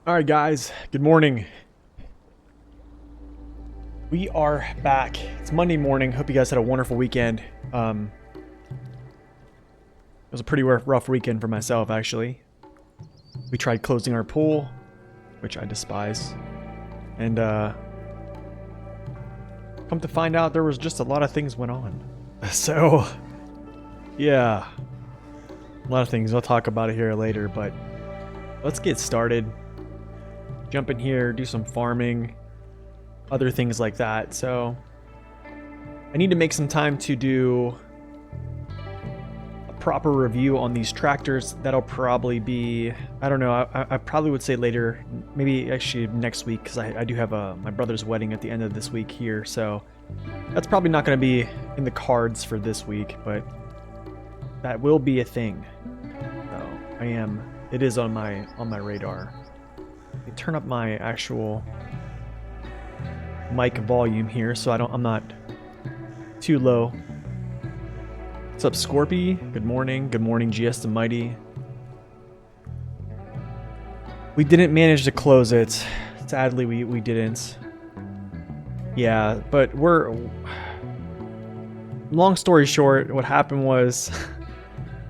All right, guys. Good morning. We are back. It's Monday morning. Hope you guys had a wonderful weekend. It was a pretty rough weekend for myself, actually. We tried closing our pool, which I despise, and come to find out there was just a lot of things went on. So, yeah, a lot of things. I'll talk about it here later, but let's get started. Jump in here, do some farming, other things like that. So I need to make some time to do a proper review on these tractors. That'll probably be, I don't know, I probably would say later, maybe actually next week, because I do have my brother's wedding at the end of this week here. So that's probably not going to be in the cards for this week, but that will be a thing. So it is on my radar. Let me turn up my actual mic volume here so I'm not too low. What's up, Scorpy? Good morning. Good morning, GS the Mighty. We didn't manage to close it. Sadly, we didn't. Yeah, but long story short, what happened was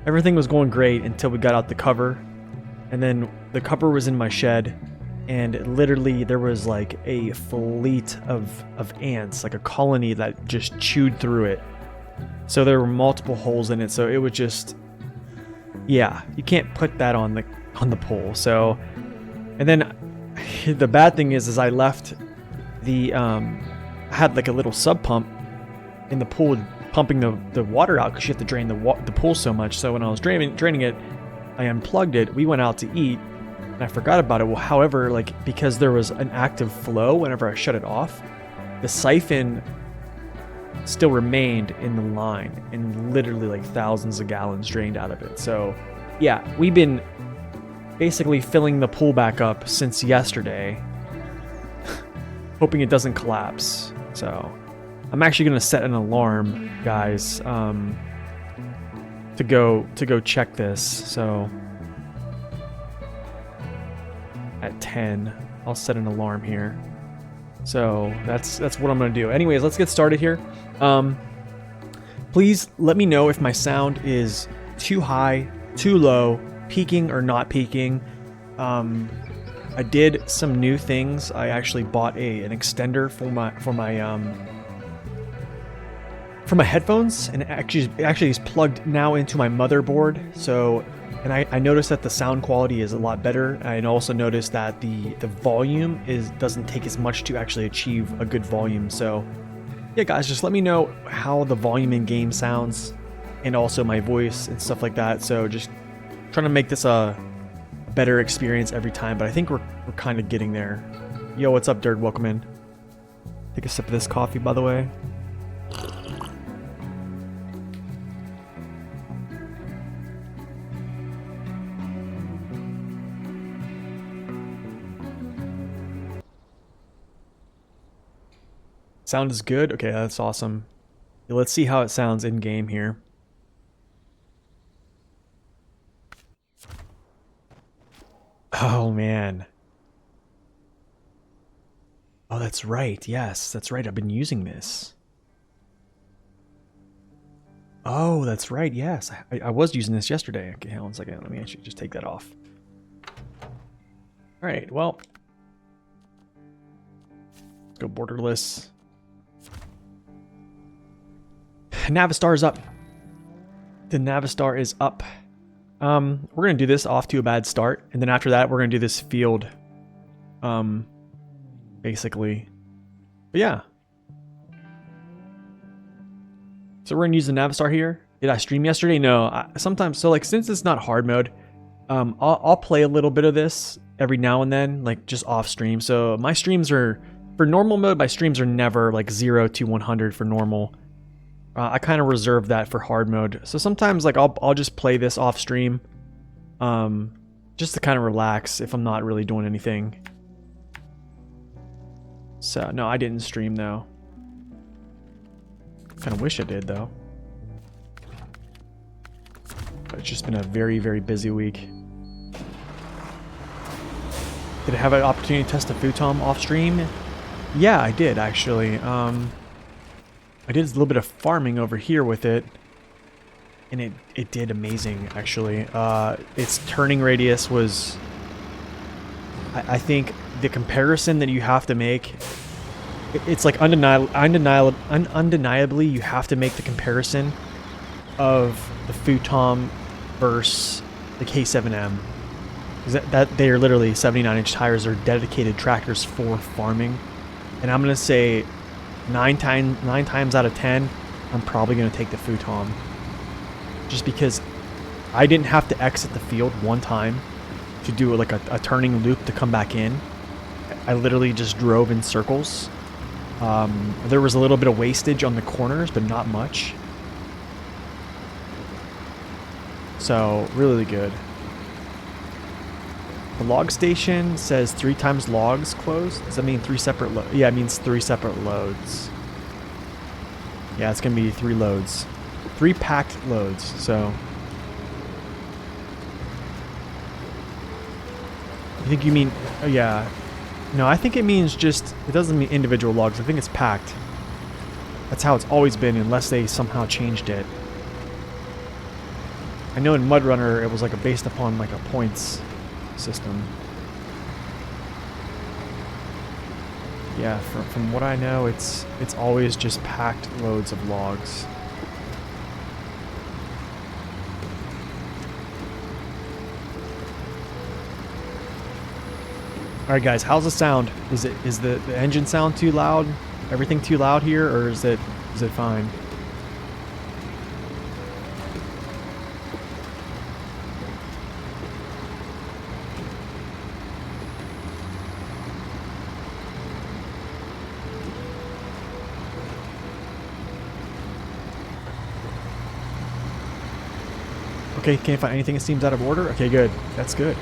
everything was going great until we got out the cover. And then the cover was in my shed, and literally there was like a fleet of ants, like a colony that just chewed through it. So there were multiple holes in it, so it was just, yeah, you can't put that on the pole. So, and then the bad thing is I left I had like a little sub pump in the pool pumping the water out because you have to drain the pool so much. So when I was draining it, I unplugged it. We went out to eat, and I forgot about it. Well, however, like, because there was an active flow whenever I shut it off, the siphon still remained in the line, and literally like thousands of gallons drained out of it. So yeah, we've been basically filling the pool back up since yesterday, hoping it doesn't collapse. So I'm actually going to set an alarm, guys, to go check this. So at 10, I'll set an alarm here. So that's what I'm gonna do. Anyways, let's get started here. Please let me know if my sound is too high, too low, peaking or not peaking. I did some new things. I actually bought an extender for my headphones, and it actually is plugged now into my motherboard. So, and I noticed that the sound quality is a lot better. I also noticed that the volume doesn't take as much to actually achieve a good volume. So yeah, guys, just let me know how the volume in game sounds, and also my voice and stuff like that. So just trying to make this a better experience every time, but I think we're kind of getting there. Yo, what's up, Dirt? Welcome in. Take a sip of this coffee, by the way. Sound is good? Okay, that's awesome. Let's see how it sounds in game here. Oh, man. Oh, that's right. Yes, that's right. I've been using this. Oh, that's right. Yes, I was using this yesterday. Okay, hold on a second. Let me actually just take that off. All right, well. Let's go borderless. Navistar is up. The Navistar is up. We're gonna do this off to a bad start, and then after that, we're gonna do this field. Basically, but yeah. So we're gonna use the Navistar here. Did I stream yesterday? No. Sometimes, so like since it's not hard mode, I'll play a little bit of this every now and then, like just off stream. So my streams are for normal mode. My streams are never like 0 to 100 for normal. I kind of reserve that for hard mode. So sometimes like I'll just play this off stream, just to kind of relax if I'm not really doing anything. So no, I didn't stream though. Kind of wish I did though. But it's just been a very, very busy week. Did I have an opportunity to test the futon off stream? Yeah, I did actually. I did a little bit of farming over here with it, and it did amazing actually. Its turning radius was, I think the comparison that you have to make, it's like undeniably you have to make the comparison of the futon versus the K7M. That they are literally 79-inch tires. Are dedicated tractors for farming, and I'm gonna say nine times out of 10, I'm probably gonna take the futon, just because I didn't have to exit the field one time to do like a turning loop to come back in. I literally just drove in circles. There was a little bit of wastage on the corners, but not much. So really good. The log station says 3 times logs closed. Does that mean 3 separate loads? Yeah, it means 3 separate loads. Yeah, it's going to be 3 loads. 3 packed loads, so. I think you mean, oh yeah. No, I think it means just, it doesn't mean individual logs. I think it's packed. That's how it's always been, unless they somehow changed it. I know in MudRunner it was like based upon like a points system. Yeah, from what I know, it's always just packed loads of logs. All right, guys, how's the sound? Is the engine sound too loud? Everything too loud here, or is it fine? Okay, can't find anything that seems out of order? Okay, good. That's good.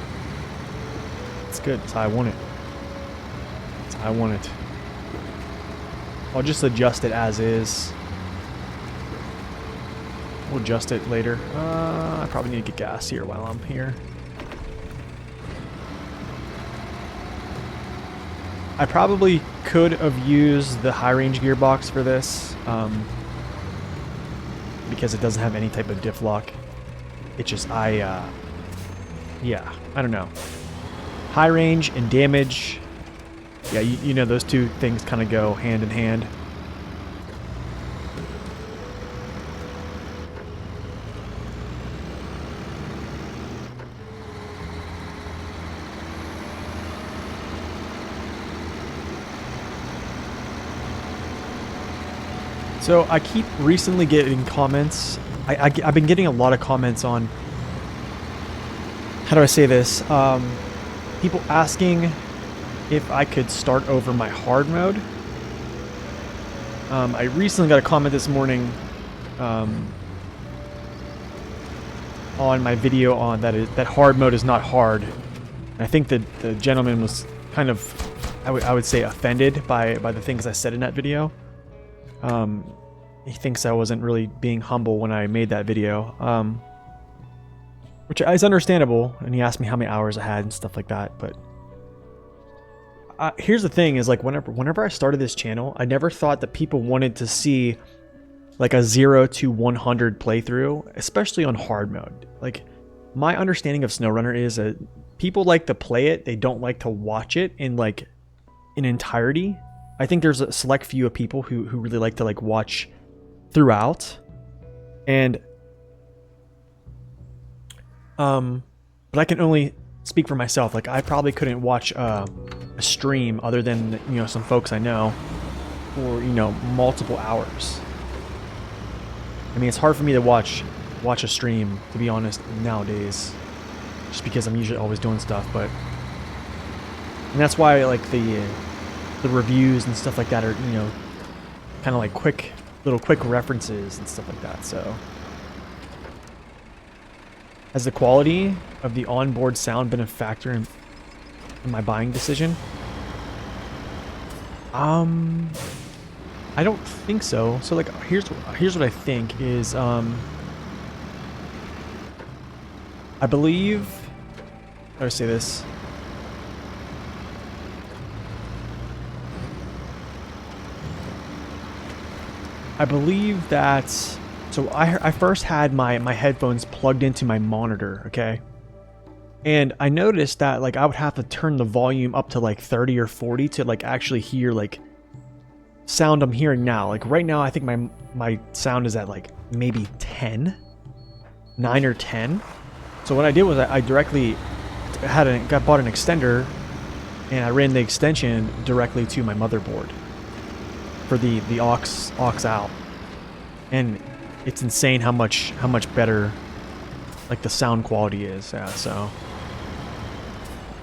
That's good. That's how I want it. That's how I want it. I'll just adjust it as is. We'll adjust it later. I probably need to get gas here while I'm here. I probably could have used the high range gearbox for this, because it doesn't have any type of diff lock. It's just, yeah, I don't know. High range and damage, yeah, you know, those two things kind of go hand in hand. So I keep recently getting comments. I've been getting a lot of comments on, how do I say this? People asking if I could start over my hard mode. I recently got a comment this morning on my video on that hard mode is not hard. And I think that the gentleman was kind of, I would say, offended by the things I said in that video. He thinks I wasn't really being humble when I made that video, which is understandable, and he asked me how many hours I had and stuff like that. But here's the thing, is like whenever I started this channel, I never thought that people wanted to see like a 0 to 100 playthrough, especially on hard mode. Like, my understanding of SnowRunner is that people like to play it, they don't like to watch it in like in entirety. I think there's a select few of people who really like to like watch throughout, and but I can only speak for myself. Like, I probably couldn't watch a stream other than, you know, some folks I know for, you know, multiple hours. I mean, it's hard for me to watch a stream, to be honest, nowadays, just because I'm usually always doing stuff. But, and that's why like the reviews and stuff like that are, you know, kind of like quick references and stuff like that. So, has the quality of the onboard sound been a factor in my buying decision? I don't think so. So like, here's what I think is, I believe, how do I say this? I believe that, so I first had my headphones plugged into my monitor, okay? And I noticed that like I would have to turn the volume up to like 30 or 40 to like actually hear like sound I'm hearing now. Like right now I think my sound is at like maybe 10, 9 or 10. So what I did was I directly bought an extender, and I ran the extension directly to my motherboard for the aux out. And it's insane how much better like the sound quality is. Yeah, so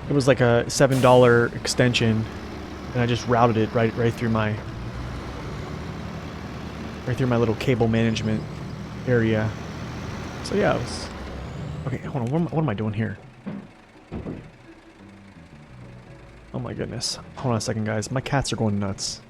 it was like a $7 extension, and I just routed it right through my little cable management area. So yeah, it was okay. Hold on, what am I doing here? Oh my goodness! Hold on a second, guys. My cats are going nuts.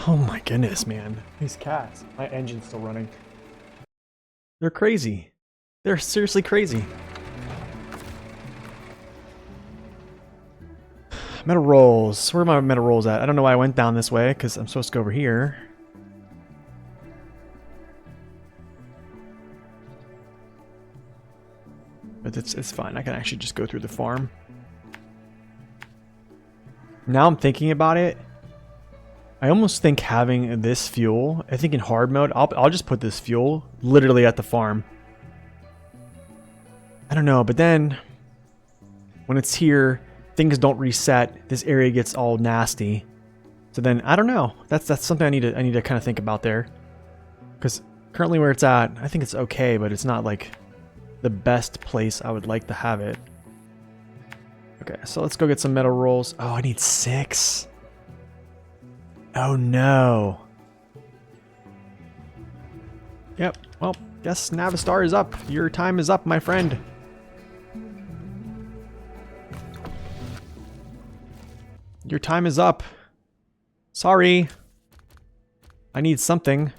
Oh my goodness, man. These cats. My engine's still running. They're crazy. They're seriously crazy. Metal rolls. Where are my metal rolls at? I don't know why I went down this way, because I'm supposed to go over here. But it's fine. I can actually just go through the farm. Now I'm thinking about it. I almost think having this fuel, I think in hard mode, I'll just put this fuel literally at the farm. I don't know, but then when it's here, things don't reset. This area gets all nasty. So then I don't know. That's something I need to kind of think about there. Because currently where it's at, I think it's okay, but it's not like the best place I would like to have it. Okay, so let's go get some metal rolls. Oh, I need 6. Oh no. Yep, well, guess Navistar is up. Your time is up, my friend. Your time is up. Sorry. I need something.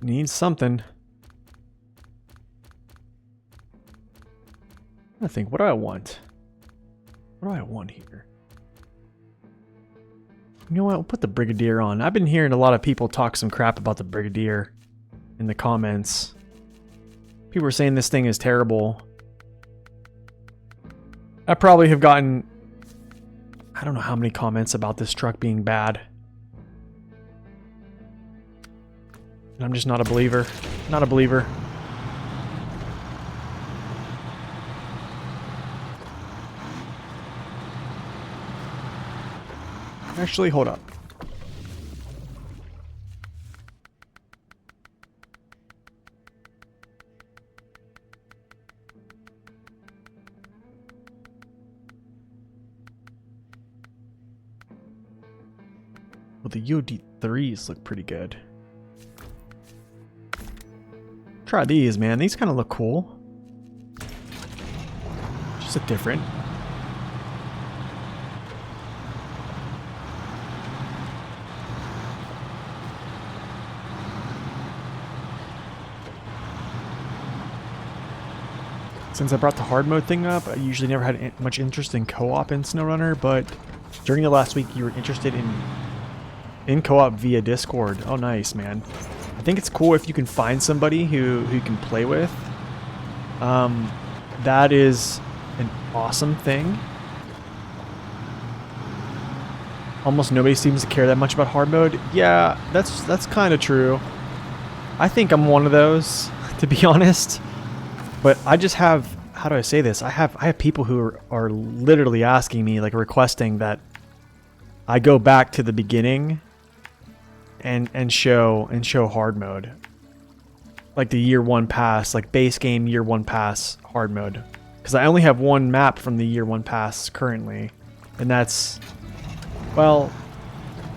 Need something. I think, what do I want? What do I want here? You know what? We'll put the Brigadier on. I've been hearing a lot of people talk some crap about the Brigadier in the comments. People are saying this thing is terrible. I probably have gotten, I don't know how many comments about this truck being bad. And I'm just not a believer. Not a believer. Actually, hold up. Well, the UD3s look pretty good. Try these, man. These kind of look cool. Just a different. Since I brought the hard mode thing up, I usually never had much interest in co-op in SnowRunner, but during the last week you were interested in co-op via Discord. Oh, nice, man. I think it's cool if you can find somebody who you can play with. That is an awesome thing. Almost nobody seems to care that much about hard mode. Yeah, that's kind of true. I think I'm one of those, to be honest. But I just have, how do I say this? I have people who are literally asking me, like requesting that I go back to the beginning and show hard mode. Like the year 1 pass, like base game year 1 pass hard mode. because I only have one map from the year 1 pass currently, and that's, well,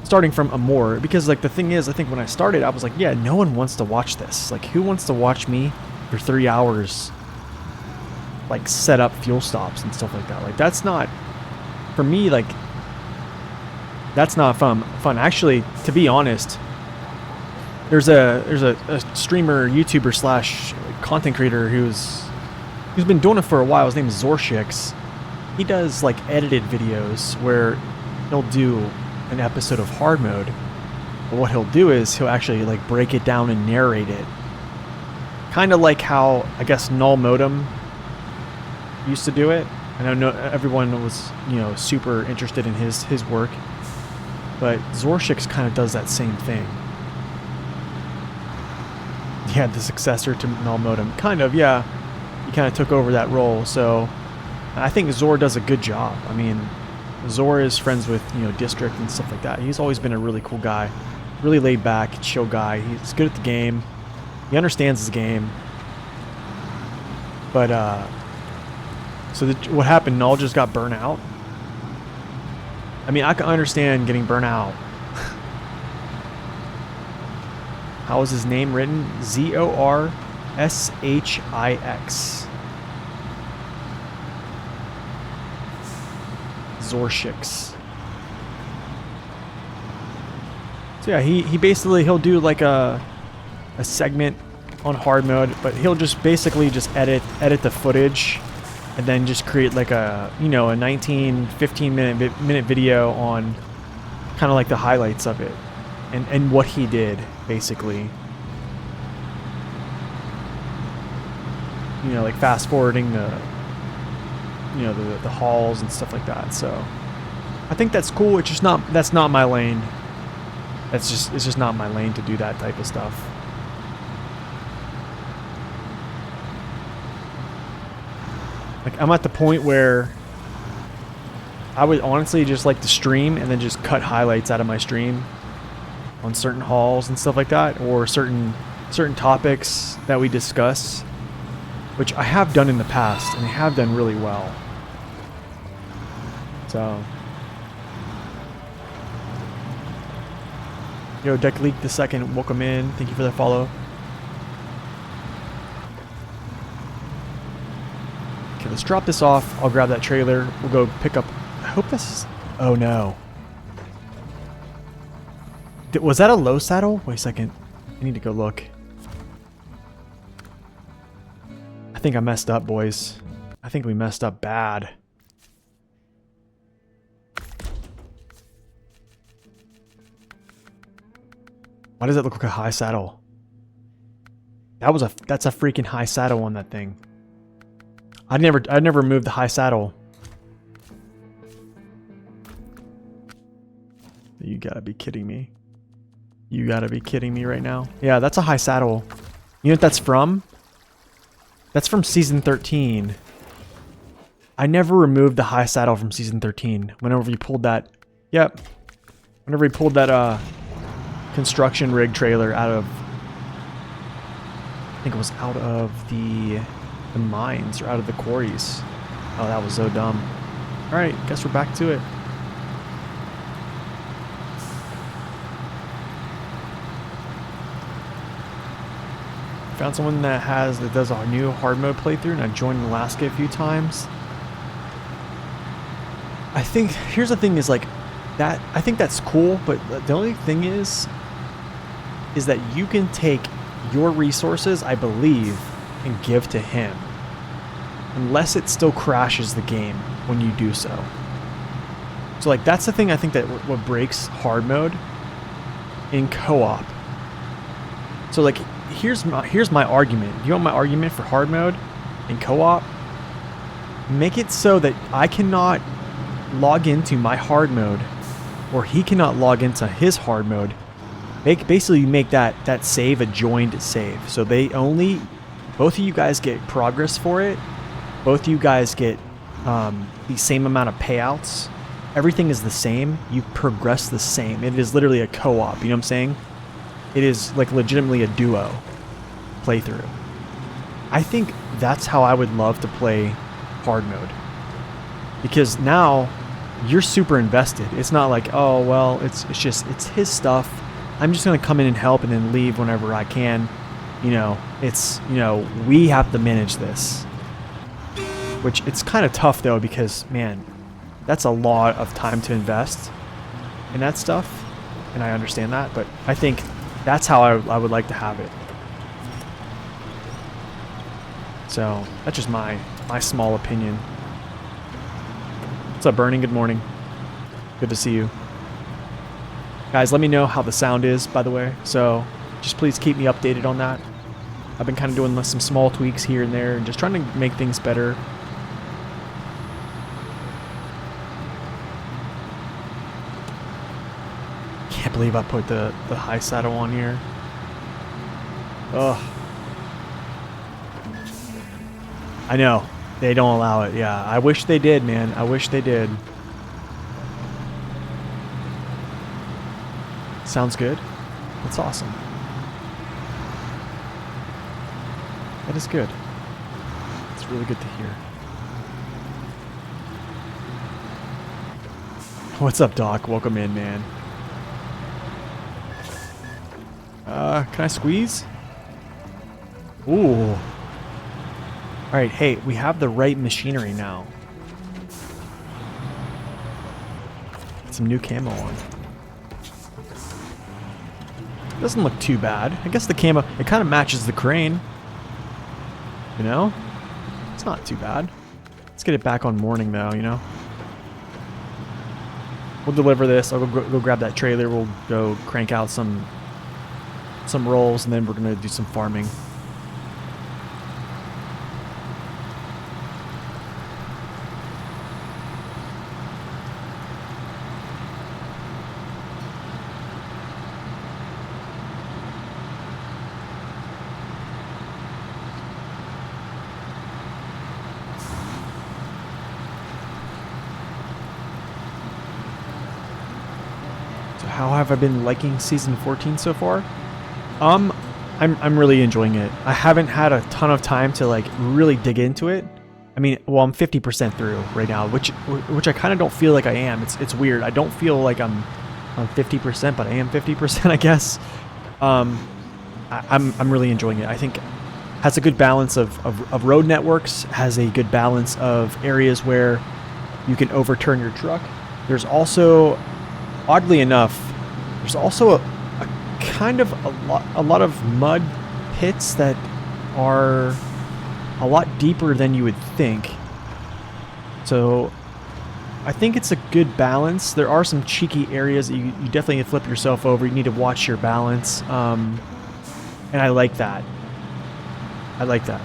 starting from Amor. Because like the thing is, I think when I started, I was like, yeah, no one wants to watch this. Like, who wants to watch me for 3 hours, like set up fuel stops and stuff like that? Like, that's not, for me, like, that's not fun. Actually, to be honest, there's a streamer, YouTuber slash content creator who's been doing it for a while. His name is Zorshix. He does like edited videos where he'll do an episode of hard mode. But what he'll do is he'll actually like break it down and narrate it. Kind of like how, I guess, Null Modem used to do it. And I know everyone was, you know, super interested in his work. But Zorshix kind of does that same thing. Yeah, the successor to Null Modem. Kind of, yeah. He kind of took over that role. So I think Zor does a good job. I mean, Zor is friends with, you know, District and stuff like that. He's always been a really cool guy. Really laid back, chill guy. He's good at the game. He understands his game. But, so what happened? Null just got burnt out? I mean, I can understand getting burnt out. How is his name written? Zorshix. Zorshix. So yeah, he basically, he'll do like a segment on hard mode, but he'll just basically just edit the footage and then just create like a, you know, a 15 minute video on kind of like the highlights of it and what he did, basically. You know, like fast forwarding the, you know, the hauls and stuff like that. So I think that's cool. It's just not, that's not my lane. It's just not my lane to do that type of stuff. Like, I'm at the point where I would honestly just like to stream and then just cut highlights out of my stream on certain hauls and stuff like that, or certain topics that we discuss, which I have done in the past and I have done really well. So, yo, Deck Leak the Second, welcome in. Thank you for the follow. Okay, let's drop this off. I'll grab that trailer. We'll go pick up. I hope this is. Oh no. Was that a low saddle? Wait a second. I need to go look. I think I messed up, boys. I think we messed up bad. Why does it look like a high saddle? That's a freaking high saddle on that thing. I'd never moved the high saddle. You gotta be kidding me. You gotta be kidding me right now. Yeah, that's a high saddle. You know what that's from? That's from Season 13. I never removed the high saddle from Season 13. Whenever you pulled that... Yep. Whenever we pulled that, construction rig trailer out of... I think it was out of the mines, or out of the quarries. Oh, that was so dumb. Alright, guess we're back to it. Found someone that does a new hard mode playthrough, and I joined Alaska a few times. I think, here's the thing is like, that, I think that's cool, but the only thing is that you can take your resources, I believe, and give to him. Unless it still crashes the game when you do so. So like, that's the thing I think that what breaks hard mode in co-op. So like, here's my argument. You want my argument for hard mode in co-op? Make it so that I cannot log into my hard mode, or he cannot log into his hard mode. Basically make that save a joined save. So both of you guys get progress for it. Both of you guys get the same amount of payouts. Everything is the same. You progress the same. It is literally a co-op. You know what I'm saying? It is like legitimately a duo playthrough. I think that's how I would love to play hard mode. Because now you're super invested. It's not like, oh, well, it's his stuff. I'm just going to come in and help and then leave whenever I can. You know, it's, you know, we have to manage this. Which it's kind of tough though, because man, that's a lot of time to invest in that stuff. And I understand that, but I think that's how I would like to have it. So that's just my small opinion. What's up, Burning? Good morning. Good to see you. Guys, let me know how the sound is, by the way. So just please keep me updated on that. I've been kind of doing some small tweaks here and there and just trying to make things better. Can't believe I put the high saddle on here. Ugh. I know. They don't allow it. Yeah, I wish they did, man. I wish they did. Sounds good. That's awesome. That is good. It's really good to hear. What's up, Doc? Welcome in, man. Can I squeeze? Ooh. Alright, hey, we have the right machinery now. Get some new camo on. Doesn't look too bad. I guess the camo, it kind of matches the crane. You know? It's not too bad. Let's get it back on morning though, you know? We'll deliver this. I'll go grab that trailer. We'll go crank out some rolls, and then we're going to do some farming. How have I been liking season 14 so far? I'm really enjoying it. I haven't had a ton of time to like really dig into it. I mean, well, I'm 50% through right now, which I kind of don't feel like I am. It's weird. I don't feel like I'm 50%, but I am 50%, I guess. I'm really enjoying it. I think has a good balance of road networks, has a good balance of areas where you can overturn your truck. There's also, oddly enough, there's also a lot of mud pits that are a lot deeper than you would think. So I think it's a good balance. There are some cheeky areas that you definitely need to flip yourself over. You need to watch your balance. And I like that. I like that.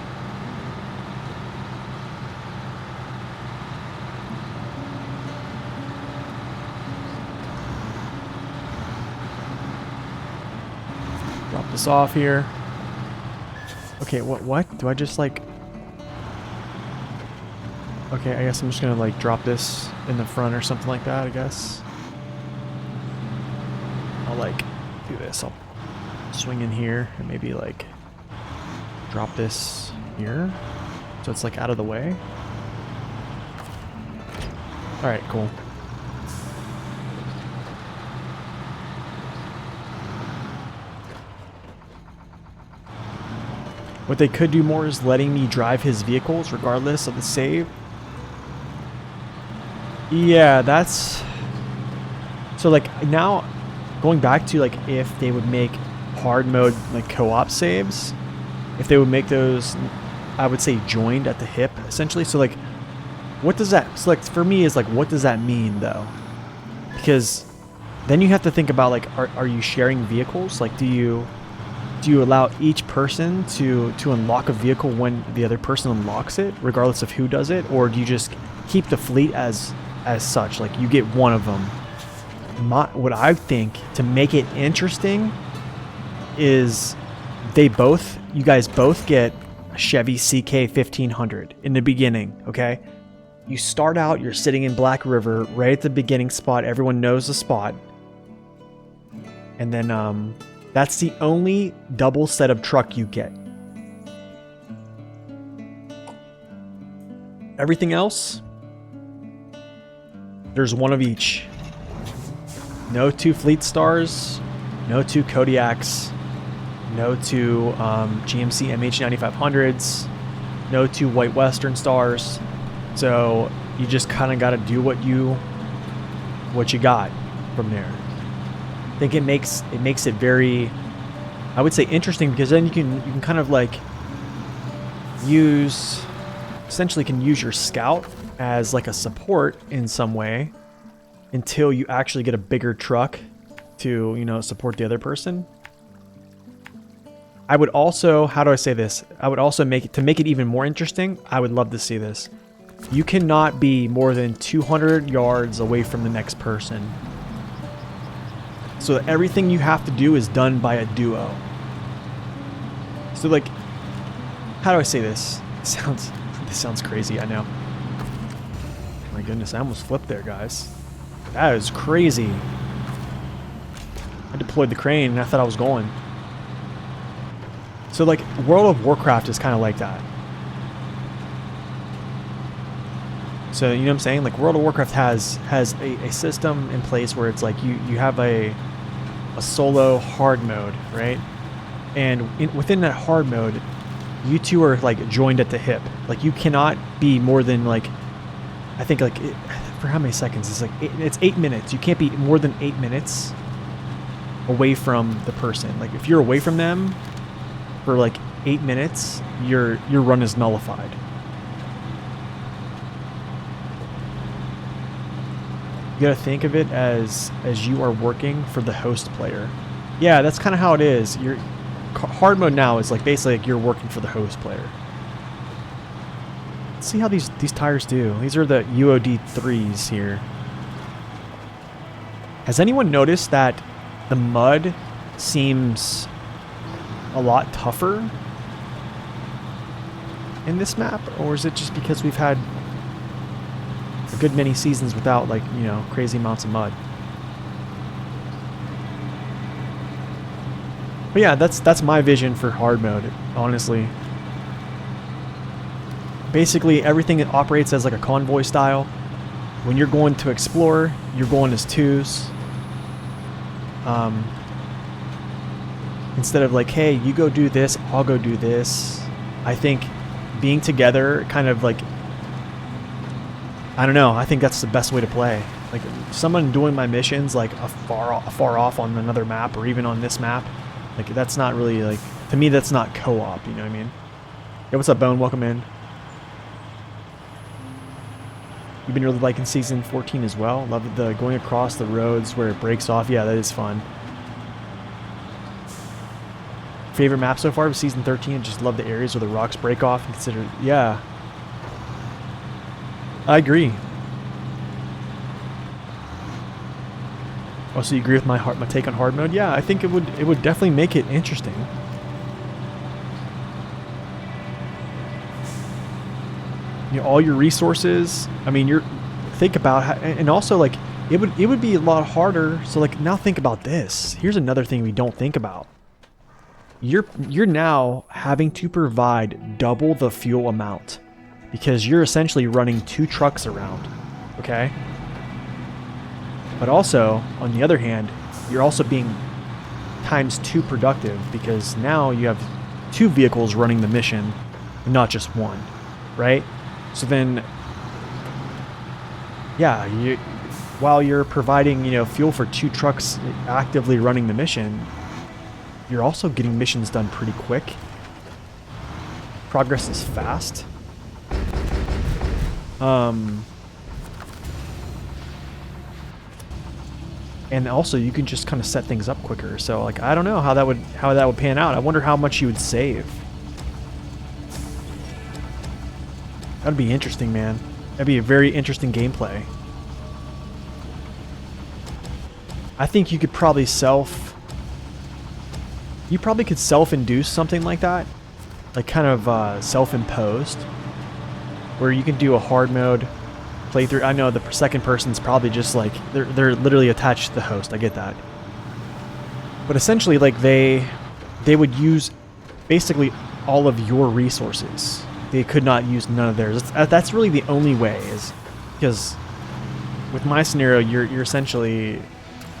Drop this off here. Okay, what? Do I just like... Okay, I guess I'm just gonna like drop this in the front or something like that, I guess. I'll like do this. I'll swing in here and maybe like drop this here so it's like out of the way. Alright, cool. What they could do more is letting me drive his vehicles regardless of the save. Yeah, that's... So like now, going back to like if they would make hard mode like co-op saves, if they would make those, I would say joined at the hip essentially. So like, what does that, so like for me is like, what does that mean though? Because then you have to think about like, are you sharing vehicles? Like do you allow each person to unlock a vehicle when the other person unlocks it, regardless of who does it? Or do you just keep the fleet as such, like you get one of them? What I think to make it interesting is you guys both get a Chevy CK 1500 in the beginning, okay? You start out, you're sitting in Black River, right at the beginning spot, everyone knows the spot. And then that's the only double set of truck you get. Everything else, there's one of each. No 2 Fleet Stars, no 2 Kodiaks, no 2 GMC MH9500s, no 2 White Western Stars. So you just kind of got to do what you got from there. I think it makes it very, I would say, interesting, because then you can kind of like essentially can use your scout as like a support in some way until you actually get a bigger truck to, you know, support the other person. I would also, how do I say this? I would also make it even more interesting. I would love to see this. You cannot be more than 200 yards away from the next person. So everything you have to do is done by a duo. So like, how do I say this? This sounds crazy, I know. My goodness, I almost flipped there, guys. That is crazy. I deployed the crane and I thought I was going. So like, World of Warcraft is kind of like that. So, you know what I'm saying? Like, World of Warcraft has a system in place where it's like you have a solo hard mode, right? And within that hard mode, you two are like joined at the hip. Like, you cannot be more than like, I think like, for how many seconds? It's like, it's 8 minutes. You can't be more than 8 minutes away from the person. Like, if you're away from them for like 8 minutes, your run is nullified. You gotta think of it as you are working for the host player. Yeah, that's kind of how it is. Your hard mode now is like basically like you're working for the host player. Let's see how these tires do. These are the UOD 3s here. Has anyone noticed that the mud seems a lot tougher in this map, or is it just because we've had a good many seasons without, like, you know, crazy amounts of mud? But yeah, that's my vision for hard mode, honestly. Basically, everything operates as like a convoy style. When you're going to explore, you're going as twos. Instead of like, hey, you go do this, I'll go do this. I think being together kind of like, I don't know, I think that's the best way to play. Like, someone doing my missions like far off on another map, or even on this map, like, that's not really, like, to me, that's not co-op, you know what I mean? Hey, what's up, Bone? Welcome in. You've been really liking Season 14 as well. Love the going across the roads where it breaks off. Yeah, that is fun. Favorite map so far was Season 13. Just love the areas where the rocks break off and consider... Yeah. I agree. Oh, so you agree with my take on hard mode? Yeah, I think it would definitely make it interesting. You know, all your resources. I mean, think about how, and also like it would be a lot harder. So like, now think about this. Here's another thing we don't think about. You're now having to provide double the fuel amount because you're essentially running 2 trucks around. Okay. But also, on the other hand, you're also being ×2 productive because now you have 2 vehicles running the mission and not just one, right? So then, yeah, while you're providing, you know, fuel for 2 trucks actively running the mission, you're also getting missions done pretty quick. Progress is fast. And also you can just kind of set things up quicker. So like, I don't know how that would pan out. I wonder how much you would save. That'd be interesting, man. That'd be a very interesting gameplay. I think you could probably you probably could self-induce something like that. Like kind of self-imposed. Where you can do a hard mode playthrough. I know the second person's probably just like, they're literally attached to the host. I get that. But essentially, like, they would use basically all of your resources they could not use none of theirs. That's really the only way, is because with my scenario, you're essentially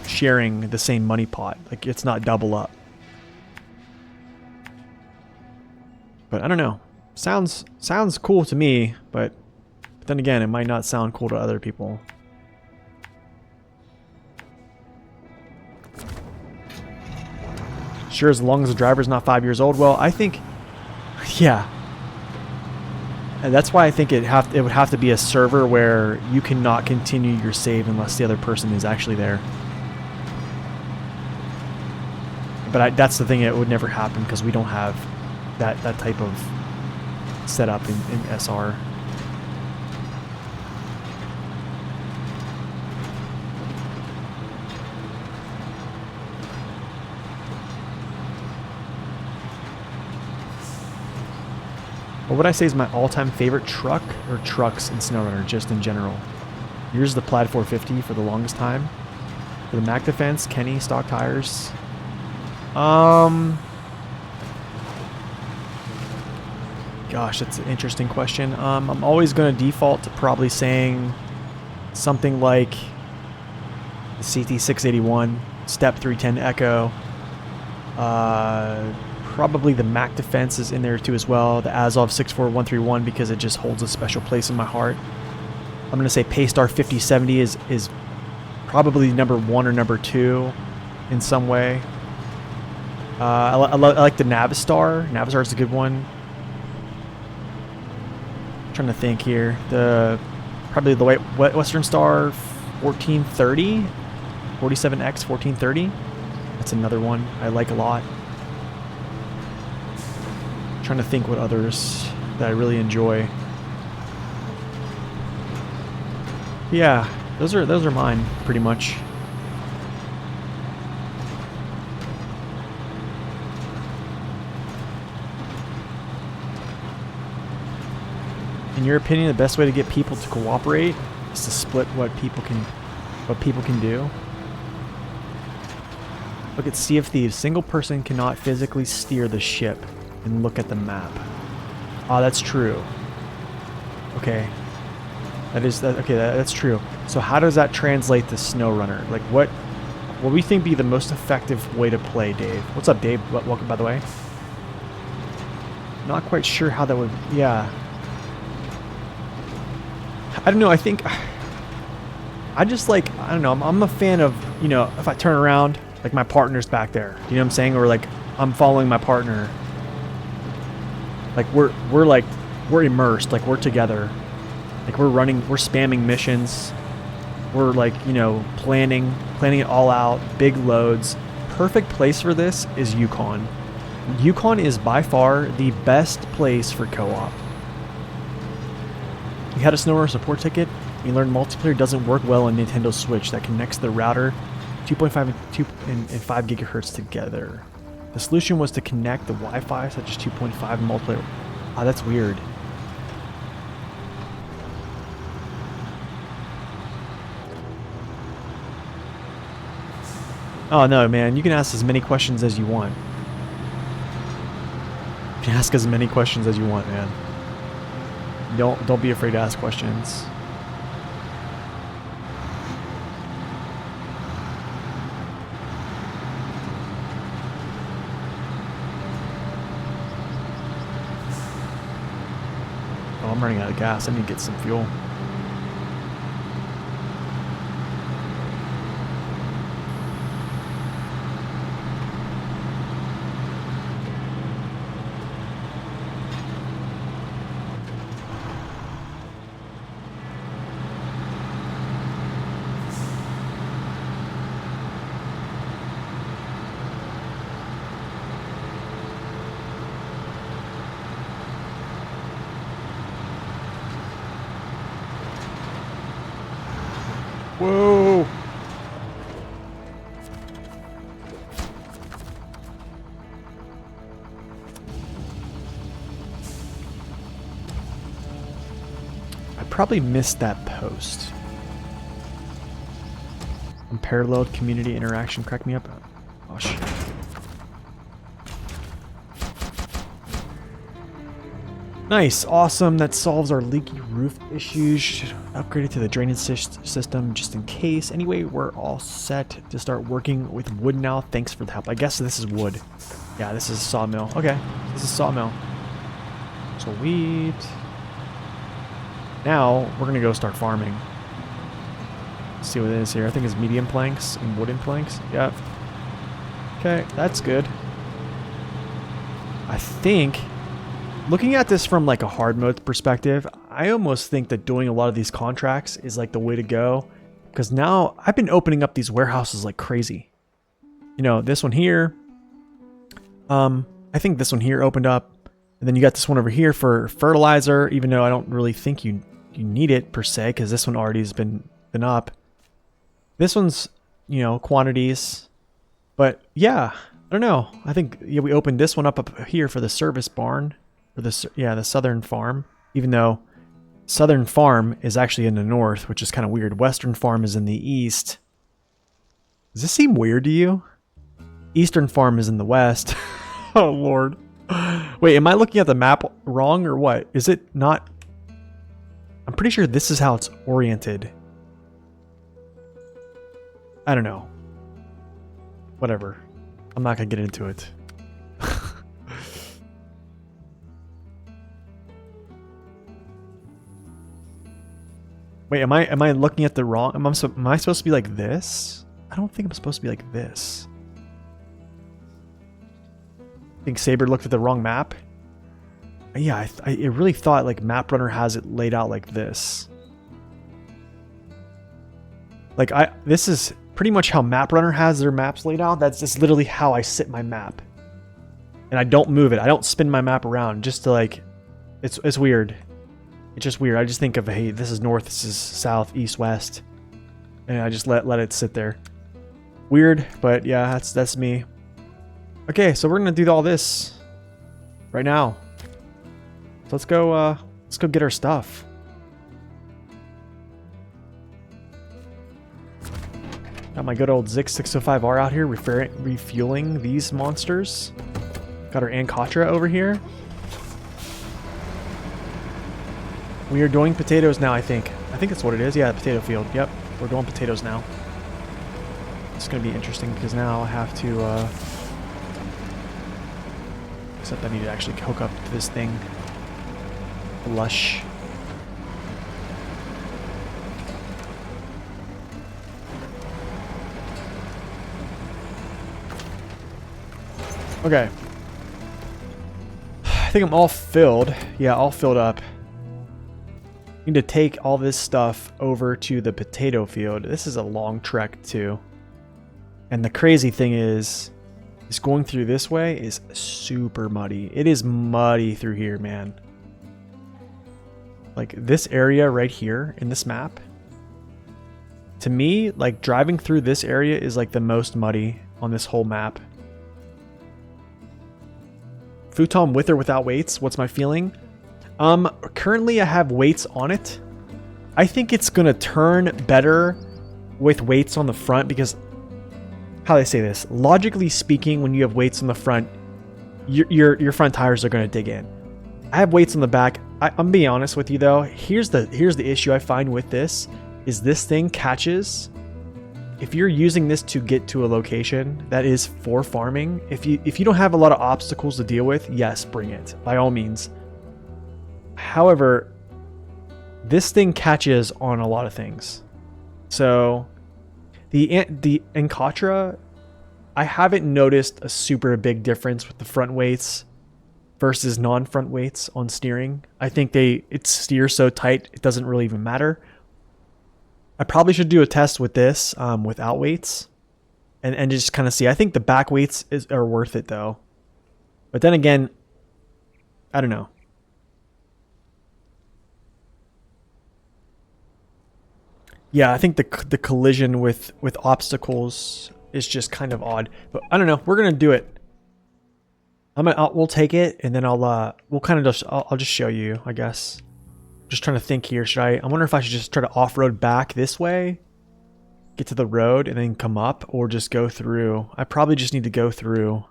sharing the same money pot. Like, it's not double up. But I don't know. Sounds cool to me, but then again, it might not sound cool to other people. Sure, as long as the driver's not 5 years old. Well, I think, yeah. And that's why I think it would have to be a server where you cannot continue your save unless the other person is actually there. But that's the thing, it would never happen because we don't have that type of setup in SR. What would I say is my all-time favorite truck or trucks in SnowRunner, just in general? Yours is the Plaid 450 for the longest time. For the Mac Defense, Kenny, stock tires. Gosh, that's an interesting question. I'm always going to default to probably saying something like the CT681, Step 310 Echo. Probably the Mac Defense is in there too as well. The Azov 64131 because it just holds a special place in my heart. I'm going to say Paystar 5070 is probably number 1 or number 2 in some way. I like the Navistar. Navistar is a good one. I'm trying to think here. Probably the Western Star 1430, 47X 1430. That's another one I like a lot. Trying to think what others that I really enjoy. Yeah, those are mine pretty much. In your opinion, the best way to get people to cooperate is to split what people can do. Look at Sea of Thieves. Single person cannot physically steer the ship and look at the map. Ah, that's true. Okay. That's true. So how does that translate to SnowRunner? Like, what do we think be the most effective way to play, Dave? What's up, Dave? Welcome, by the way. Not quite sure how that would... Yeah. I don't know. I think... I just like... I don't know. I'm a fan of, you know, if I turn around, like my partner's back there. You know what I'm saying? Or like I'm following my partner. Like we're immersed, like we're together. Like we're spamming missions. We're like, you know, planning it all out, big loads. Perfect place for this is Yukon. Yukon is by far the best place for co-op. We had a SnowRunner support ticket. We learned multiplayer doesn't work well on Nintendo Switch that connects the router 2.5 and 5 gigahertz together. The solution was to connect the Wi-Fi, such as 2.5 multiplayer. Ah, that's weird. Oh no, man! You can ask as many questions as you want. You can ask as many questions as you want, man. Don't be afraid to ask questions. I'm running out of gas. I need to get some fuel. Whoa! I probably missed that post. Unparalleled community interaction cracked me up. Oh shit. Nice, awesome. That solves our leaky roof issues. Should upgrade it to the drainage system just in case. Anyway, we're all set to start working with wood now. Thanks for the help. I guess this is wood. Yeah, this is a sawmill. Okay, this is a sawmill. Sweet. Now, we're going to go start farming. Let's see what it is here. I think it's medium planks and wooden planks. Yep. Okay, that's good. I think... Looking at this from like a hard mode perspective, I almost think that doing a lot of these contracts is like the way to go. Because now I've been opening up these warehouses like crazy. You know, this one here. I think this one here opened up. And then you got this one over here for fertilizer, even though I don't really think you need it per se, because this one already has been up. This one's, you know, quantities. But yeah, I don't know. I think yeah, we opened this one up here for the service barn. For the, yeah, the southern farm, even though southern farm is actually in the north, which is kind of weird. Western farm is in the east. Does this seem weird to you? Eastern farm is in the west. Oh, Lord. Wait, am I looking at the map wrong or what? Is it not? I'm pretty sure this is how it's oriented. I don't know. Whatever. I'm not going to get into it. Wait, am I looking at the wrong? Am I supposed to be like this? I don't think I'm supposed to be like this. I think Saber looked at the wrong map. Yeah, I really thought like MapRunner has it laid out like this. Like this is pretty much how MapRunner has their maps laid out. That's just literally how I sit my map. And I don't move it. I don't spin my map around just to like, it's weird. It's just weird. I just think of, hey, this is north, this is south, east, west. And I just let it sit there. Weird, but yeah, that's me. Okay, so we're gonna do all this right now. So let's go get our stuff. Got my good old Zix 605R out here refueling these monsters. Got our Anatra over here. We are doing potatoes now, I think. I think that's what it is. Yeah, potato field. Yep, we're doing potatoes now. It's going to be interesting because now I have to... except I need to actually hook up to this thing. Lush. Okay. I think I'm all filled. Yeah, all filled up. Need to take all this stuff over to the potato field. This is a long trek too. And the crazy thing is going through this way is super muddy. It is muddy through here, man. Like this area right here in this map, to me, like driving through this area is like the most muddy on this whole map. Futon with or without weights? What's my feeling? Currently I have weights on it. I think it's gonna turn better with weights on the front because, how do I say this? Logically speaking, when you have weights on the front, your front tires are gonna dig in. I have weights on the back. I'm being honest with you though. Here's the issue I find with this is this thing catches. If you're using this to get to a location that is for farming, if you don't have a lot of obstacles to deal with, yes, bring it by all means. However, this thing catches on a lot of things. So the Anatra, I haven't noticed a super big difference with the front weights versus non-front weights on steering. I think it steers so tight it doesn't really even matter. I probably should do a test with this without weights and just kind of see. I think the back weights are worth it though. But then again, I don't know. Yeah, I think the collision with obstacles is just kind of odd. But I don't know. We're gonna do it. We'll take it, and then we'll kind of I'll just show you, I guess. Just trying to think here. I wonder if I should just try to off-road back this way, get to the road, and then come up, or just go through. I probably just need to go through.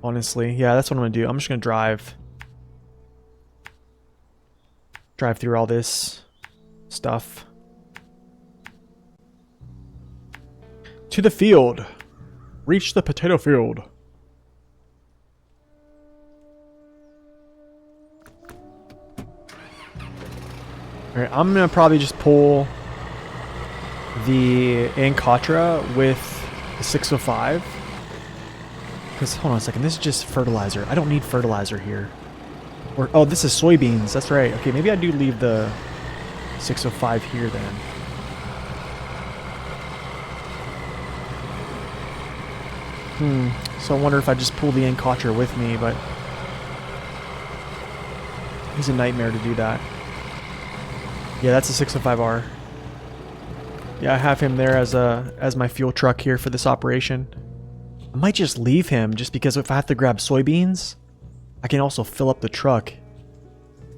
Honestly, yeah, that's what I'm gonna do. I'm just gonna drive. drive through all this stuff. To the field. Reach the potato field. Alright, I'm gonna probably just pull the Anatra with the 605. Because, hold on a second, this is just fertilizer. I don't need fertilizer here. Or, oh, this is soybeans. That's right. Okay, maybe I do leave the 605 here then. So I wonder if I just pull the Anatra with me, but he's a nightmare to do that. Yeah, that's a 605R. Yeah, I have him there as my fuel truck here for this operation. I might just leave him just because if I have to grab soybeans, I can also fill up the truck.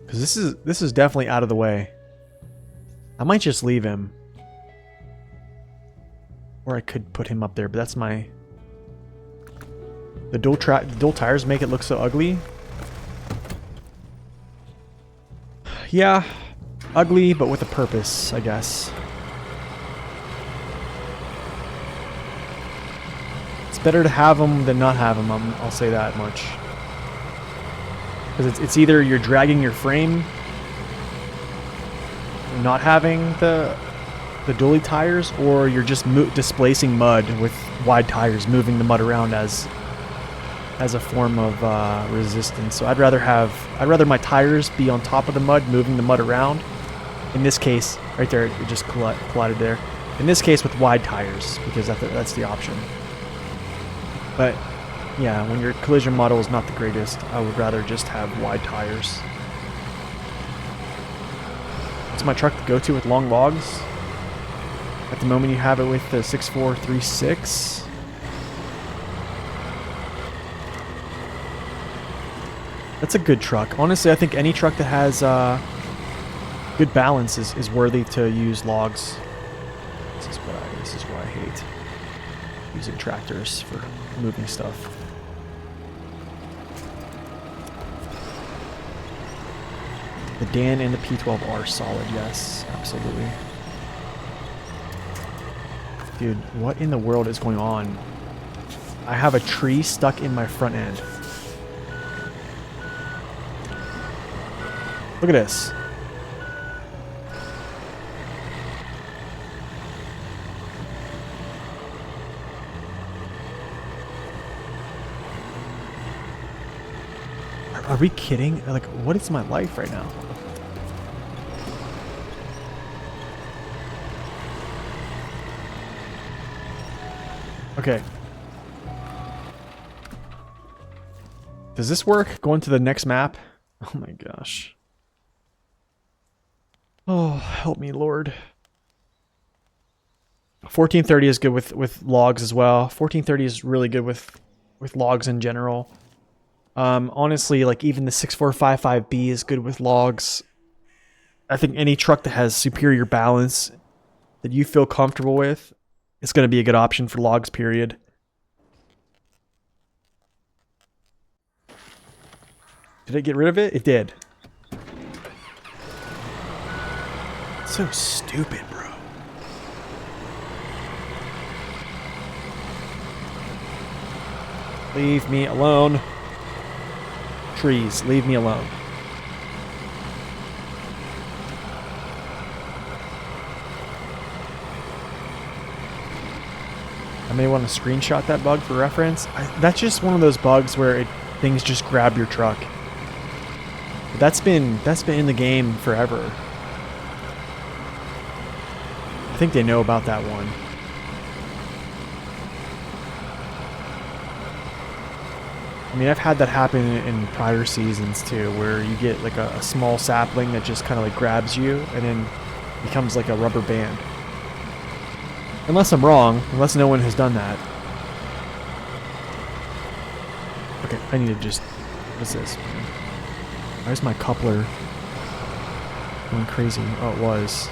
Because this is definitely out of the way. I might just leave him. Or I could put him up there, but that's my... The dual tires make it look so ugly. Yeah, ugly, but with a purpose, I guess. It's better to have them than not have them, I'll say that much. Because it's either you're dragging your frame, not having the dually tires, or you're just displacing mud with wide tires, moving the mud around as a form of resistance. So I'd rather my tires be on top of the mud, moving the mud around. In this case, right there, it just collided there. In this case, with wide tires, because that's the option. But yeah, when your collision model is not the greatest, I would rather just have wide tires. What's my truck to go to with long logs? At the moment, you have it with the 6436. That's a good truck. Honestly, I think any truck that has good balance is worthy to use logs. This is what I hate. Using tractors for moving stuff. The Dan and the P12 are solid, yes, absolutely. Dude, what in the world is going on? I have a tree stuck in my front end. Look at this. Are we kidding? Like, what is my life right now? Okay. Does this work? Going to the next map? Oh my gosh. Oh, help me, Lord. 1430 is good with logs as well. 1430 is really good with logs in general. Honestly, like even the 6455B is good with logs. I think any truck that has superior balance that you feel comfortable with, it's going to be a good option for logs, period. Did it get rid of it? It did. So stupid, bro. Leave me alone. Trees, leave me alone. I may want to screenshot that bug for reference. That's just one of those bugs where things just grab your truck. But that's been in the game forever. I think they know about that one. I mean, I've had that happen in prior seasons too, where you get like a small sapling that just kind of like grabs you and then becomes like a rubber band. Unless I'm wrong, unless no one has done that. Okay, I need to just... What's this? Where's my coupler going crazy? Oh, it was.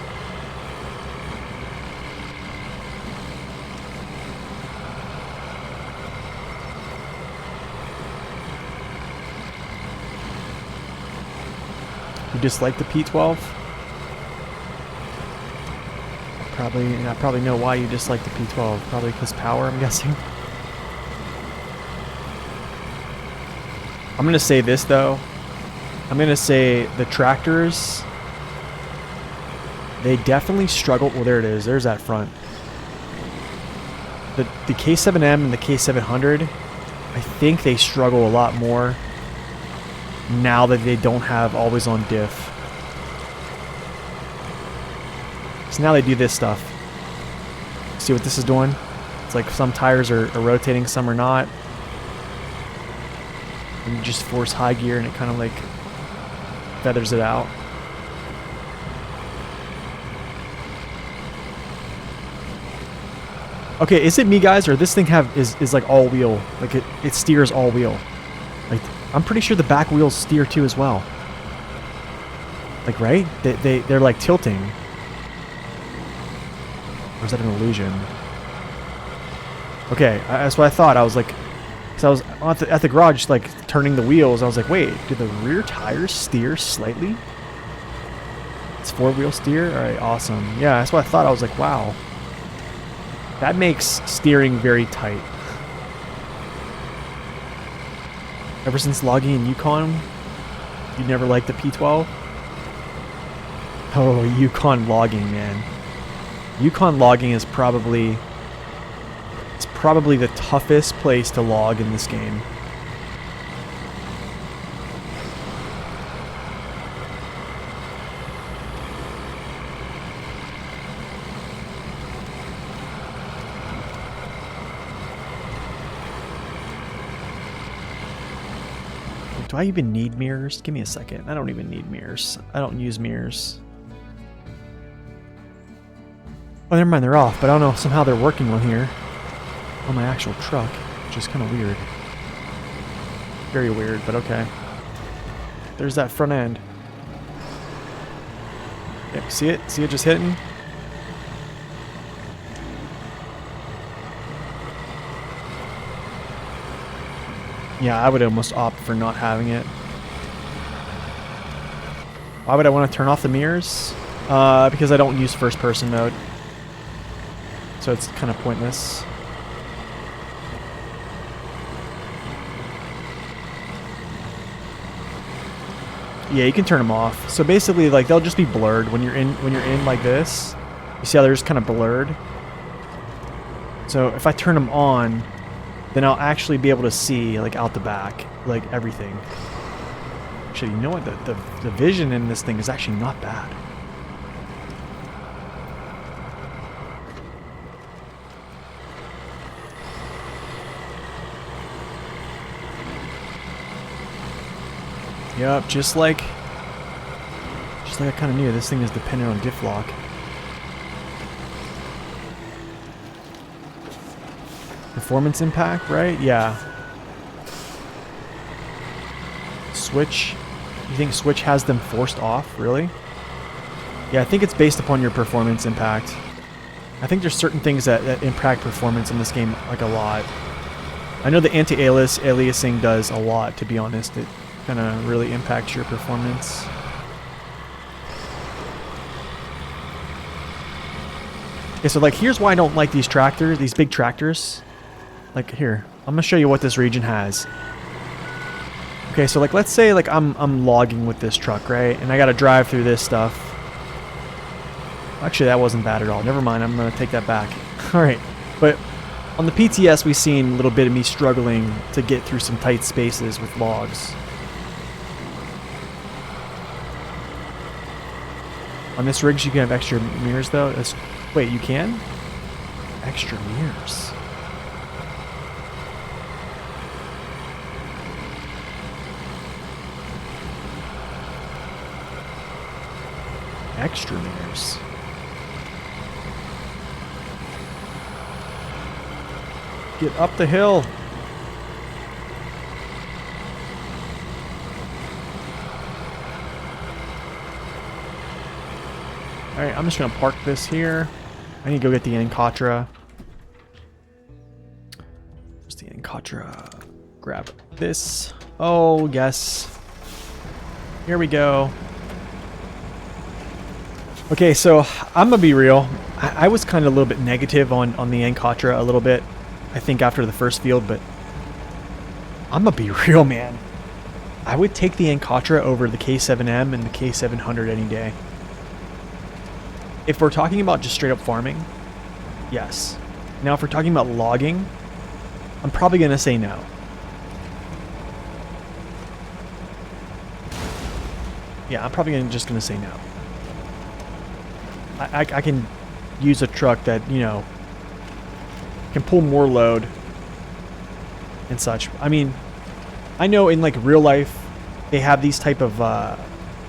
You dislike the P12? I probably know why you dislike the P12. Probably because power, I'm guessing. I'm going to say this, though. I'm going to say the tractors, they definitely struggle. Well, there it is. There's that front. The K7M and the K700, I think they struggle a lot more now that they don't have always on diff. So now they do this stuff. See what this is doing? It's like some tires are rotating, some are not. And you just force high gear and it kind of like feathers it out. Okay, is it me, guys, or this thing is like all wheel? Like it steers all wheel. Like I'm pretty sure the back wheels steer too as well. Like, right? They're like tilting. Or is that an illusion? Okay, that's what I thought. I was like, because I was at the garage, like turning the wheels. I was like, wait, do the rear tires steer slightly? It's 4-wheel steer. All right, awesome. Yeah, that's what I thought. I was like, wow, that makes steering very tight. Ever since logging in Yukon, you never liked the P12? Oh, Yukon logging, man. Yukon logging is probably the toughest place to log in this game. Do I even need mirrors? Give me a second. I don't even need mirrors. I don't use mirrors. Oh, never mind, they're off, but I don't know, somehow they're working on here. On my actual truck, which is kind of weird. Very weird, but okay. There's that front end. Yeah, see it? See it just hitting? Yeah, I would almost opt for not having it. Why would I want to turn off the mirrors? Because I don't use first person mode. So it's kind of pointless. Yeah, you can turn them off. So basically, like, they'll just be blurred when you're in like this. You see how they're just kind of blurred? So if I turn them on, then I'll actually be able to see, like, out the back, like, everything. Actually, you know what? The vision in this thing is actually not bad. Yep, just like I kind of knew, this thing is dependent on diff lock. Performance impact, right? Yeah. Switch. You think Switch has them forced off? Really? Yeah, I think it's based upon your performance impact. I think there's certain things that impact performance in this game like a lot. I know the anti-aliasing does a lot, to be honest. It kind of really impacts your performance. Okay, so like here's why I don't like these tractors, these big tractors. Like here, I'm gonna show you what this region has. Okay, so like let's say like I'm logging with this truck, right? And I gotta drive through this stuff. Actually, that wasn't bad at all. Never mind, I'm gonna take that back. Alright, but on the PTS we've seen a little bit of me struggling to get through some tight spaces with logs. On this rig, you can have extra mirrors, though. Wait, you can? Extra mirrors. Extra mirrors. Get up the hill. Alright, I'm just going to park this here. I need to go get the Anatra. Where's the Anatra? Grab this. Oh, yes. Here we go. Okay, so I'm gonna be real. I was kind of a little bit negative on the Anatra a little bit, I think after the first field, but I'm gonna be real, man. I would take the Anatra over the K7M and the K700 any day. If we're talking about just straight up farming, yes. Now if we're talking about logging, I'm probably gonna say no. Yeah, I'm probably just gonna say no. I can use a truck that, you know, can pull more load and such. I mean, I know in like real life they have these type of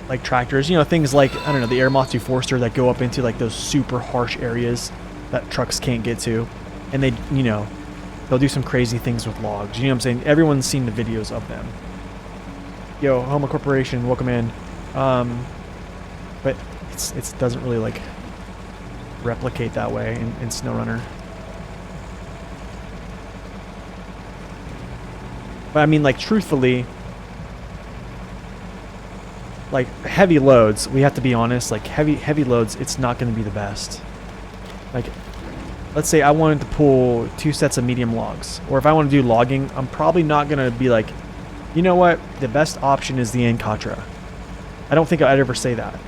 like tractors, you know, things like, I don't know, the Aeromatsu Forester that go up into like those super harsh areas that trucks can't get to, and they, you know, they'll do some crazy things with logs. You know what I'm saying? Everyone's seen the videos of them. Yo, Homa Corporation, welcome in. But it doesn't really like replicate that way in SnowRunner. But I mean, like, truthfully, like heavy loads, we have to be honest, like heavy loads, it's not going to be the best. Like, let's say I wanted to pull 2 sets of medium logs, or if I want to do logging, I'm probably not going to be like, you know what, the best option is the Anatra. I don't think I'd ever say that.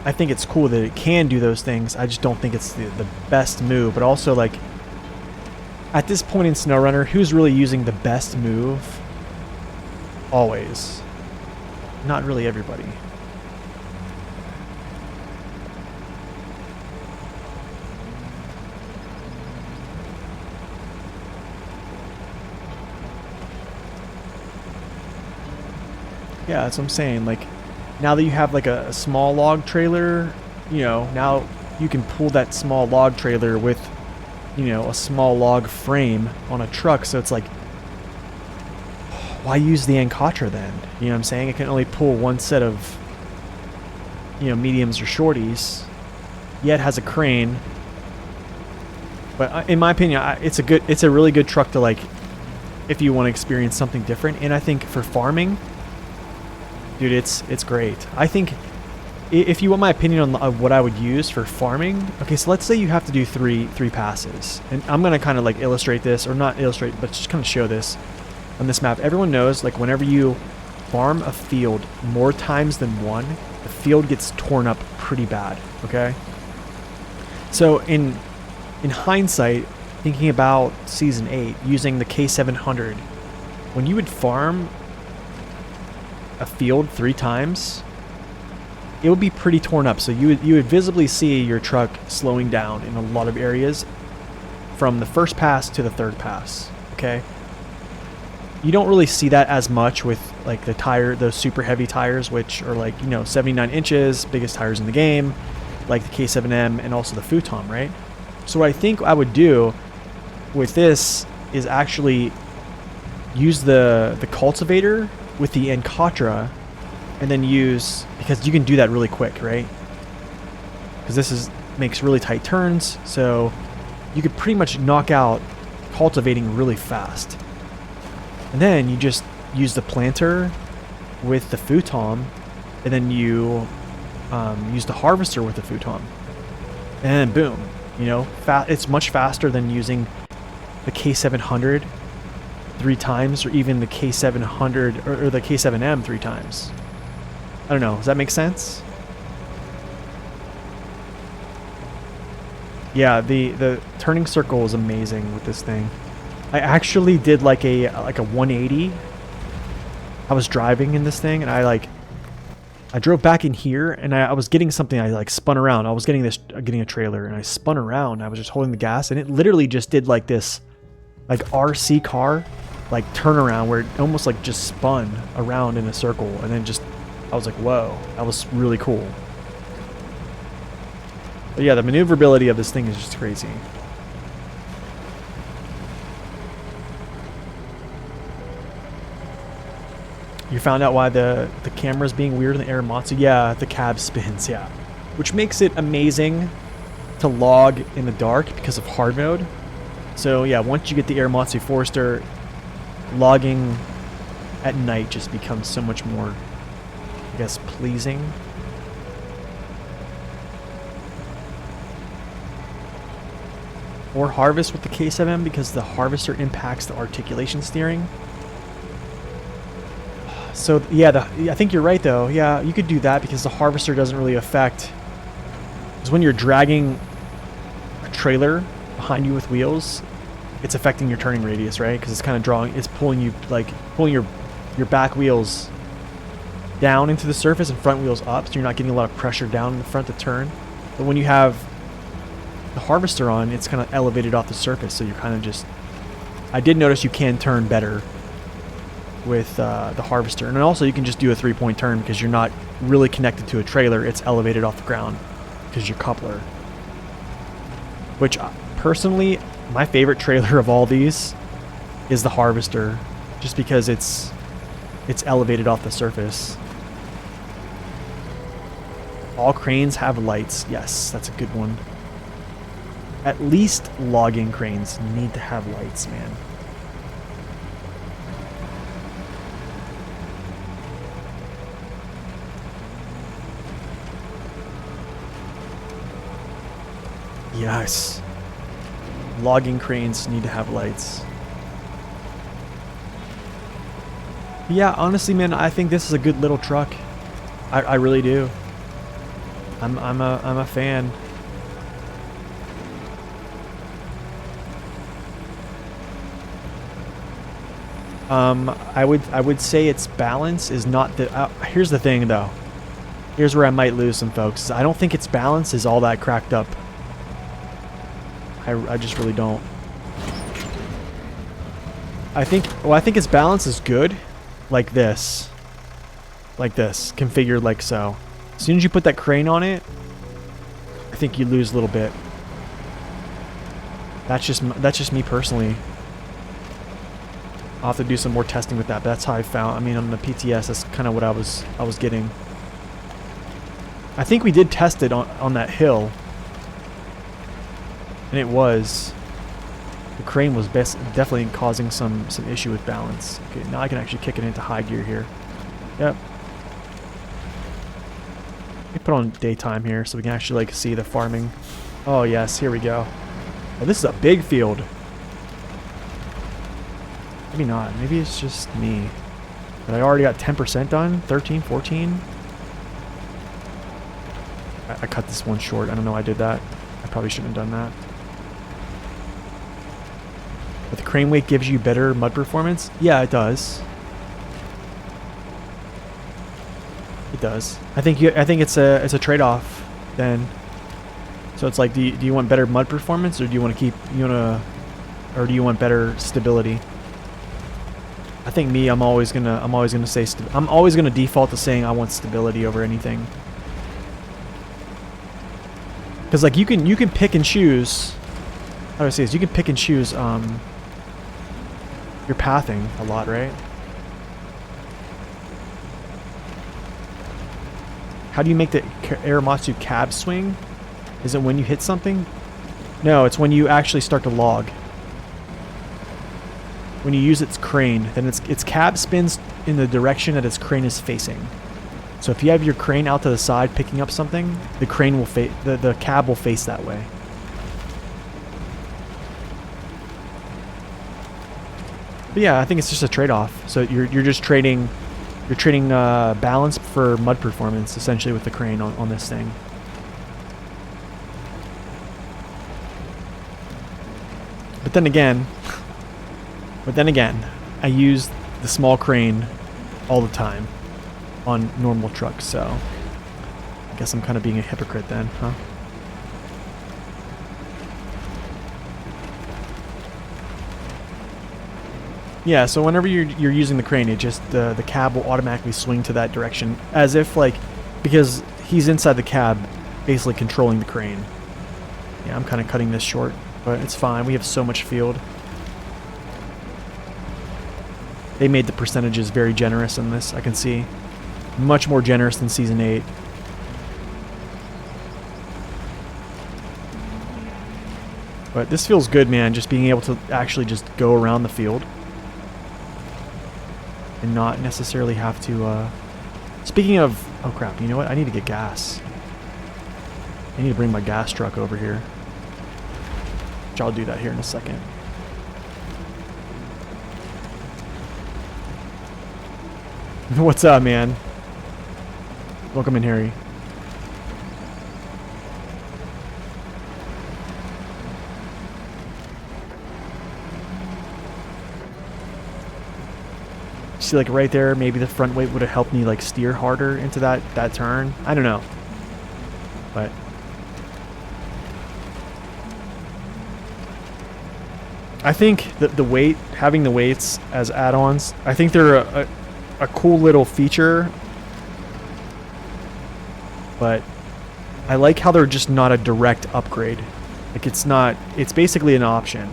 I think it's cool that it can do those things. I just don't think it's the best move. But also, like, at this point in SnowRunner, who's really using the best move? Always. Not really everybody. Yeah, that's what I'm saying. Like, now that you have like a small log trailer, you know, now you can pull that small log trailer with, you know, a small log frame on a truck. So it's like, why use the Anatra then? You know what I'm saying? It can only pull 1 set of, you know, mediums or shorties. Yeah, it has a crane. But in my opinion, it's a really good truck to, like, if you want to experience something different. And I think for farming, dude, it's great. I think if you want my opinion on what I would use for farming, okay, so let's say you have to do three passes, and I'm gonna kind of like illustrate this, or not illustrate, but just kind of show this on this map. Everyone knows, like, whenever you farm a field more times than one, the field gets torn up pretty bad. Okay, so in hindsight, thinking about season 8, using the K700, when you would farm a field 3 times, it would be pretty torn up. So you would visibly see your truck slowing down in a lot of areas from the first pass to the 3rd pass. Okay, you don't really see that as much with like those super heavy tires, which are like, you know, 79 inches, biggest tires in the game, like the K7M and also the futon, right? So what I think I would do with this is actually use the cultivator with the Anatra, and then use, because you can do that really quick, right? Because this makes really tight turns, so you could pretty much knock out cultivating really fast. And then you just use the planter with the futon, and then you use the harvester with the futon, and then boom, you know, it's much faster than using the K700 3 times, or even the K700 or the K7M 3 times. I don't know. Does that make sense? Yeah, the turning circle is amazing with this thing. I actually did like a 180. I was driving in this thing, and I drove back in here, and I was getting something. I like spun around. I was getting a trailer, and I spun around. I was just holding the gas, and it literally just did like this, like RC car, like turnaround where it almost like just spun around in a circle, and then just, I was like, whoa, that was really cool. But yeah, the maneuverability of this thing is just crazy. You found out why the camera's being weird in the Aeromatsu? Yeah, the cab spins, yeah. Which makes it amazing to log in the dark because of hard mode. So yeah, once you get the Aeromatsu Forester, logging at night just becomes so much more, I guess, pleasing. or harvest with the K7M because the harvester impacts the articulation steering. So yeah, I think you're right though. Yeah, you could do that because the harvester doesn't really affect. Because when you're dragging a trailer behind you with wheels, it's affecting your turning radius, right? Because it's kind of drawing, it's pulling you, like pulling your back wheels down into the surface and front wheels up, so you're not getting a lot of pressure down in the front to turn. But when you have the harvester on, it's kind of elevated off the surface, so you're kind of just. I did notice you can turn better with the harvester, and also you can just do a 3-point turn because you're not really connected to a trailer. It's elevated off the ground because your coupler. Which personally, my favorite trailer of all these is the harvester, just because it's elevated off the surface. All cranes have lights. Yes, that's a good one. At least logging cranes need to have lights, man. Yes. Logging cranes need to have lights. Yeah, honestly, man, I think this is a good little truck. I really do. I'm a fan. I would say its balance is not the. Here's the thing, though. Here's where I might lose some folks. I don't think its balance is all that cracked up. I just really don't. I think its balance is good, like this, configured like so. As soon as you put that crane on it, I think you lose a little bit. That's just me personally. I'll have to do some more testing with that, but that's how I found. I mean, on the PTS, that's kind of what I was getting. I think we did test it on that hill. And it was. The crane was definitely causing some issue with balance. Okay, now I can actually kick it into high gear here. Yep. Let me put on daytime here so we can actually like see the farming. Oh yes, here we go. Oh, this is a big field. Maybe not. Maybe it's just me. But I already got 10% done. 13, 14. I cut this one short. I don't know why I did that. I probably shouldn't have done that. But the crane weight gives you better mud performance? Yeah, it does. It does. I think it's a trade-off then. So it's like, do you want better mud performance, or do you want to or do you want better stability? I think me, I'm always gonna say I'm always gonna default to saying I want stability over anything. Because like you can pick and choose. How do I say this? You can pick and choose your pathing a lot, right? How do you make the Aramatsu cab swing? Is it when you hit something? No, it's when you actually start to log. When you use its crane, then its cab spins in the direction that its crane is facing. So if you have your crane out to the side picking up something, the crane will the cab will face that way. But yeah, I think it's just a trade-off. So you're just trading balance for mud performance essentially with the crane on this thing. But then again, I use the small crane all the time on normal trucks, so I guess I'm kind of being a hypocrite then, huh? Yeah, so whenever you're using the crane, it just the cab will automatically swing to that direction, as if like, because he's inside the cab, basically controlling the crane. Yeah, I'm kind of cutting this short, but it's fine. We have so much field. They made the percentages very generous in this, I can see. Much more generous than Season 8. But this feels good, man, just being able to actually just go around the field. And not necessarily have to, Speaking of... Oh crap, you know what? I need to get gas. I need to bring my gas truck over here. which I'll do that here in a second. What's up, man? Welcome in, Harry. See, like right there, maybe the front weight would have helped me like steer harder into that turn. I don't know, but I think that the weight, having the weights as add-ons, I think they're a cool little feature, but I like how they're just not a direct upgrade. Like it's not, it's basically an option.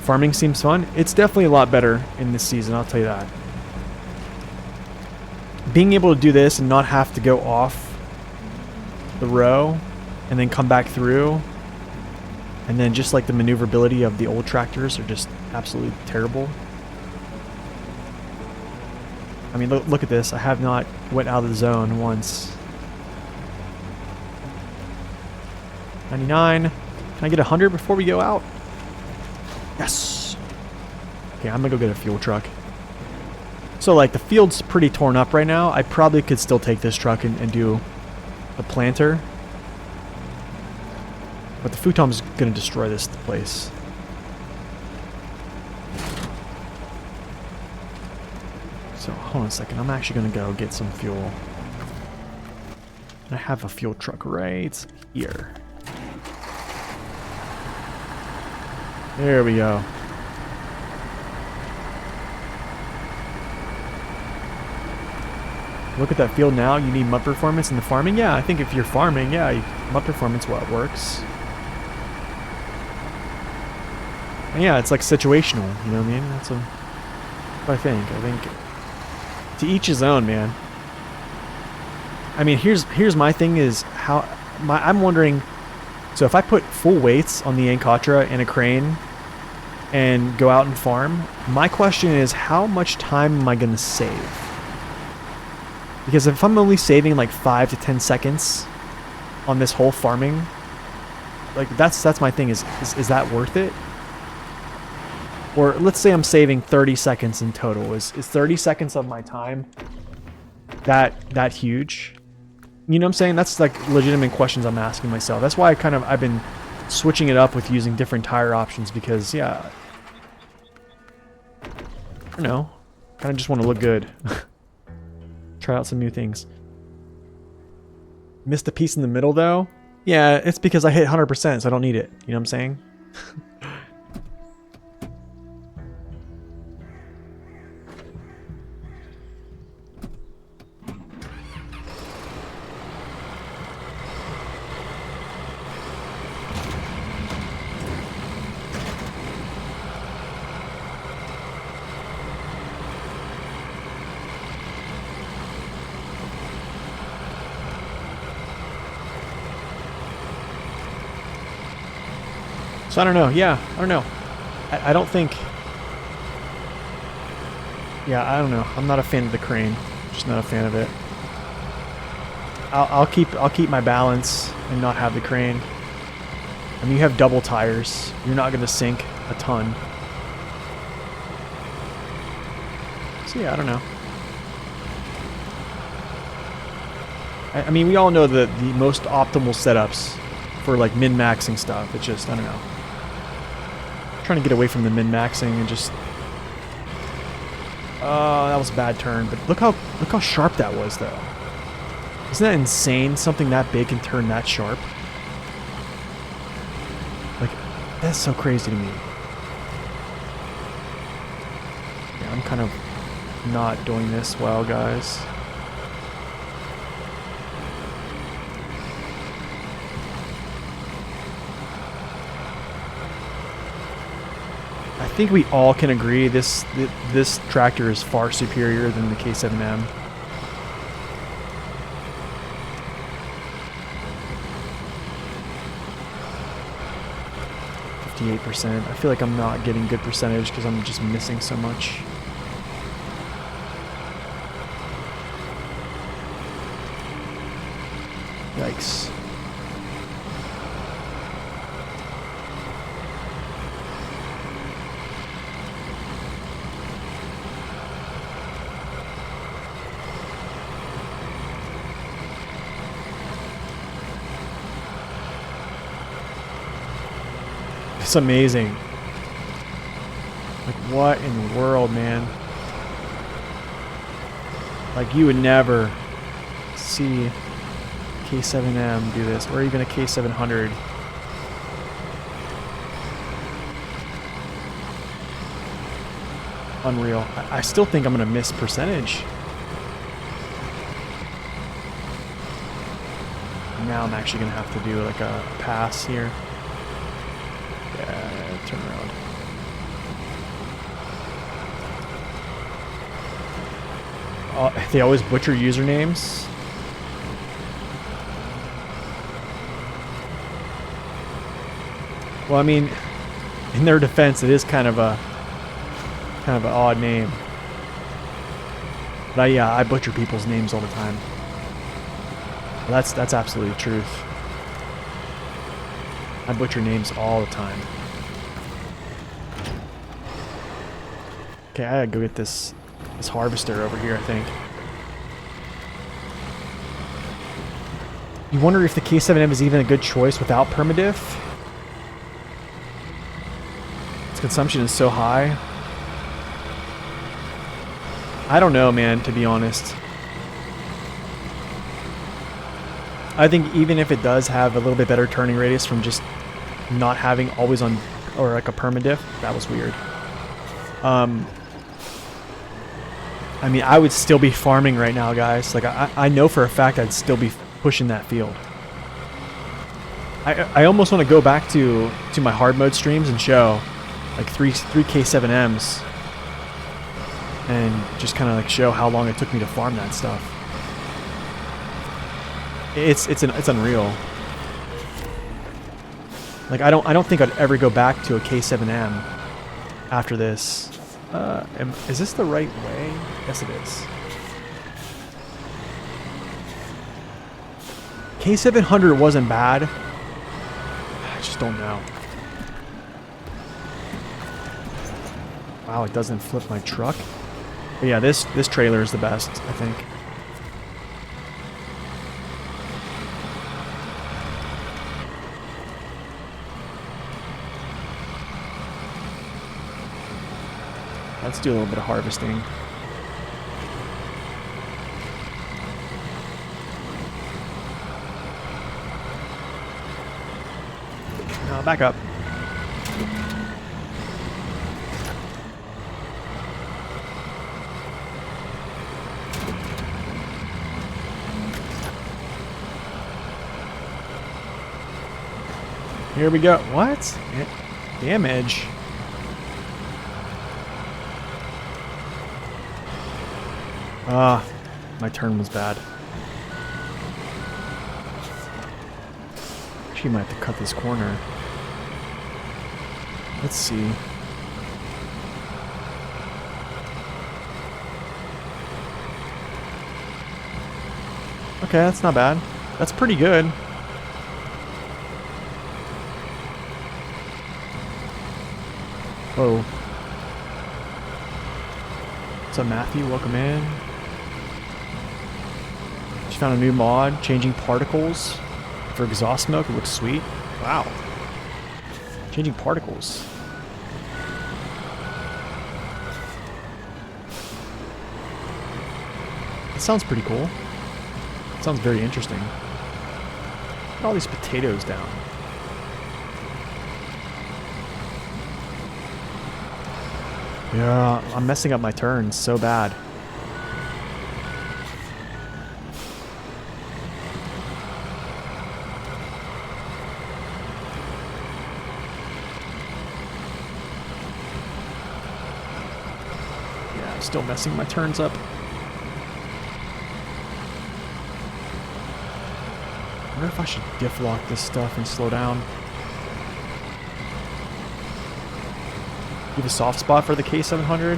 Farming seems fun. It's definitely a lot better in this season, I'll tell you that. Being able to do this and not have to go off the row and then come back through, and then just like the maneuverability of the old tractors are just absolutely terrible. I mean, look at this. I have not went out of the zone once. 99. Can I get 100 before we go out? Yes. Okay, I'm gonna go get a fuel truck. So like the field's pretty torn up right now. I probably could still take this truck and do a planter. But the futon's gonna destroy this place. So hold on a second. I'm actually gonna go get some fuel. I have a fuel truck right here. There we go. Look at that field now. You need mud performance in the farming. Yeah, I think if you're farming, yeah, mud performance works. And yeah, it's like situational. You know what I mean? That's what I think. I think to each his own, man. I mean, here's my thing is how I'm wondering. So if I put full weights on the Anatra and a crane and go out and farm, my question is how much time am I going to save? Because if I'm only saving like 5 to 10 seconds on this whole farming, like that's my thing is that worth it? Or let's say I'm saving 30 seconds in total. Is 30 seconds of my time that huge? You know what I'm saying? That's like legitimate questions I'm asking myself. That's why I've been switching it up with using different tire options because, yeah, I don't know. Kind of just want to look good. Try out some new things. Missed a piece in the middle though? Yeah, it's because I hit 100%, so I don't need it. You know what I'm saying? So I don't know. Yeah, I don't know. I don't think. Yeah, I don't know. I'm not a fan of the crane. Just not a fan of it. I'll keep my balance and not have the crane. I mean, you have double tires. You're not going to sink a ton. So yeah, I don't know. I mean, we all know the most optimal setups for like min-maxing stuff. It's just, I don't know. Trying to get away from the min-maxing and just... Oh, that was a bad turn. But look how sharp that was, though. Isn't that insane? Something that big can turn that sharp. Like, that's so crazy to me. Yeah, I'm kind of not doing this well, guys. I think we all can agree this tractor is far superior than the K7M. %. I feel like I'm not getting good percentage because I'm just missing so much. Yikes. It's amazing. Like, what in the world, man? Like, you would never see K7M do this, or even a K700. Unreal. I still think I'm gonna miss percentage. Now I'm actually gonna have to do like a pass here. Yeah, turn around. They always butcher usernames. Well, I mean, in their defense, it is kind of an odd name. But yeah, I butcher people's names all the time. Well, that's absolutely the truth. I butcher names all the time. Okay, I gotta go get this harvester over here, I think. You wonder if the K7M is even a good choice without permadiff? Its consumption is so high. I don't know, man, to be honest. I think even if it does have a little bit better turning radius from just not having always on, or like a permadiff, that was weird. I mean, I would still be farming right now, guys. Like, I know for a fact I'd still be pushing that field. I almost want to go back to my hard mode streams and show like three K7Ms and just kind of like show how long it took me to farm that stuff. It's unreal. Like, I don't think I'd ever go back to a K7M after this. Is this the right way? Yes, it is. K700 wasn't bad. I just don't know. Wow, it doesn't flip my truck. But yeah, this trailer is the best, I think. Let's do a little bit of harvesting. Now back up. Here we go. What? Damage. Ah, my turn was bad. Actually, might have to cut this corner. Let's see. Okay, that's not bad. That's pretty good. Whoa. What's up, Matthew? Welcome in. Just found a new mod, changing particles for exhaust smoke. It looks sweet. Wow. Changing particles. It sounds pretty cool. It sounds very interesting. Put all these potatoes down. Yeah, I'm messing up my turns so bad. Yeah, I'm still messing my turns up. I wonder if I should diff lock this stuff and slow down. You have a soft spot for the K700?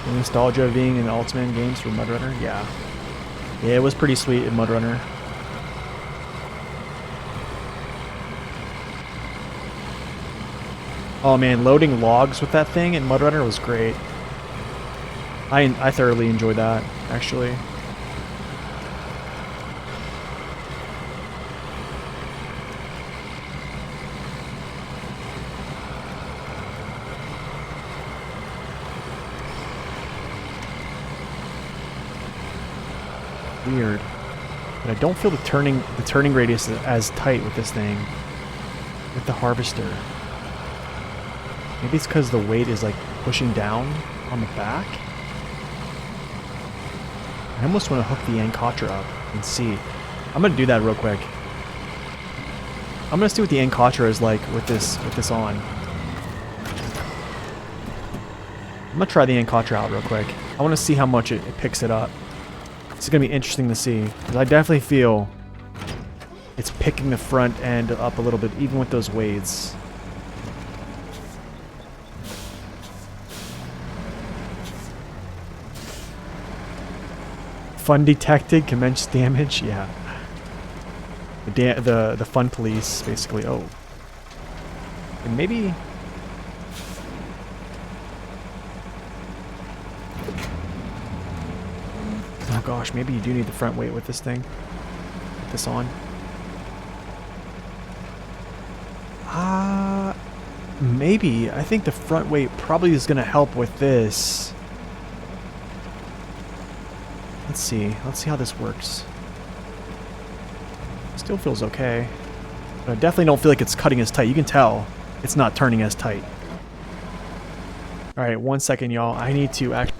The nostalgia of being in the Ultimate games for Mud Runner? Yeah. Yeah, it was pretty sweet in Mud Runner. Oh man, loading logs with that thing in MudRunner was great. I thoroughly enjoyed that, actually. Weird. But I don't feel the turning radius as tight with this thing. With the harvester. Maybe it's because the weight is like pushing down on the back. I almost want to hook the Anatra up and see. I'm gonna do that real quick. I'm gonna see what the Anatra is like with this on. I'm gonna try the Anatra out real quick. I want to see how much it picks it up. It's gonna be interesting to see, because I definitely feel it's picking the front end up a little bit, even with those weights. Fun detected, commence damage, yeah. The fun police, basically. Oh, and maybe. Oh gosh, maybe you do need the front weight with this thing. Put this on. Maybe. I think the front weight probably is going to help with this. Let's see. Let's see how this works. Still feels okay. But I definitely don't feel like it's cutting as tight. You can tell it's not turning as tight. Alright, 1 second, y'all. I need to actually...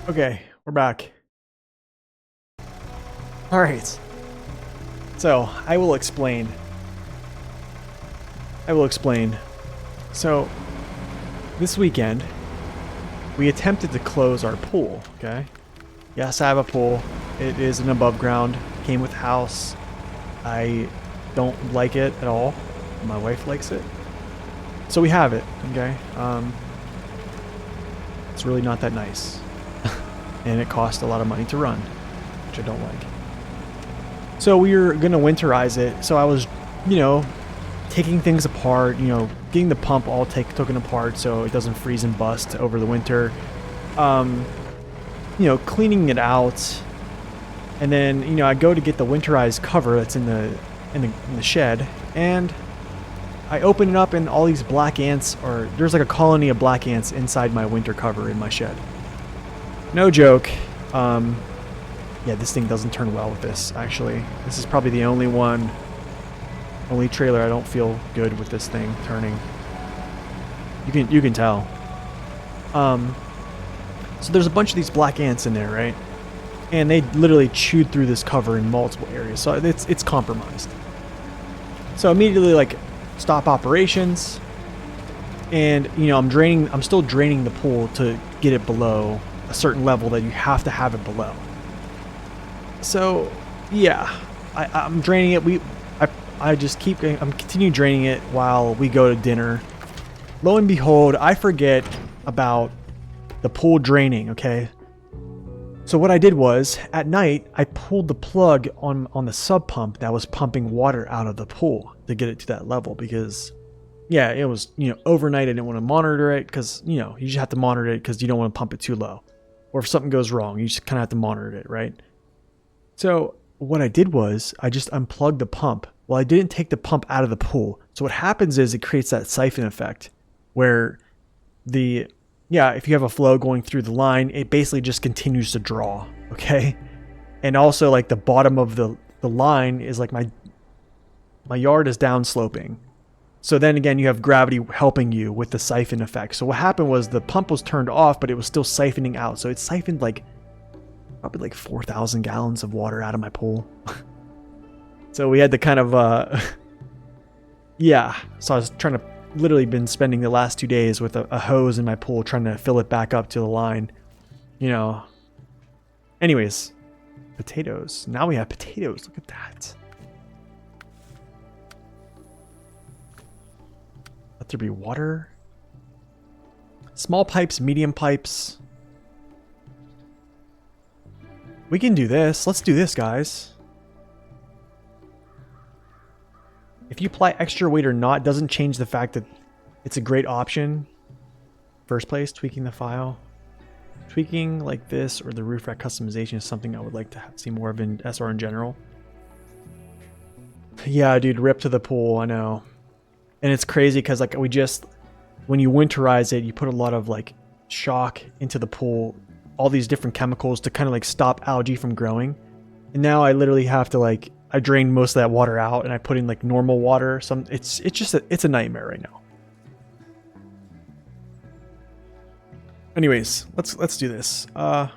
Okay, we're back. Alright. So, I will explain. So, this weekend, we attempted to close our pool, okay? Yes, I have a pool. It is an above ground. Came with house. I don't like it at all. My wife likes it. So we have it, okay? It's really not that nice. And it cost a lot of money to run, which I don't like. So we were going to winterize it. So I was, taking things apart, getting the pump all taken apart so it doesn't freeze and bust over the winter. Cleaning it out. And then, I go to get the winterized cover that's in the shed, and I open it up and all these black ants there's like a colony of black ants inside my winter cover in my shed. No joke. Yeah, this thing doesn't turn well with this, actually. This is probably the only one Only trailer, I don't feel good with this thing turning. You can tell. So there's a bunch of these black ants in there, right? And they literally chewed through this cover in multiple areas, so it's compromised. So immediately, like, stop operations, and you know I'm still draining the pool to get it below a certain level that you have to have it below. So yeah, I'm draining it. I just I'm continue draining it while we go to dinner. Lo and behold, I forget about the pool draining. Okay. So what I did was, at night, I pulled the plug on the sub pump that was pumping water out of the pool to get it to that level because, yeah, it was, you know, overnight. I didn't want to monitor it because, you know, you just have to monitor it because you don't want to pump it too low. Or if something goes wrong, you just kind of have to monitor it, right? So what I did was I just unplugged the pump. Well, I didn't take the pump out of the pool. So what happens is it creates that siphon effect where if you have a flow going through the line, it basically just continues to draw, okay? And also, like, the bottom of the line is like my yard is downsloping. So then again, you have gravity helping you with the siphon effect. So what happened was the pump was turned off, but it was still siphoning out. So it siphoned like probably like 4,000 gallons of water out of my pool. So we had to kind of, yeah. So I was trying to literally been spending the last 2 days with a hose in my pool trying to fill it back up to the line, you know. Anyways, potatoes. Now we have potatoes. Look at that. Let there be water. Small pipes, medium pipes. We can do this. Let's do this, guys. If you apply extra weight or not, doesn't change the fact that it's a great option. First place, tweaking the file. Tweaking like this or the roof rack customization is something I would like to see more of in SR in general. Yeah, dude, rip to the pool, I know. And it's crazy because, like, when you winterize it, you put a lot of, like, shock into the pool, all these different chemicals to kind of, like, stop algae from growing. And now I literally have to, like, I drained most of that water out and I put in like normal water. It's a nightmare right now. Anyways, let's do this. Okay,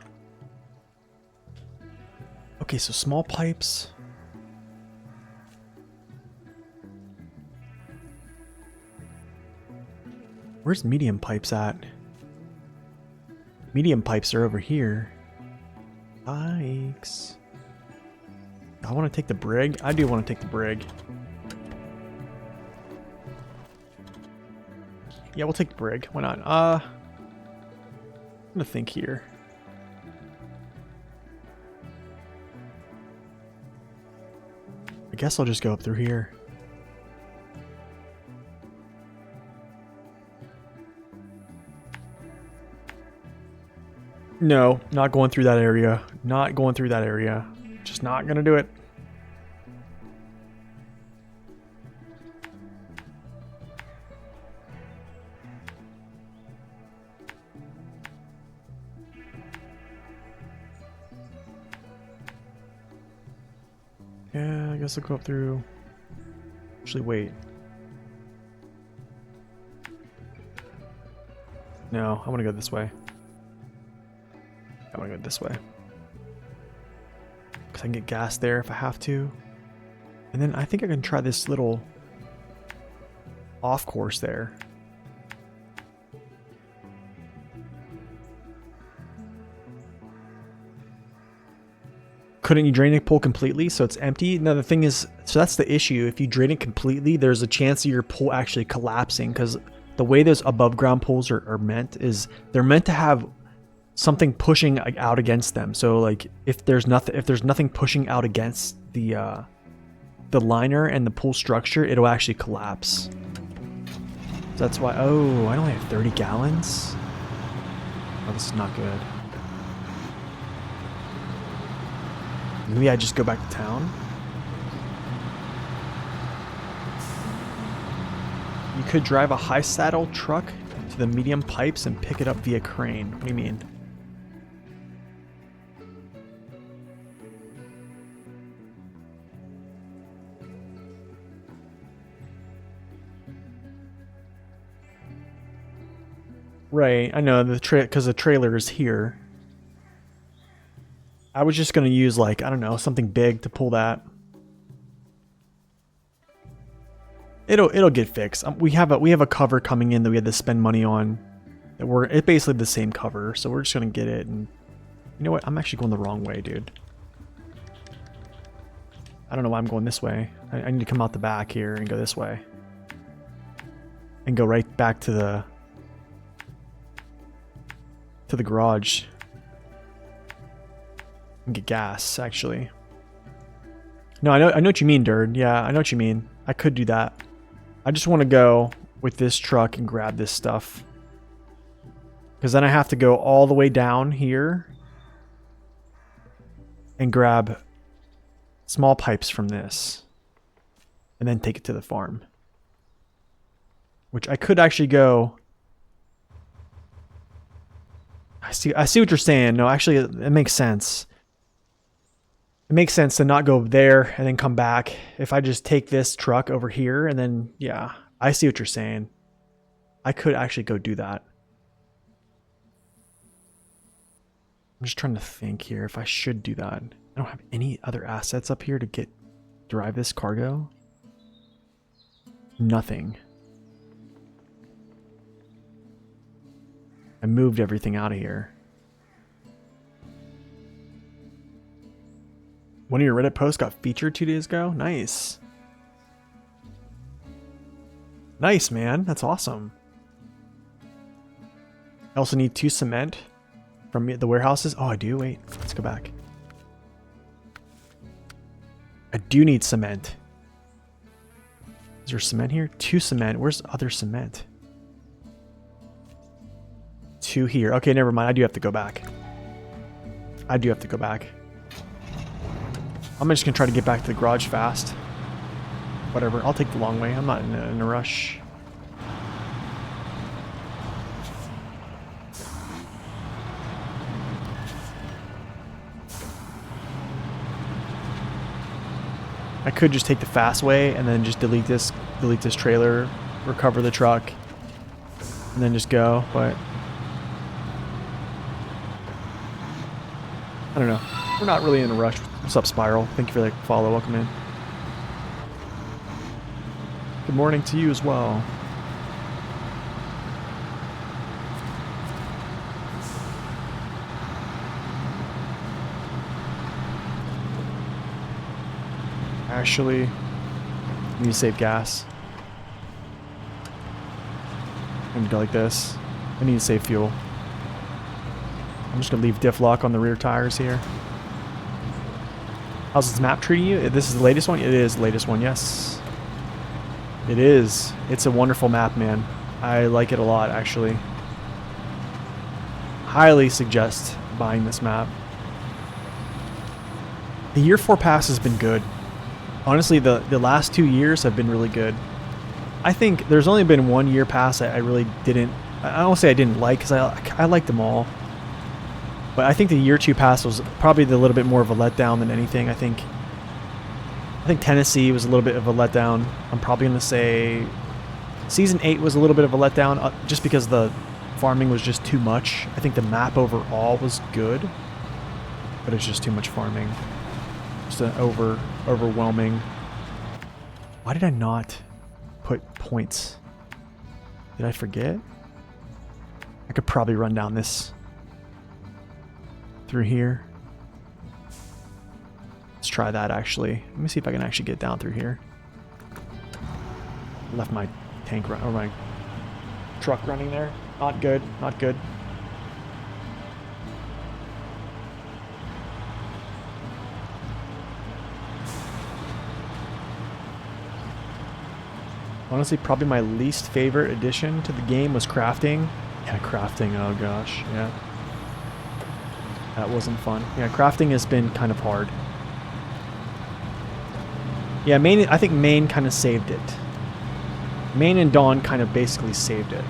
so small pipes. Where's medium pipes at? Medium pipes are over here. Yikes. I want to take the brig. I do want to take the brig. Yeah, we'll take the brig. Why not? I'm gonna think here. I guess I'll just go up through here. No, not going through that area. Not going through that area. Just not gonna do it. Yeah, I guess I'll go up through. Actually, wait. No, I want to go this way. I want to go this way. Because I can get gas there if I have to. And then I think I can try this little off course there. Couldn't you drain the pool completely so it's empty? No, the thing is, so that's the issue. If you drain it completely, there's a chance of your pool actually collapsing, because the way those above ground pools are meant is they're meant to have something pushing out against them. So like if there's nothing pushing out against the liner and the pool structure, it'll actually collapse. So that's why. Oh, I only have 30 gallons. Oh, this is not good. Maybe I just go back to town. You could drive a high saddle truck to the medium pipes and pick it up via crane. What do you mean? Right, I know, because the trailer is here. I was just going to use, like, I don't know, something big to pull that. It'll get fixed. We have a cover coming in that we had to spend money on. It's basically the same cover, so we're just gonna get it. And you know what? I'm actually going the wrong way, dude. I don't know why I'm going this way. I need to come out the back here and go this way, and go right back to the garage and get gas. Actually, no, I know what you mean, Dird. Yeah, I know what you mean. I could do that. I just want to go with this truck and grab this stuff. Because then I have to go all the way down here and grab small pipes from this. And then take it to the farm. Which I could actually go... I see what you're saying. No, actually, it makes sense. It makes sense to not go there and then come back. If I just take this truck over here and then, yeah, I see what you're saying. I could actually go do that. I'm just trying to think here if I should do that. I don't have any other assets up here to drive this cargo. Nothing. I moved everything out of here. One of your Reddit posts got featured 2 days ago? Nice. Nice, man. That's awesome. I also need 2 cement from the warehouses. Oh, I do? Wait, let's go back. I do need cement. Is there cement here? 2 cement. Where's other cement? 2 here. Okay, never mind. I do have to go back. I do have to go back. I'm just going to try to get back to the garage fast. Whatever. I'll take the long way. I'm not in a rush. I could just take the fast way and then just delete this trailer, recover the truck, and then just go, but I don't know. We're not really in a rush. What's up, Spiral? Thank you for the follow. Welcome in. Good morning to you as well. Actually, I need to save gas. I'm gonna go like this. I need to save fuel. I'm just gonna leave diff lock on the rear tires here. How's this map treating you? This is the latest one? It is the latest one, yes. It is. It's a wonderful map, man. I like it a lot, actually. Highly suggest buying this map. The year 4 pass has been good. Honestly, the last 2 years have been really good. I think there's only been 1 year pass I really didn't... I don't say I didn't like, because I liked them all. But I think the year 2 pass was probably a little bit more of a letdown than anything. I think Tennessee was a little bit of a letdown. I'm probably going to say Season 8 was a little bit of a letdown just because the farming was just too much. I think the map overall was good, but it's just too much farming. Just an overwhelming... Why did I not put points? Did I forget? I could probably run down this through here. Let's try that, actually. Let me see if I can actually get down through here. Left my tank run, or my truck running there. Not good, not good. Honestly, probably my least favorite addition to the game was crafting. Yeah, crafting, oh gosh, yeah. That wasn't fun. Yeah, crafting has been kind of hard. Yeah, I think Maine kind of saved it. Maine and Dawn kind of basically saved it.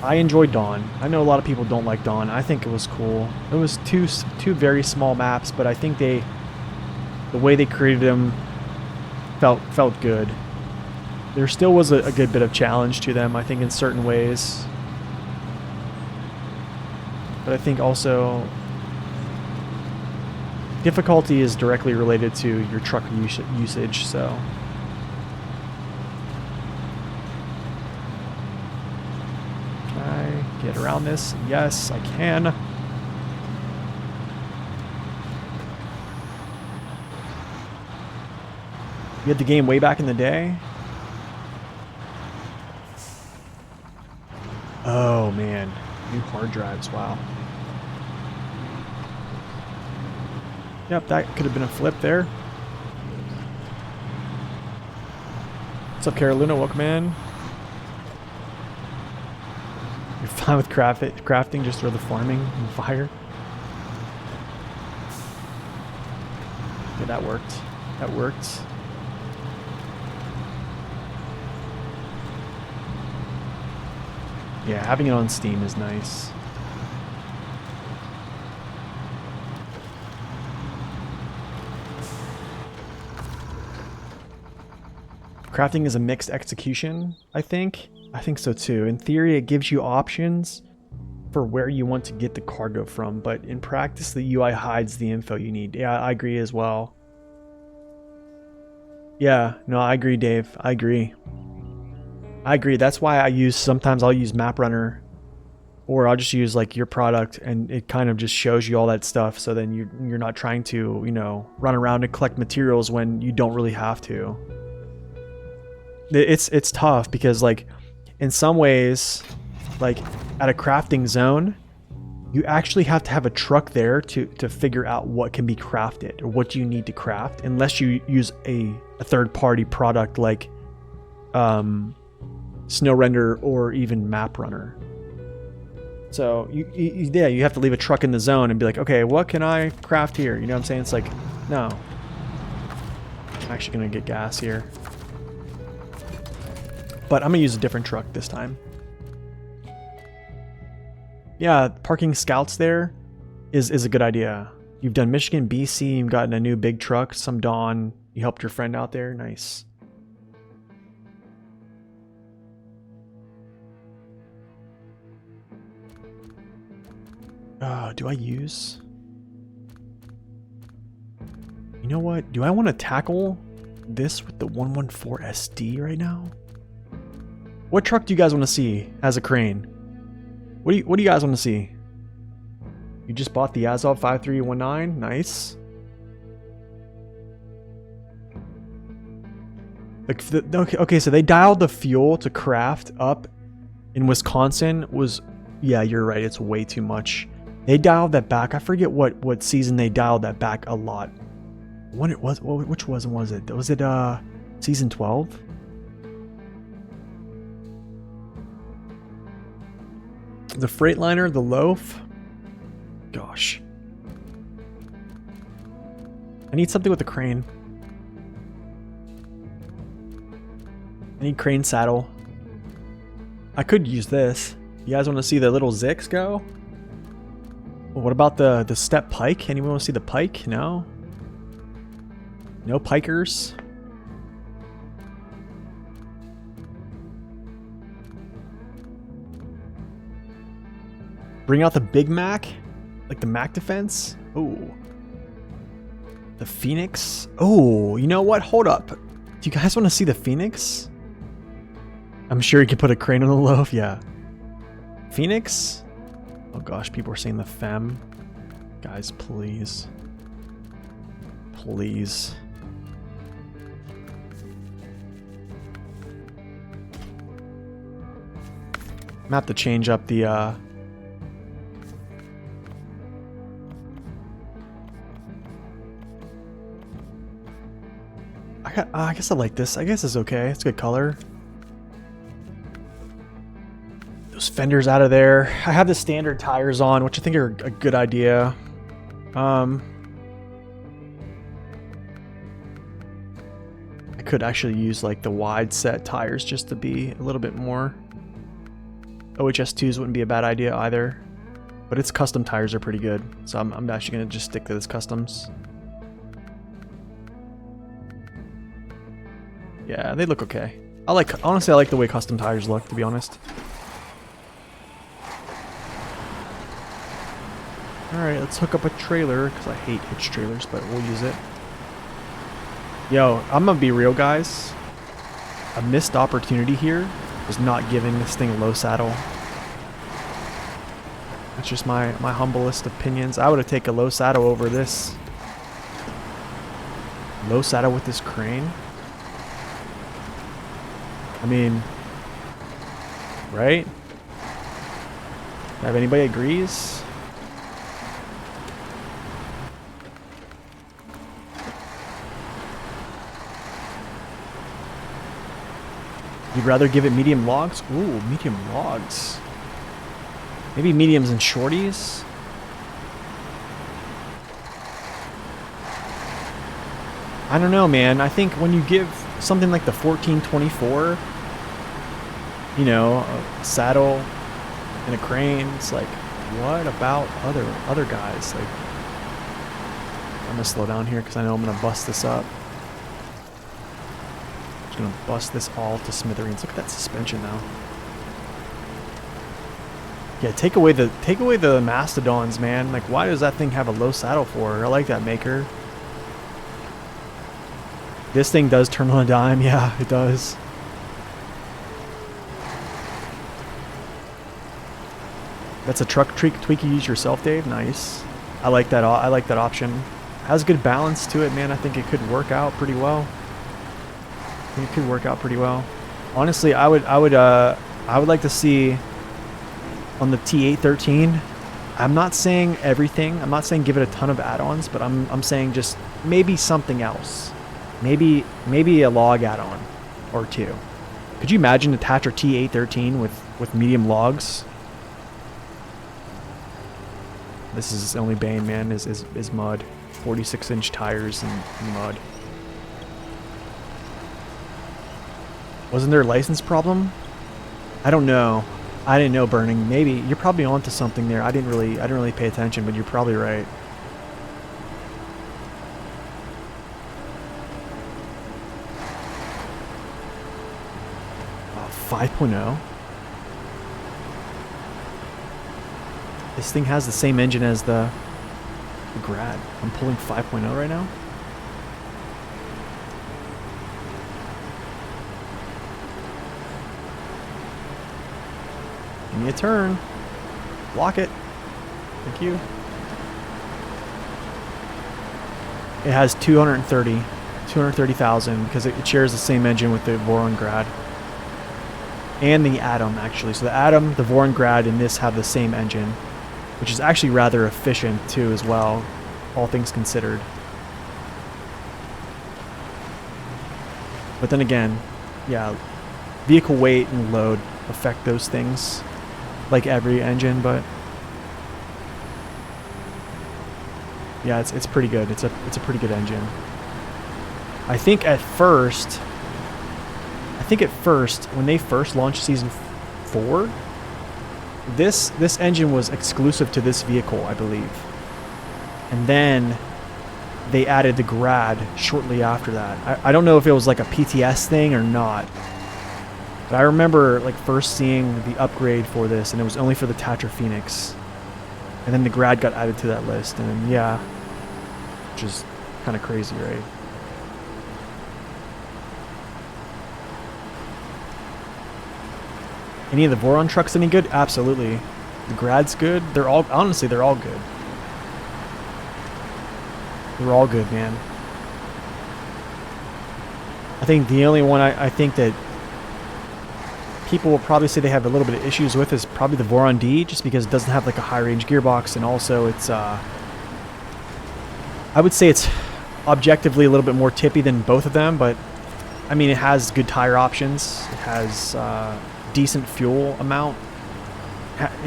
I enjoyed Dawn. I know a lot of people don't like Dawn. I think it was cool. It was two very small maps, but I think the way they created them felt good. There still was a good bit of challenge to them, I think, in certain ways. But I think also difficulty is directly related to your truck usage, so. Can I get around this? Yes, I can. You had the game way back in the day? Oh man, new hard drives, wow. Yep, that could have been a flip there. What's up, Carolina? Welcome in. You're fine with crafting, just throw the farming in fire. Okay, that worked. That worked. Yeah, having it on Steam is nice. Crafting is a mixed execution, I think. I think so too. In theory, it gives you options for where you want to get the cargo from, but in practice, the UI hides the info you need. Yeah, I agree as well. Yeah, no, I agree, Dave. I agree. I agree. That's why sometimes I'll use MapRunner, or I'll just use like your product, and it kind of just shows you all that stuff. So then you're not trying to, you know, run around and collect materials when you don't really have to. It's tough because like in some ways, like at a crafting zone, you actually have to have a truck there to figure out what can be crafted or what you need to craft, unless you use a third-party product like SnowRunner or even MapRunner. So you have to leave a truck in the zone and be like, okay, what can I craft here? You know what I'm saying? It's like, no. I'm actually gonna get gas here. But I'm gonna use a different truck this time. Yeah, parking scouts there is a good idea. You've done Michigan, BC, you've gotten a new big truck, some Dawn. You helped your friend out there, nice. Do I use? You know what? Do I want to tackle this with the 114 SD right now? What truck do you guys want to see as a crane? What do you guys want to see? You just bought the Azov 5319, nice. Okay, so they dialed the fuel to craft up in Wisconsin was, yeah, you're right, it's way too much. They dialed that back. I forget what season they dialed that back a lot. When it was, which was it? Was it season 12? The Freightliner, the loaf. Gosh. I need something with a crane. I need crane saddle. I could use this. You guys want to see the little Zix go? Well, what about the step pike? Anyone want to see the pike? No? No pikers? Bring out the Big Mac? Like the Mac defense? Oh. The Phoenix? Oh, you know what? Hold up. Do you guys want to see the Phoenix? I'm sure you can put a crane on the loaf. Yeah. Phoenix? Oh gosh, people are saying the Fem. Guys, please. Please. I'm gonna have to change up the I guess I like this. I guess it's okay. It's a good color. Those fenders out of there. I have the standard tires on, which I think are a good idea. I could actually use like the wide set tires just to be a little bit more. OHS2s wouldn't be a bad idea either. But its custom tires are pretty good. So I'm actually going to just stick to this customs. Yeah, they look okay. Honestly, I like the way custom tires look, to be honest. Alright, let's hook up a trailer, because I hate hitch trailers, but we'll use it. Yo, I'm gonna be real, guys. A missed opportunity here was not giving this thing a low saddle. That's just my humblest opinions. I would have taken a low saddle over this. Low saddle with this crane? I mean, right? Have anybody agrees? You'd rather give it medium logs? Ooh, medium logs. Maybe mediums and shorties? I don't know, man. I think when you give something like the 1424, you know, a saddle and a crane, it's like, what about other guys? Like, I'm gonna slow down here because I know I'm gonna bust this up. Just gonna bust this all to smithereens. Look at that suspension now. Yeah, take away the mastodons, man. Like, why does that thing have a low saddle for? I like that maker. This thing does turn on a dime. Yeah, it does. That's a truck tweak you use yourself, Dave. Nice. I like that. I like that option. Has good balance to it, man. I think it could work out pretty well. It could work out pretty well. Honestly, I would like to see on the T813. I'm not saying everything. I'm not saying give it a ton of add-ons, but I'm saying just maybe something else. Maybe a log add-on or two. Could you imagine a TATRA T813 with medium logs? This is its only bane, man, is mud. 46-inch tires and mud. Wasn't there a license problem? I don't know. I didn't know, Burning. Maybe you're probably onto something there. I didn't really pay attention, but you're probably right. Oh, 5.0. This thing has the same engine as the Grad. I'm pulling 5.0 right now. Give me a turn. Block it. Thank you. It has 230,000 because it shares the same engine with the Voron Grad. And the Atom, actually. So the Atom, the Voron Grad, and this have the same engine, which is actually rather efficient too as well, all things considered. But then again, yeah, vehicle weight and load affect those things, like every engine, but yeah, it's pretty good. It's a pretty good engine. I think at first, when they first launched Season 4, this engine was exclusive to this vehicle, I believe. And then they added the Grad shortly after that. I don't know if it was like a PTS thing or not. But I remember like first seeing the upgrade for this, and it was only for the TATRA Phoenix. And then the Grad got added to that list, and then, yeah, which is kind of crazy, right? Any of the Voron trucks any good? Absolutely. The Grad's good. They're all, honestly, they're all good. They're all good, man. I think the only one I think that people will probably say they have a little bit of issues with is probably the Voron D, just because it doesn't have like a high range gearbox, and also it's I would say it's objectively a little bit more tippy than both of them, but I mean, it has good tire options. It has decent fuel amount.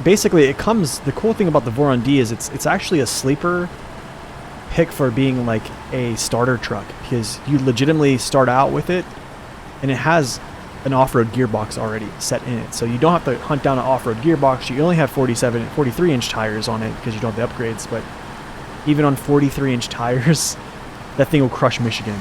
Basically, it comes, the cool thing about the Voron D is it's actually a sleeper pick for being like a starter truck, because you legitimately start out with it and it has an off-road gearbox already set in it, so you don't have to hunt down an off-road gearbox. You only have 43-inch tires on it because you don't have the upgrades, but even on 43-inch tires, that thing will crush Michigan.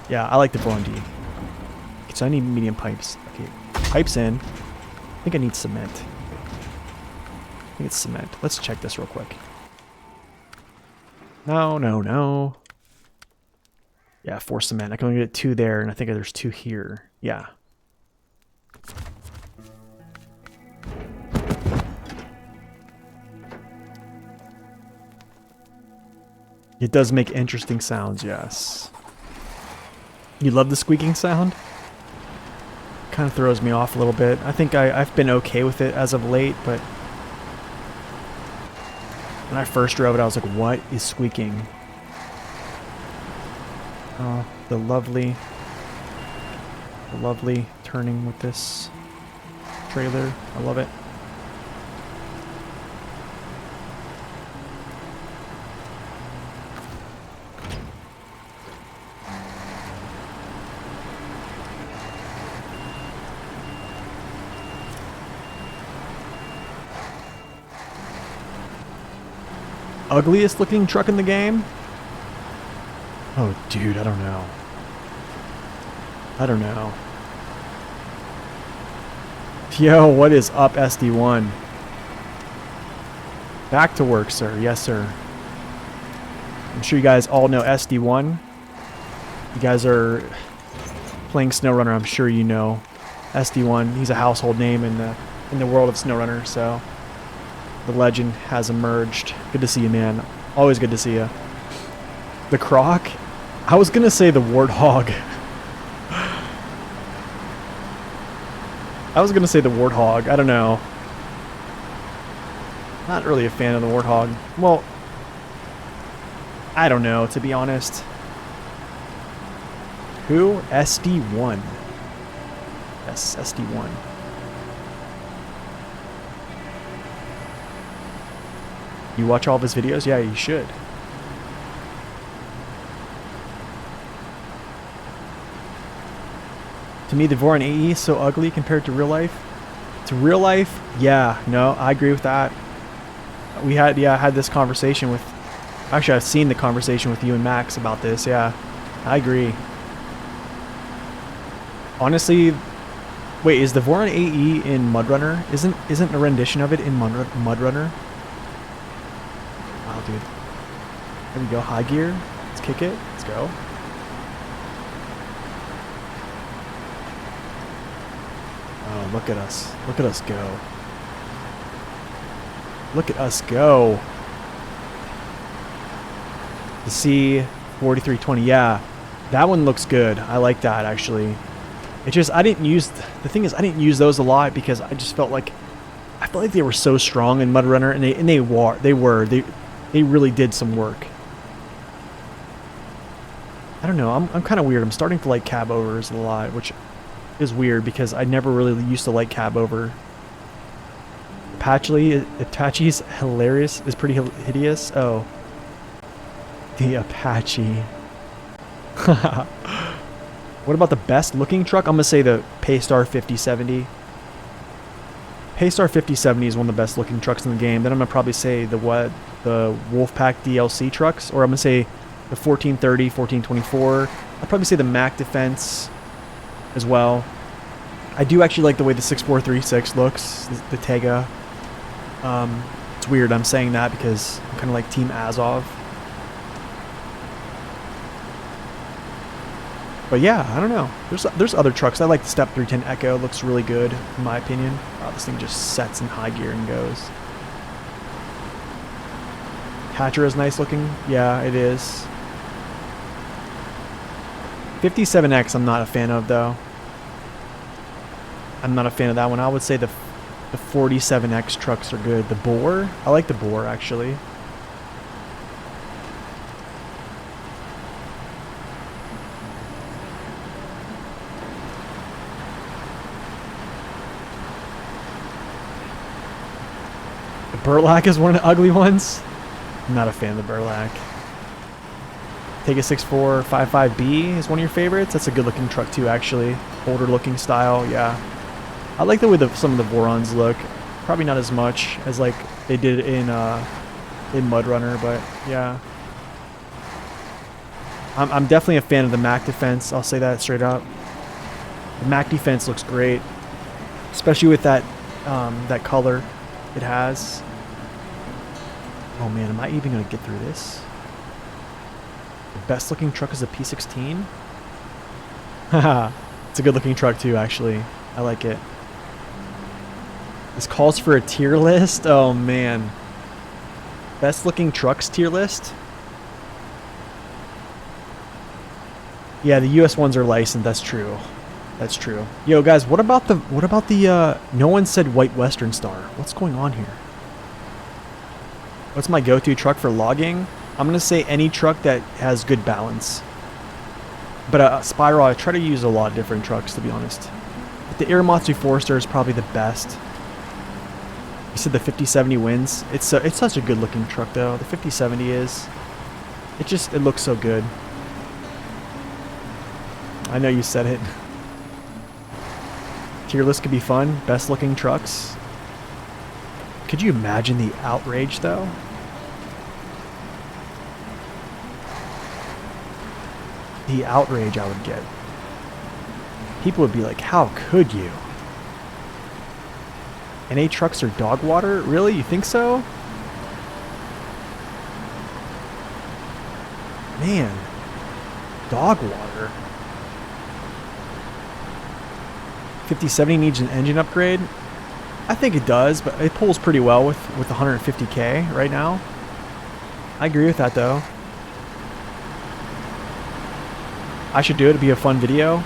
Yeah, I like the Voron D. Okay, so I need medium pipes. Okay, pipes in. I think I need cement. think it's cement. Let's check this real quick. No, no, no. Yeah, 4 cement. I can only get 2 there, and I think there's 2 here. Yeah. It does make interesting sounds, yes. You love the squeaking sound? Kind of throws me off a little bit. I think I've been okay with it as of late, but when I first drove it, I was like, what is squeaking? Oh, the lovely turning with this trailer. I love it. Ugliest looking truck in the game? Oh, dude, I don't know. I don't know. Yo, what is up, SD1? Back to work, sir. Yes, sir. I'm sure you guys all know SD1. You guys are playing SnowRunner. I'm sure you know SD1. He's a household name in the world of SnowRunner, so the legend has emerged. Good to see you, man. Always good to see you. The Croc? I was gonna say the Warthog. I was gonna say the Warthog. I don't know. Not really a fan of the Warthog. Well, I don't know, to be honest. Who? SD1. Yes, SD1. You watch all of his videos? Yeah, you should. To me, the Voron AE is so ugly compared to real life. To real life? Yeah, no, I agree with that. We had, I had this conversation with... Actually, I've seen the conversation with you and Max about this, yeah. I agree. Honestly... Wait, is the Voron AE in MudRunner? Isn't a rendition of it in MudRunner? Wow, dude. There we go, high gear. Let's kick it. Let's go. Oh, look at us. Look at us go. Look at us go. The C4320, yeah. That one looks good. I like that, actually. It just, I didn't use, the thing is, I didn't use those a lot because I just felt like, I felt like they were so strong in MudRunner, and they really did some work. I don't know, I'm kind of weird. I'm starting to like cab overs a lot, which is weird because I never really used to like cab over. Apache's hilarious, is pretty hideous. Oh. The Apache. What about the best looking truck? I'm going to say the Paystar 5070. Paystar 5070 is one of the best looking trucks in the game. Then I'm going to probably say the Wolfpack DLC trucks. Or I'm going to say the 1430, 1424. I'd probably say the Mac Defense as well. I do actually like the way the 6436 looks, the Tega. It's weird I'm saying that because I'm kind of like Team Azov. But yeah, I don't know. There's other trucks. I like the Step 310 Echo. Looks really good, in my opinion. Wow, this thing just sets in high gear and goes. TATRA is nice looking. Yeah, it is. 57X I'm not a fan of, though. I'm not a fan of that one. I would say the 47X trucks are good. The Boar? I like the Boar, actually. Burlak is one of the ugly ones. I'm not a fan of the Burlak. Take a 6455B is one of your favorites. That's a good looking truck too, actually. Older looking style, yeah. I like the way some of the Vorons look. Probably not as much as like they did in MudRunner, but yeah. I'm definitely a fan of the Mac Defense. I'll say that straight up. The Mac Defense looks great, especially with that that color it has. Oh man, am I even gonna get through this? The best looking truck is a P16? Haha, it's a good looking truck too, actually. I like it. This calls for a tier list? Oh man. Best looking trucks tier list? Yeah, the US ones are licensed, that's true. That's true. Yo guys, what about the no one said White Western Star. What's going on here? What's my go-to truck for logging? I'm gonna say any truck that has good balance. But Spiral, I try to use a lot of different trucks, to be honest. But the Iramatsu Forester is probably the best. You said the 5070 wins. It's such a good looking truck though. The 5070 is. It looks so good. I know you said it. Tier list could be fun. Best looking trucks. Could you imagine the outrage though? The outrage I would get. People would be like, how could you? NA trucks are dog water? Really? You think so? Man. Dog water. 5070 needs an engine upgrade? I think it does, but it pulls pretty well with 150k right now. I agree with that though. I should do it. It'd be a fun video.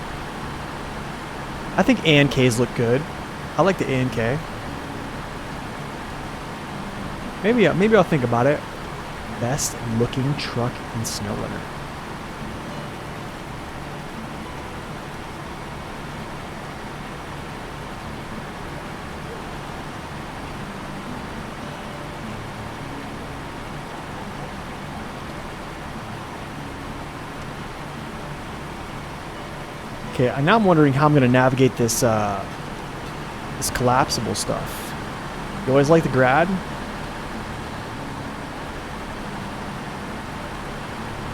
I think A and Ks look good. I like the A and K. Maybe I'll think about it. Best looking truck in SnowRunner. Okay, now I'm wondering how I'm going to navigate this this collapsible stuff. You always like the Grad?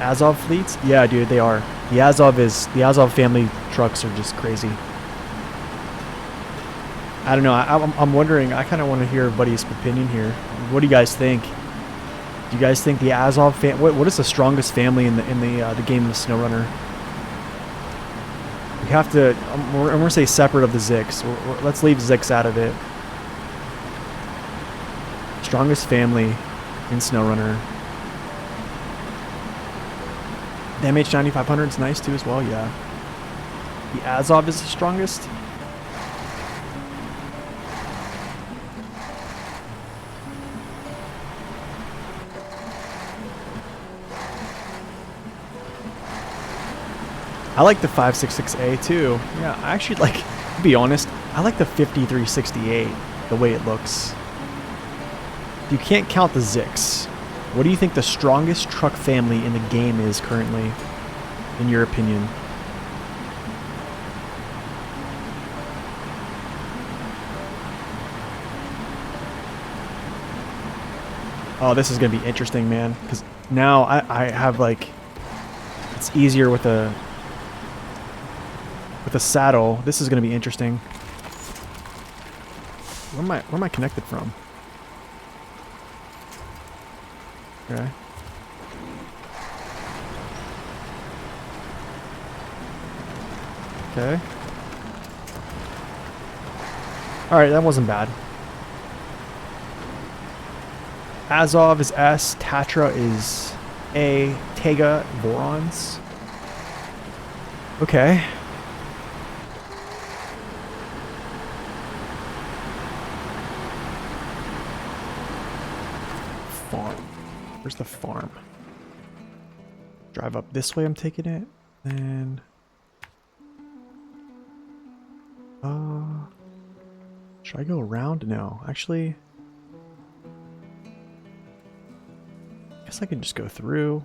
Azov fleets? Yeah, dude, they are. The Azov family trucks are just crazy. I don't know. I'm wondering. I kind of want to hear everybody's opinion here. What do you guys think? Do you guys think the Azov what is the strongest family in the game of SnowRunner? We have to. I'm gonna say separate of the Zix. Let's leave Zix out of it. Strongest family in SnowRunner. The MH9500 is nice too as well. Yeah. The Azov is the strongest. I like the 566A too. Yeah, I actually like, to be honest, I like the 5368, the way it looks. You can't count the Zix. What do you think the strongest truck family in the game is currently, in your opinion? Oh, this is going to be interesting, man. Because now I have like, it's easier with a saddle. This is going to be interesting. Where am I connected from? Okay. Okay. Alright, that wasn't bad. Azov is S, TATRA is A, Tega, Vorons. Okay. Farm. Where's the farm? Drive up this way, I'm taking it. Then... should I go around? No, actually... I guess I can just go through.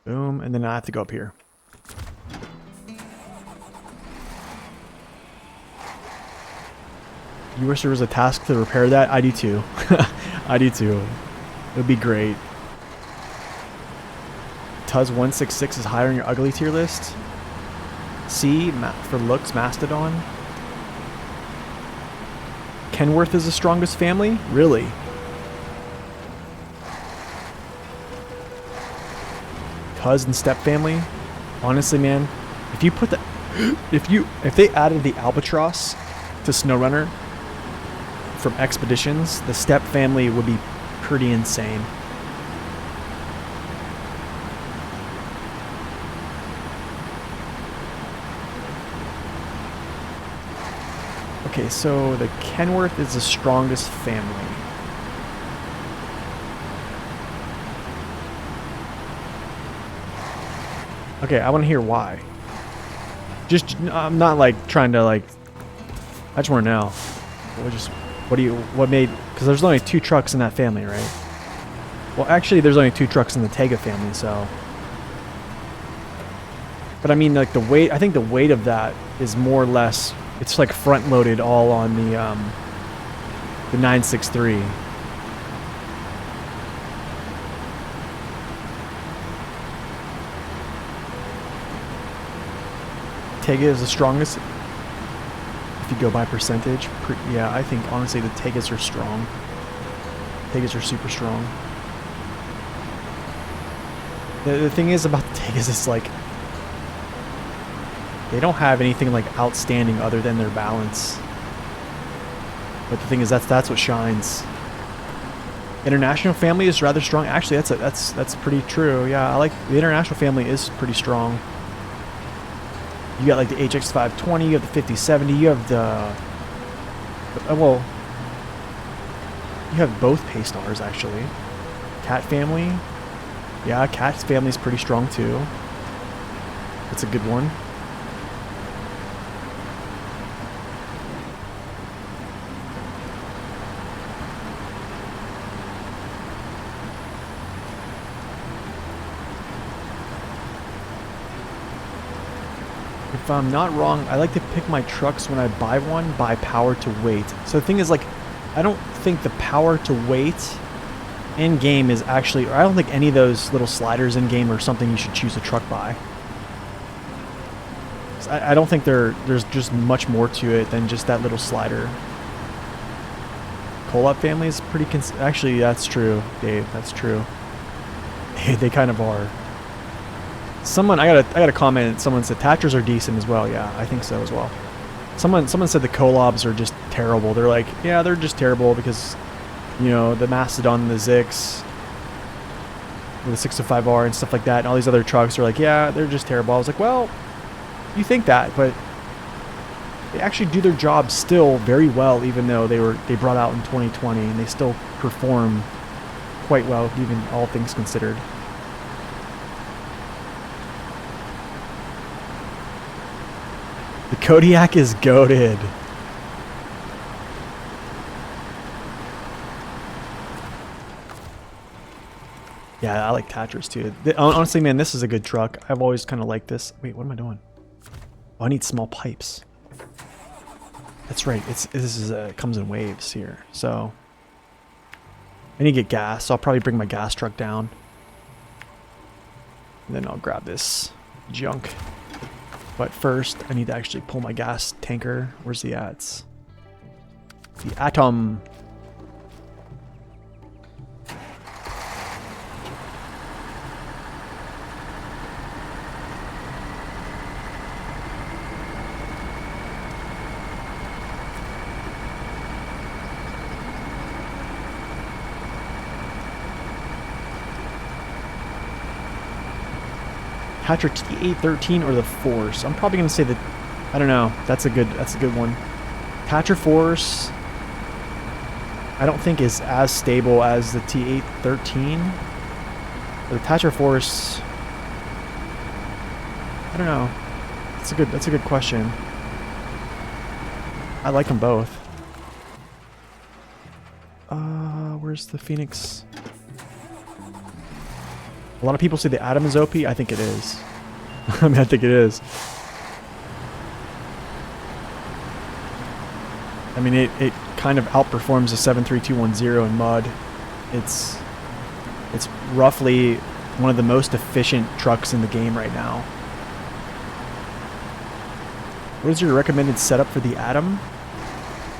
Boom, and then I have to go up here. You wish there was a task to repair that? I do too. I do too. It would be great. Tuz 166 is higher on your ugly tier list. C for looks, Mastodon. Kenworth is the strongest family? Really? Cuz and step family? Honestly, man, if you put the if they added the albatross to SnowRunner from expeditions, the step family would be pretty insane. Okay, so the Kenworth is the strongest family. Okay, I want to hear why. Just, I'm not like trying to like. I just want to know. What made? Because there's only 2 trucks in that family, right? Well, actually, there's only 2 trucks in the Tega family, so. But I mean, like the weight. I think the weight of that is more or less. It's like front loaded all on the 963. Tega is the strongest if you go by percentage. Yeah, I think honestly the Tegas are strong. Tegas are super strong. The thing is about the Tegas is like they don't have anything like outstanding other than their balance. But the thing is that's what shines. International family is rather strong. Actually, that's pretty true. Yeah, I like the international family is pretty strong. You got like the HX520, you have the 5070, you have the well, you have both Paystars actually. Cat family, yeah, Cat's family is pretty strong too. That's a good one. If I'm not wrong, I like to pick my trucks when I buy one by power to weight. So the thing is, like, I don't think the power to weight in game is actually, or I don't think any of those little sliders in game are something you should choose a truck by. I don't think there's just much more to it than just that little slider. Collab family is pretty actually, that's true, Dave. That's true. They kind of are. I got a comment. Someone said Tatras are decent as well. Yeah, I think so as well. Someone said the Collabs are just terrible. They're like, yeah, they're just terrible because, you know, the Mastodon and the Zix, the 605R and stuff like that, and all these other trucks are like, yeah, they're just terrible. I was like, well, you think that, but they actually do their job still very well, even though they brought out in 2020, and they still perform quite well, even all things considered. The Kodiak is goated. Yeah, I like Tatras too. Honestly, man, this is a good truck. I've always kind of liked this. Wait, what am I doing? Oh, I need small pipes. That's right. It comes in waves here. So I need to get gas. So I'll probably bring my gas truck down. And then I'll grab this junk. But first, I need to actually pull my gas tanker. Where's the ats? The Atom. TATRA T813 or the Force? I'm probably gonna say that. I don't know. That's a good one. TATRA Force, I don't think is as stable as the T813. But the TATRA Force, I don't know. That's a good question. I like them both. Where's the Phoenix? A lot of people say the Atom is OP. I think it is. I mean, I think it is. I mean, it kind of outperforms the 73210 in mud. It's roughly one of the most efficient trucks in the game right now. What is your recommended setup for the Atom?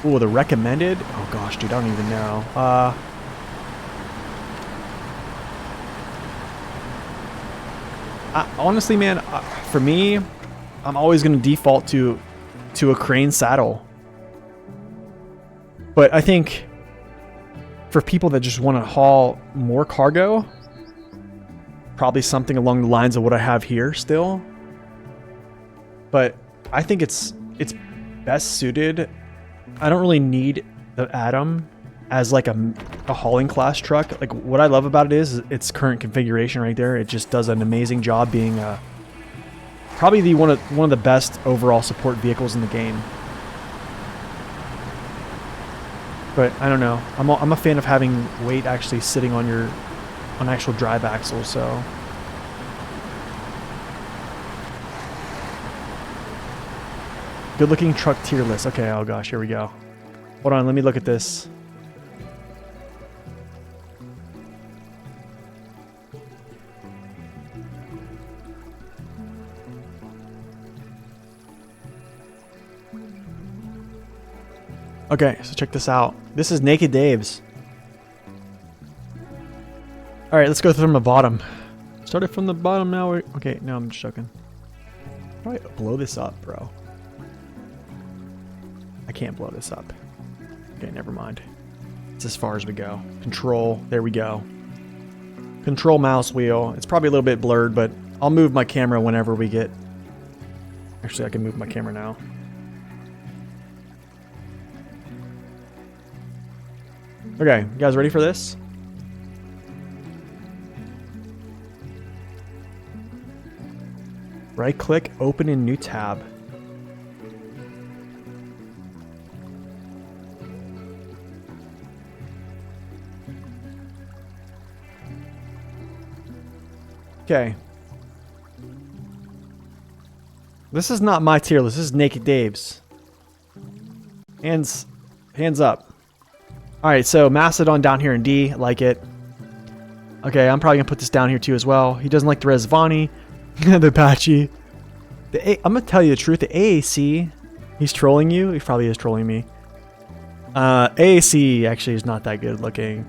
Ooh, the recommended? Oh gosh, dude, I don't even know. Honestly, man, for me, I'm always going to default to a crane saddle. But I think for people that just want to haul more cargo, probably something along the lines of what I have here still. But I think it's best suited. I don't really need the Atom as like a hauling class truck. Like what I love about it is its current configuration right there. It just does an amazing job being probably the one of the best overall support vehicles in the game. But I don't know. I'm a fan of having weight actually sitting on actual drive axles. So good looking truck tier list. Okay. Oh gosh, here we go. Hold on. Let me look at this. Okay, so check this out. This is Naked Dave's. Alright, let's go from the bottom. Started from the bottom now. Okay, no, I'm just joking. Probably blow this up, bro. I can't blow this up. Okay, never mind. It's as far as we go. Control, there we go. Control mouse wheel. It's probably a little bit blurred, but I'll move my camera whenever we get... Actually, I can move my camera now. Okay, you guys ready for this? Right click, open in new tab. Okay. This is not my tier list, this is Naked Dave's. Hands up. Alright, so Mastodon down here in D, like it. Okay, I'm probably going to put this down here too as well. He doesn't like the Resvani, the Apache. I'm going to tell you the truth, the AAC, he's trolling you. He probably is trolling me. AAC actually is not that good looking.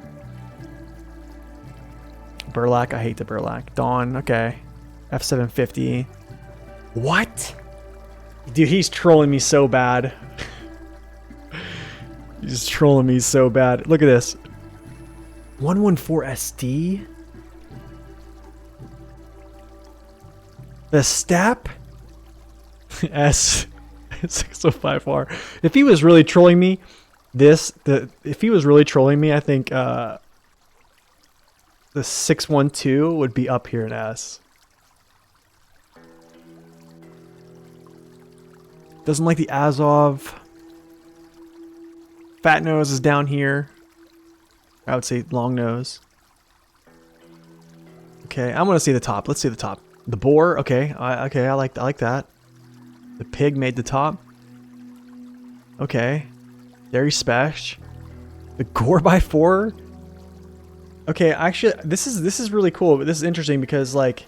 Burlak, I hate the Burlak. Dawn, okay. F750. What? Dude, he's trolling me so bad. He's trolling me so bad. Look at this. 114 SD? The Stap? S605R. If he was really trolling me, if he was really trolling me, I think the 612 would be up here in S. Doesn't like the Azov. Fat nose is down here. I would say long nose. Okay, I want to see the top. Let's see the top. The boar. Okay, I like that. The pig made the top. Okay, very special. The Gore by 4. Okay, actually, this is really cool. But this is interesting because like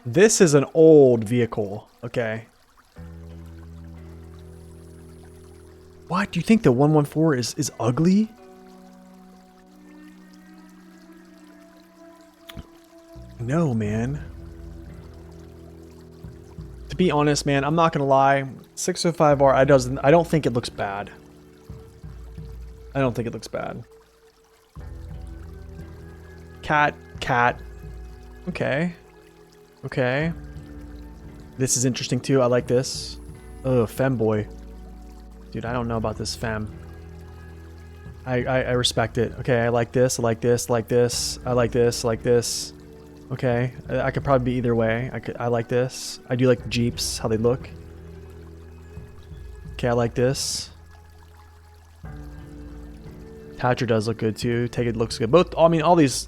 this is an old vehicle. Okay. What? Do you think the 114 is ugly? No, man. To be honest, man, I'm not gonna lie. 605R, I don't think it looks bad. I don't think it looks bad. Cat. Okay. Okay. This is interesting too. I like this. Oh, femboy. Dude, I don't know about this femme. I respect it. Okay, I like this. I like this. Like this. I like this. Like this. Okay, I could probably be either way. I like this. I do like the Jeeps, how they look. Okay, I like this. TATRA does look good too. Take it looks good. Both. I mean, all these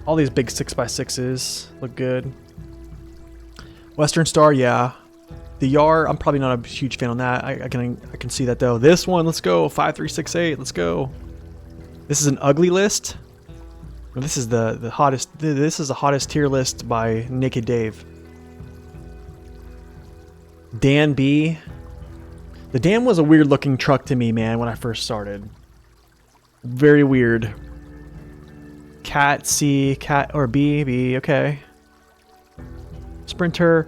big 6x6s look good. Western Star, yeah. The Yar, I'm probably not a huge fan on that. I can see that though. This one, let's go. 5368, let's go. This is an ugly list. This is the hottest. This is the hottest tier list by Naked Dave. Dan B. The dam was a weird looking truck to me, man, when I first started. Very weird. Cat C, cat or B, okay. Sprinter.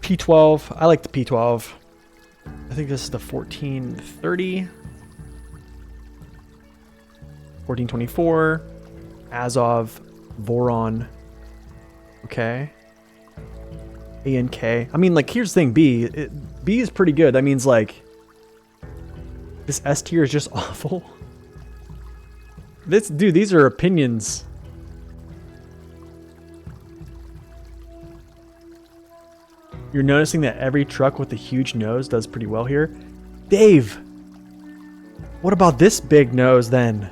P12. I like the P12. I think this is the 1430. 1424. Azov. Voron. Okay. ANK. I mean, like, here's the thing, B. B is pretty good. That means, like, this S tier is just awful. Dude, these are opinions. You're noticing that every truck with a huge nose does pretty well here. Dave! What about this big nose, then?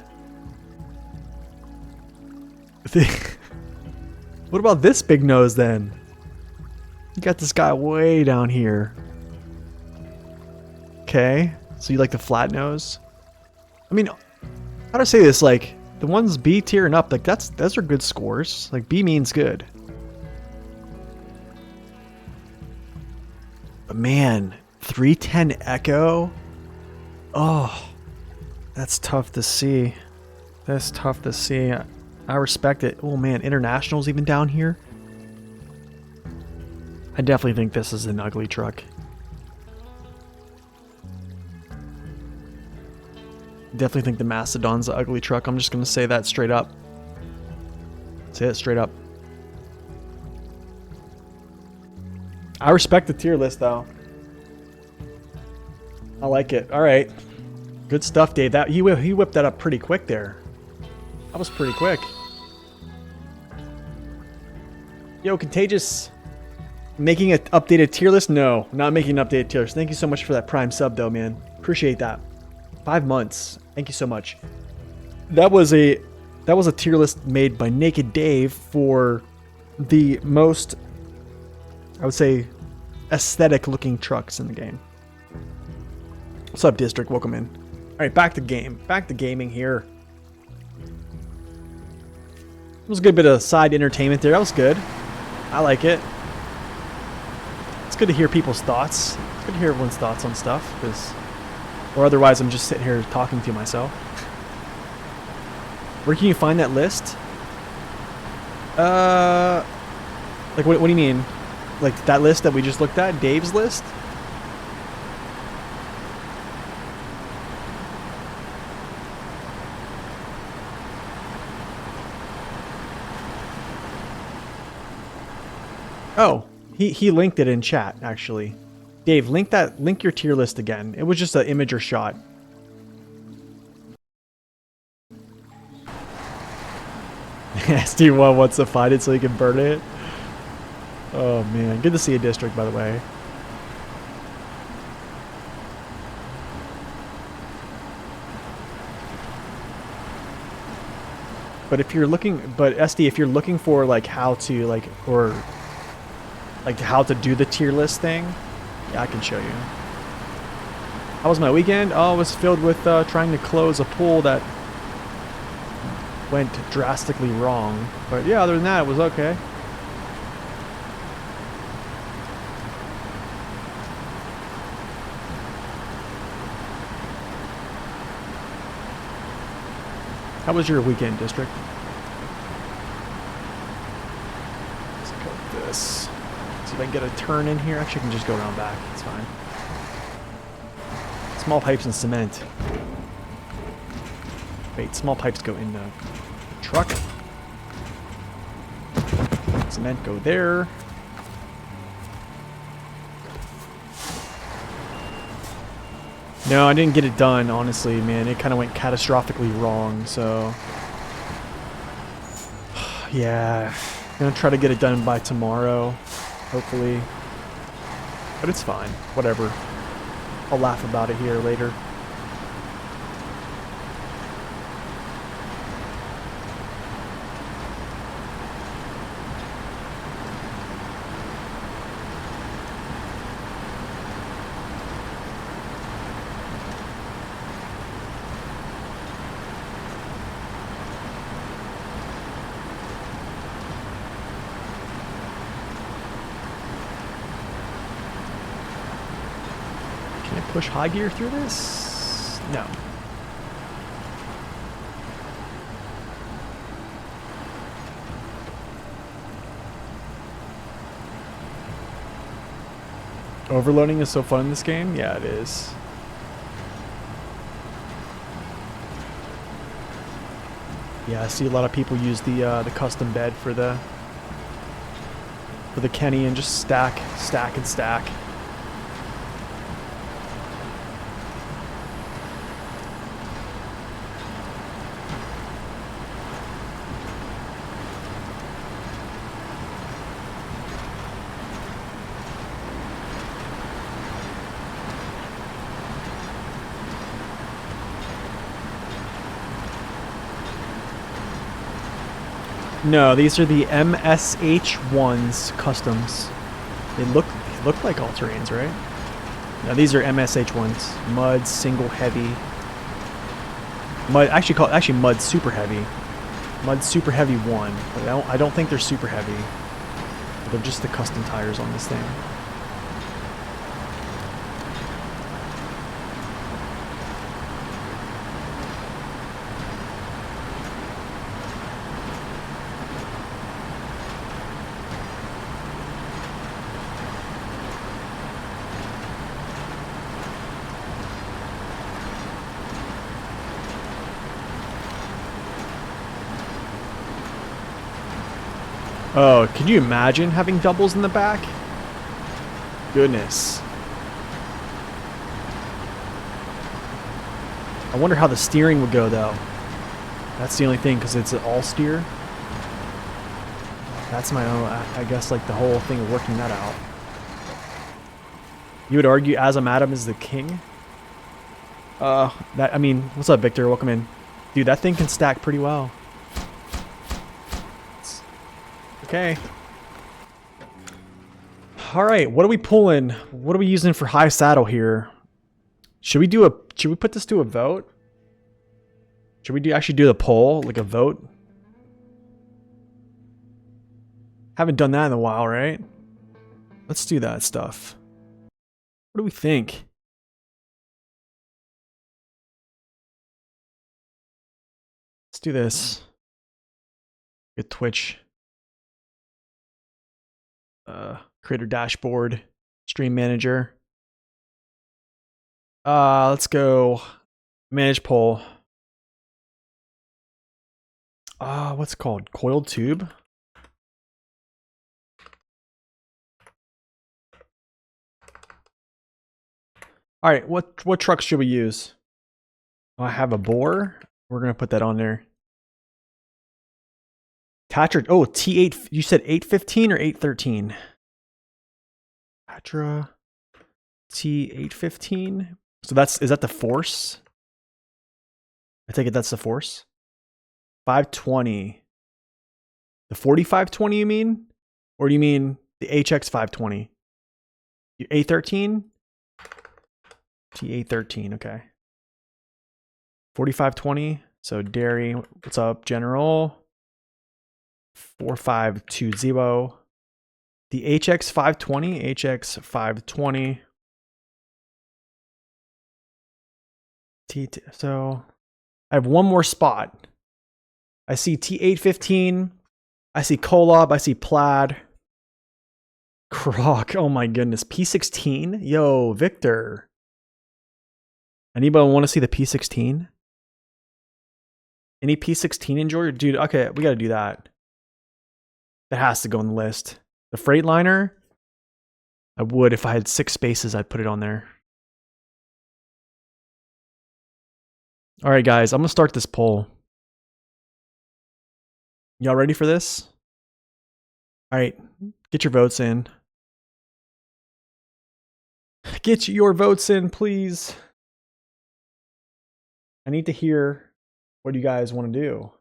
What about this big nose, then? You got this guy way down here. Okay, so you like the flat nose? I mean, how do I say this? Like, the ones B tier and up, like, those are good scores. Like, B means good. But man, 310 Echo? Oh, that's tough to see. That's tough to see. I respect it. Oh man, International's even down here. I definitely think this is an ugly truck. Definitely think the Mastodon's an ugly truck. I'm just going to say that straight up. Say it straight up. I respect the tier list, though. I like it. All right. Good stuff, Dave. That he whipped that up pretty quick there. That was pretty quick. Yo, Contagious. Making an updated tier list? No, not making an updated tier list. Thank you so much for that Prime sub, though, man. Appreciate that. 5 months. Thank you so much. That was a tier list made by Naked Dave for the most, I would say, aesthetic looking trucks in the game. What's up, District? Welcome in. All right, back to game. Back to gaming here. It was a good bit of side entertainment there. That was good. I like it. It's good to hear people's thoughts. It's good to hear everyone's thoughts on stuff, or otherwise I'm just sitting here talking to myself. Where can you find that list? Like what do you mean? Like that list that we just looked at, Dave's list? Oh, he linked it in chat, actually. Dave, link your tier list again. It was just an imager shot. SD1 wants to find it so he can burn it. Oh man, good to see a District, by the way. But if you're looking, SD, if you're looking for like how to how to do the tier list thing, yeah, I can show you. How was my weekend? Oh, it was filled with trying to close a pool that went drastically wrong. But yeah, other than that, it was okay. How was your weekend, District? Let's go with this. See if I can get a turn in here. Actually, I can just go around back. It's fine. Small pipes and cement. Wait, small pipes go in the truck. Cement go there. No, I didn't get it done, honestly, man. It kind of went catastrophically wrong, so... yeah. I'm gonna try to get it done by tomorrow, hopefully. But it's fine. Whatever. I'll laugh about it here later. Can I push high gear through this? No. Overloading is so fun in this game? Yeah, it is. Yeah, I see a lot of people use the custom bed for the Kenny and just stack, stack, and stack. No, these are the MSH1s customs. They look like all-terrains, right? No, these are MSH1s. Mud, single heavy. Mud, actually Mud super heavy. Mud super heavy 1. But I don't think they're super heavy. They're just the custom tires on this thing. Oh, can you imagine having doubles in the back? Goodness. I wonder how the steering would go, though. That's the only thing, because it's an all-steer. That's my own, I guess, like, the whole thing of working that out. You would argue Azam Adam is the king? I mean, what's up, Victor? Welcome in. Dude, that thing can stack pretty well. Okay. Alright, what are we pulling? What are we using for high saddle here? Should we put this to a vote? Should we actually do the poll, like a vote? Haven't done that in a while, right? Let's do that stuff. What do we think? Let's do this. Get Twitch. Creator dashboard. Stream manager. Let's go. Manage poll. What's it called? Coiled tube? Alright, what trucks should we use? I have a bore. We're gonna put that on there. TATRA. Oh, T8. You said 815 or 813? TATRA T815. So is that the force? I take it that's the force. 520. The 4520 you mean? Or do you mean the HX 520? A13? T813, okay. 4520. So dairy, what's up, General? 4520. The HX 520, HX 520. So I have one more spot. I see T815. I see Kolob. I see Plaid. Croc. Oh my goodness. P16? Yo, Victor. Anybody want to see the P16? Any P16 enjoyer? Dude, okay, we got to do that. That has to go on the list. The Freightliner? I would. If I had 6 spaces, I'd put it on there. Alright, guys, I'm going to start this poll. Y'all ready for this? Alright, get your votes in. Get your votes in, please. I need to hear what you guys want to do.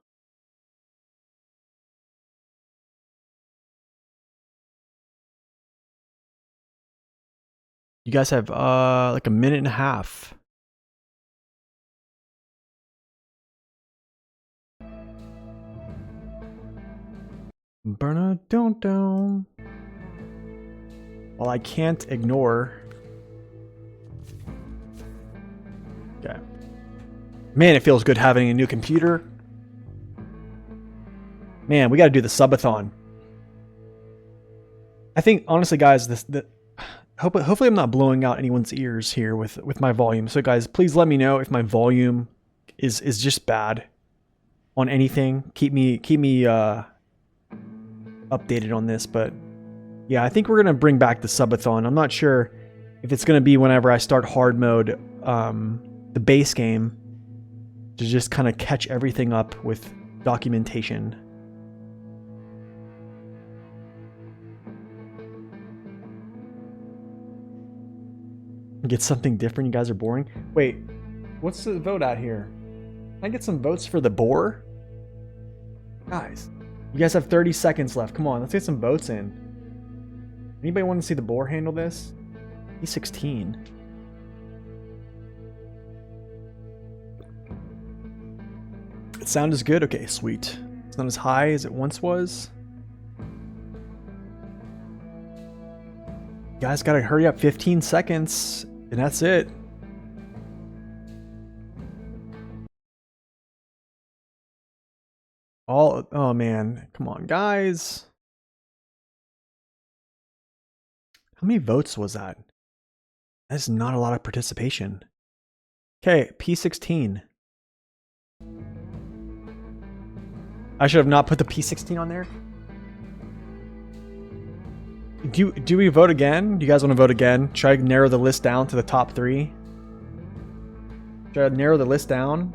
You guys have like a minute and a half. Well, I can't ignore Okay. Man, it feels good having a new computer. Man, we got to do the subathon. I think, honestly, guys, hopefully I'm not blowing out anyone's ears here with my volume. So, guys, please let me know if my volume is just bad on anything. Keep me updated on this. But yeah, I think we're gonna bring back the subathon. I'm not sure if it's gonna be whenever I start hard mode, the base game, to just kind of catch everything up with documentation. Get something different. You guys are boring. Wait, what's the vote out here? Can I get some votes for the boar? Guys, you guys have 30 seconds left. Come on, let's get some votes in. Anybody want to see the boar handle this? He's 16. It sound is good? Okay, sweet. It's not as high as it once was. You guys gotta hurry up. 15 seconds. And that's it. Oh man, come on, guys. How many votes was that? That's not a lot of participation. Okay, P16. I should have not put the P16 on there. Do we vote again? Do you guys want to vote again? Should I narrow the list down to the top 3? Should I narrow the list down?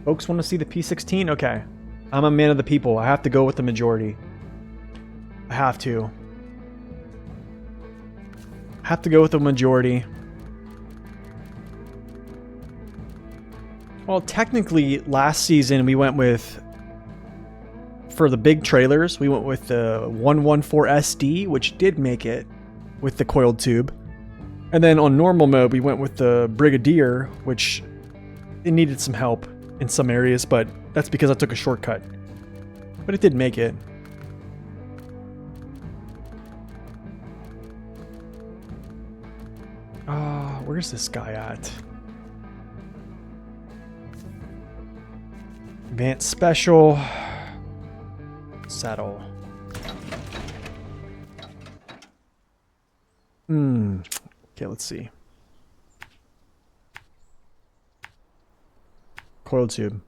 Folks want to see the P16? Okay. I'm a man of the people. I have to go with the majority. I have to. I have to go with the majority. Well, technically, last season we went with... For the big trailers, we went with the 114 SD, which did make it with the coiled tube. And then on normal mode, we went with the Brigadier, which it needed some help in some areas, but that's because I took a shortcut. But it did make it. Where's this guy at? Advanced Special. Saddle. Okay, let's see. Coiled tube.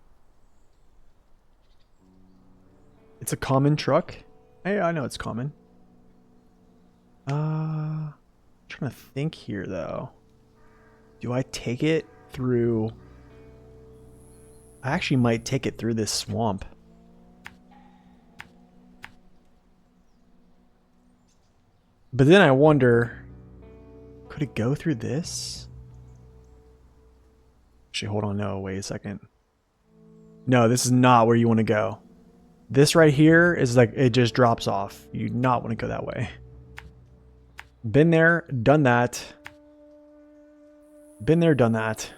It's a common truck? Hey, I know it's common. I'm trying to think here though. Do I take it through... I actually might take it through this swamp. But then I wonder, could it go through this? Actually, hold on. No, wait a second. No, this is not where you want to go. This right here is like, it just drops off. You do not want to go that way. Been there, done that. Been there, done that.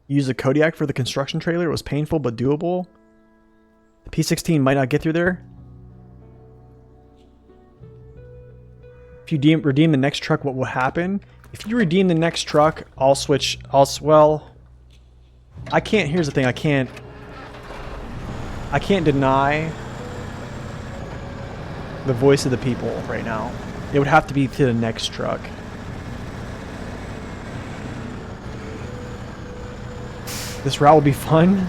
Use a Kodiak for the construction trailer. It was painful but doable. The P16 might not get through there. If you redeem the next truck, what will happen? If you redeem the next truck, I'll switch. Well, I can't. Here's the thing. I can't deny the voice of the people right now. It would have to be to the next truck. This route will be fun.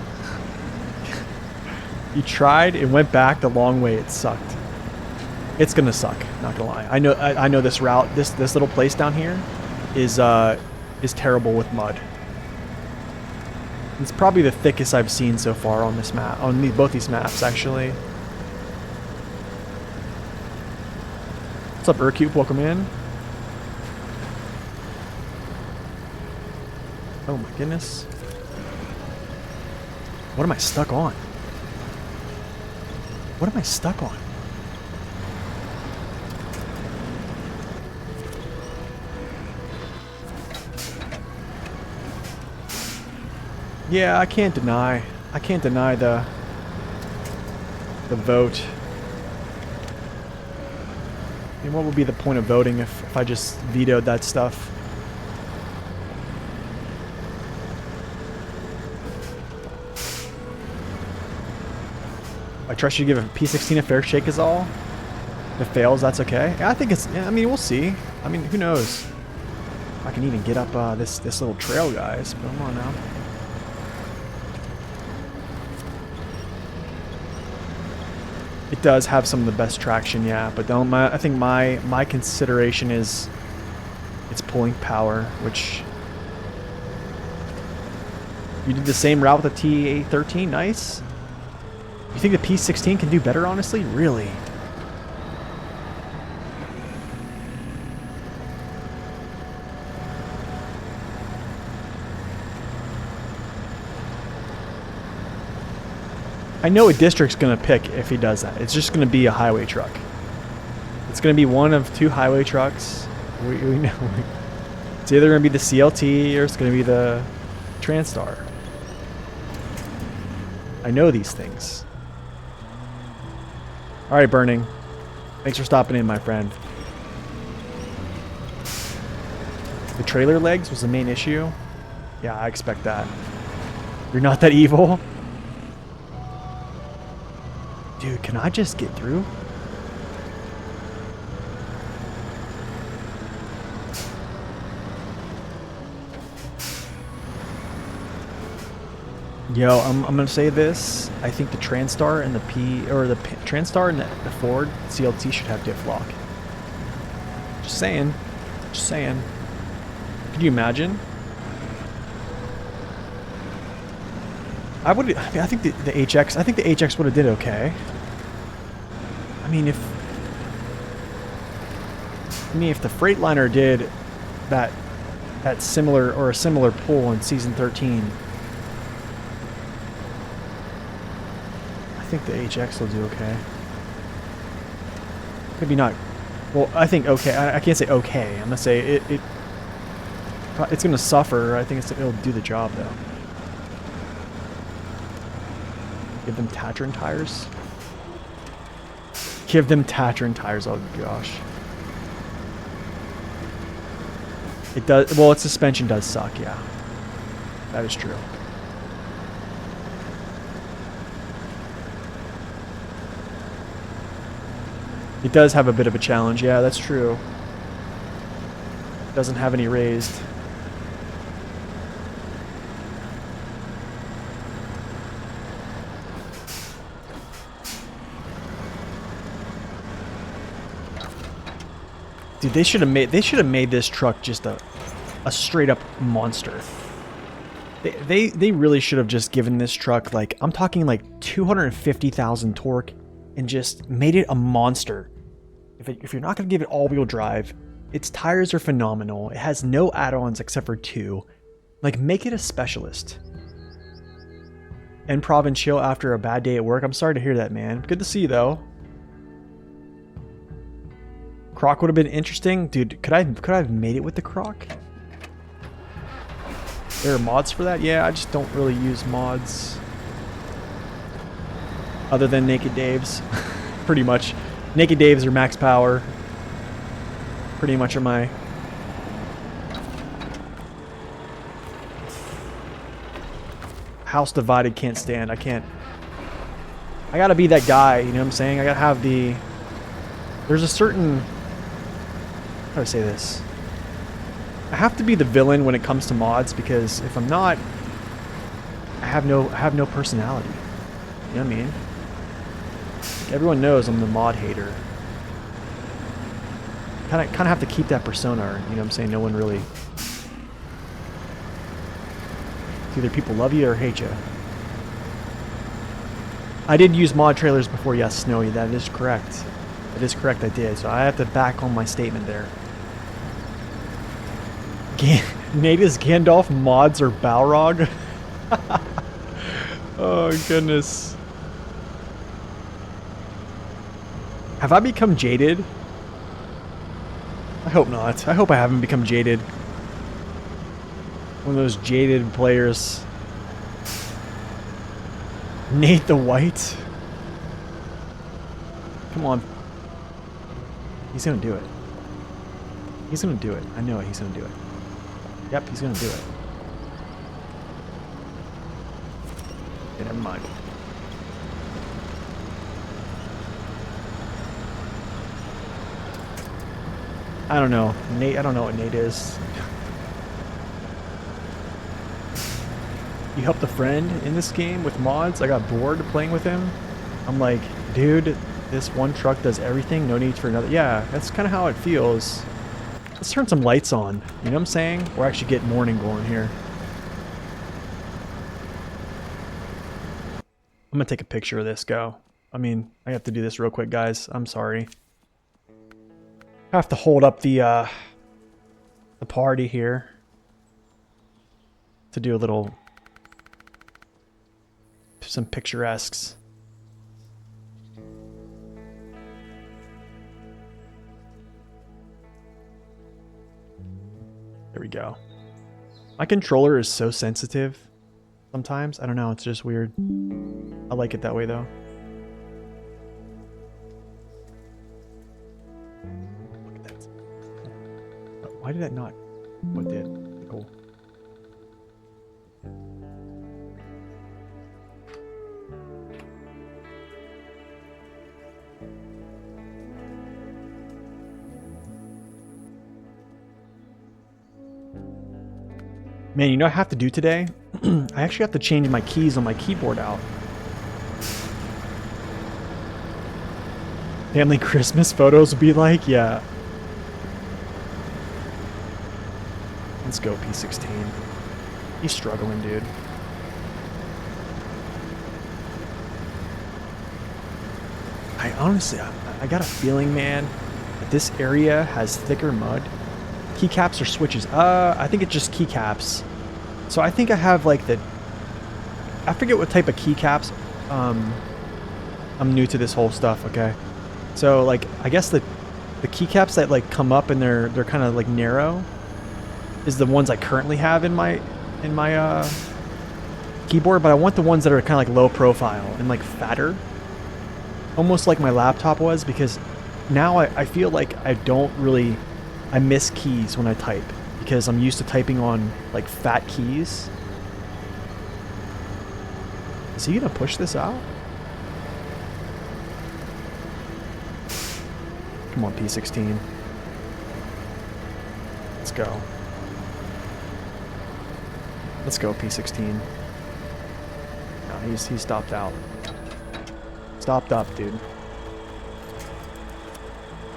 You tried, it went back the long way, it sucked. It's gonna suck, not gonna lie. I know this route, this little place down here is terrible with mud. It's probably the thickest I've seen so far on this map, on both these maps actually. What's up, Urcube? Welcome in. Oh my goodness. What am I stuck on? What am I stuck on? Yeah, I can't deny the... the vote. I mean, what would be the point of voting if I just vetoed that stuff? I trust you to give a P16 a fair shake is all. If it fails, that's okay. Yeah, I think it's, yeah, I mean, we'll see. I mean, who knows? I can even get up this little trail, guys. But come on now. It does have some of the best traction, yeah. But I think my consideration is its pulling power, which you did the same route with the TA13. Nice. You think the P16 can do better, honestly? Really? I know a district's going to pick if he does that. It's just going to be a highway truck. It's going to be one of two highway trucks. We know. It's either going to be the CLT or it's going to be the Transtar. I know these things. Alright, Burning. Thanks for stopping in, my friend. The trailer legs was the main issue? Yeah, I expect that. You're not that evil? Dude, can I just get through? Yo, I'm gonna say this. I think the Transtar and the Transtar and the Ford CLT should have diff lock. Just saying. Just saying. Could you imagine? I think the HX. I think the HX would have did okay. I mean, if the Freightliner did that similar or a similar pull in season 13, I think the HX will do okay. Maybe not. Well, I think okay. I can't say okay. I'm gonna say it's gonna suffer. I think it'll do the job though. Give them TATRA tires. Give them TATRA tires. Oh gosh. It does. Well, its suspension does suck. Yeah, that is true. It does have a bit of a challenge. Yeah, that's true. It doesn't have any raised. Dude, they should have made this truck just a straight up monster. They really should have just given this truck, like, I'm talking like 250,000 torque and just made it a monster. If you're not going to give it all-wheel drive, its tires are phenomenal. It has no add-ons except for 2. Like, make it a specialist. Improv and chill after a bad day at work. I'm sorry to hear that, man. Good to see you, though. Croc would have been interesting. Dude, could I have made it with the Croc? There are mods for that? Yeah, I just don't really use mods. Other than Naked Dave's. Pretty much. Naked Dave's are max power. Pretty much are my... House divided can't stand. I can't... I gotta be that guy, you know what I'm saying? I gotta have the... There's a certain... How do I say this? I have to be the villain when it comes to mods, because if I'm not, I have no personality. You know what I mean? Like, everyone knows I'm the mod hater. Kind of have to keep that persona, or, you know what I'm saying? No one really... It's either people love you or hate you. I did use mod trailers before, yes, Snowy, that is correct. That is correct, I did. So I have to back on my statement there. Nada's Gandalf mods or Balrog? Oh, goodness. Have I become jaded? I hope not. I hope I haven't become jaded. One of those jaded players. Nate the White? Come on. He's gonna do it. He's gonna do it. I know it. He's gonna do it. Yep, he's gonna do it. Okay, never mind. I don't know. Nate, I don't know what Nate is. You helped a friend in this game with mods? I got bored playing with him. I'm like, dude, this one truck does everything, no need for another. Yeah, that's kind of how it feels. Let's turn some lights on. You know what I'm saying? We're actually getting morning going here. I'm gonna take a picture of this, go. I mean, I have to do this real quick, guys. I'm sorry. I have to hold up the party here to do a little, some picturesques. There we go. My controller is so sensitive sometimes. I don't know, it's just weird. I like it that way though. Look at that. Why did that not? What did? Cool. Man, you know what I have to do today? I actually have to change my keys on my keyboard out. Family Christmas photos would be like, yeah. Let's go, P16. He's struggling, dude. I honestly, I got a feeling, man, that this area has thicker mud. Keycaps or switches? I think it's just keycaps. So I think I have like the... I forget what type of keycaps. I'm new to this whole stuff, okay? So like, I guess the keycaps that like come up and they're kind of like narrow is the ones I currently have in my keyboard, but I want the ones that are kind of like low profile and like fatter. Almost like my laptop was, because now I feel like I miss keys when I type because I'm used to typing on like fat keys. Is he gonna push this out? Come on, P16. Let's go. Let's go, P16. No, he's stopped out. Stopped up, dude.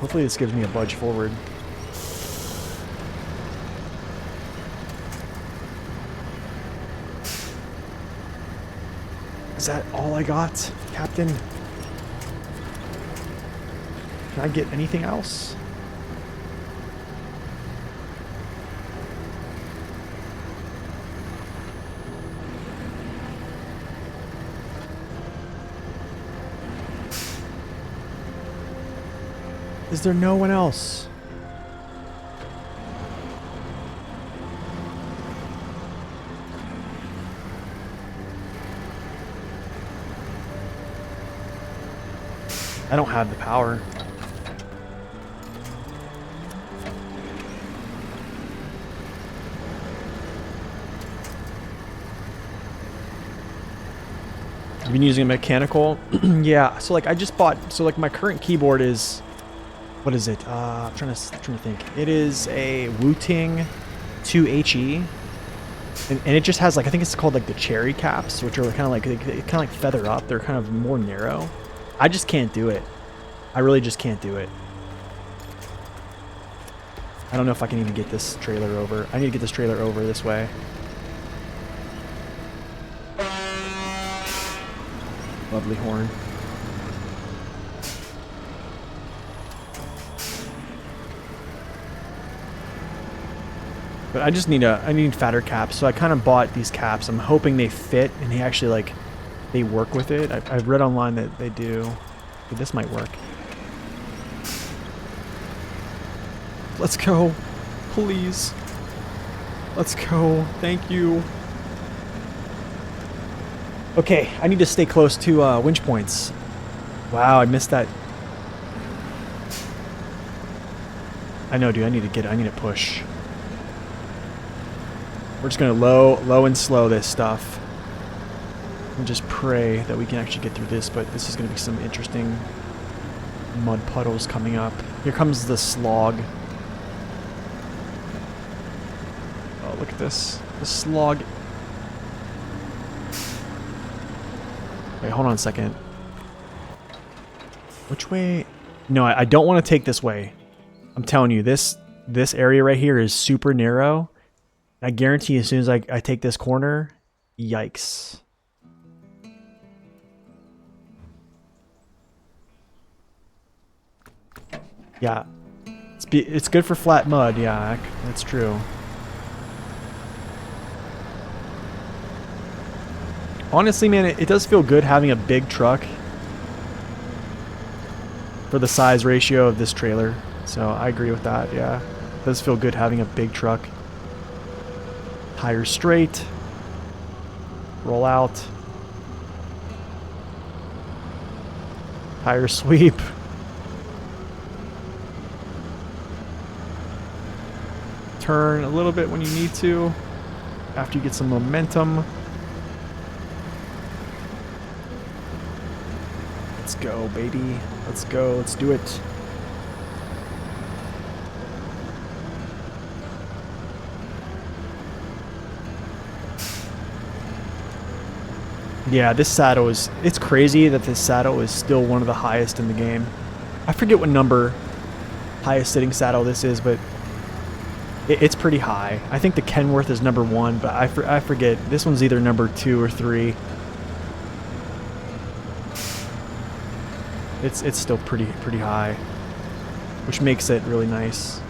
Hopefully this gives me a budge forward. Is that all I got, Captain? Can I get anything else? Is there no one else? I don't have the power. I've been using a mechanical. Yeah, so like I just bought, so like my current keyboard is, what is it? I'm trying to think. It is a Wu-Ting 2HE. And it just has like, I think it's called like the cherry caps, which are kind of like, they kind of like feather up. They're kind of more narrow. I just can't do it. I really just can't do it. I don't know if I can even get this trailer over. I need to get this trailer over this way. Lovely horn. But I just need I need fatter caps, so I kind of bought these caps. I'm hoping they fit and they actually like, they work with it. I've read online that they do. But this might work. Let's go. Please. Let's go. Thank you. Okay, I need to stay close to winch points. Wow, I missed that. I know, dude. I need to push. We're just gonna low and slow this stuff. And just pray that we can actually get through this, but this is gonna be some interesting mud puddles coming up. Here comes the slog. Oh, look at this. The slog. Wait, hold on a second. Which way? No, I don't want to take this way. I'm telling you, this area right here is super narrow. I guarantee as soon as I take this corner, yikes. Yeah, it's good for flat mud. Yeah, that's true. Honestly, man, it does feel good having a big truck for the size ratio of this trailer. So I agree with that. Yeah, it does feel good having a big truck. Tires straight. Roll out. Tire sweep. Turn a little bit when you need to after you get some momentum. Let's go, baby. Let's go. Let's do it. Yeah, this saddle is... It's crazy that this saddle is still one of the highest in the game. I forget what number highest sitting saddle this is, but it's pretty high. I think the Kenworth is number 1, but I forget. This one's either number 2 or 3. It's still pretty high, which makes it really nice.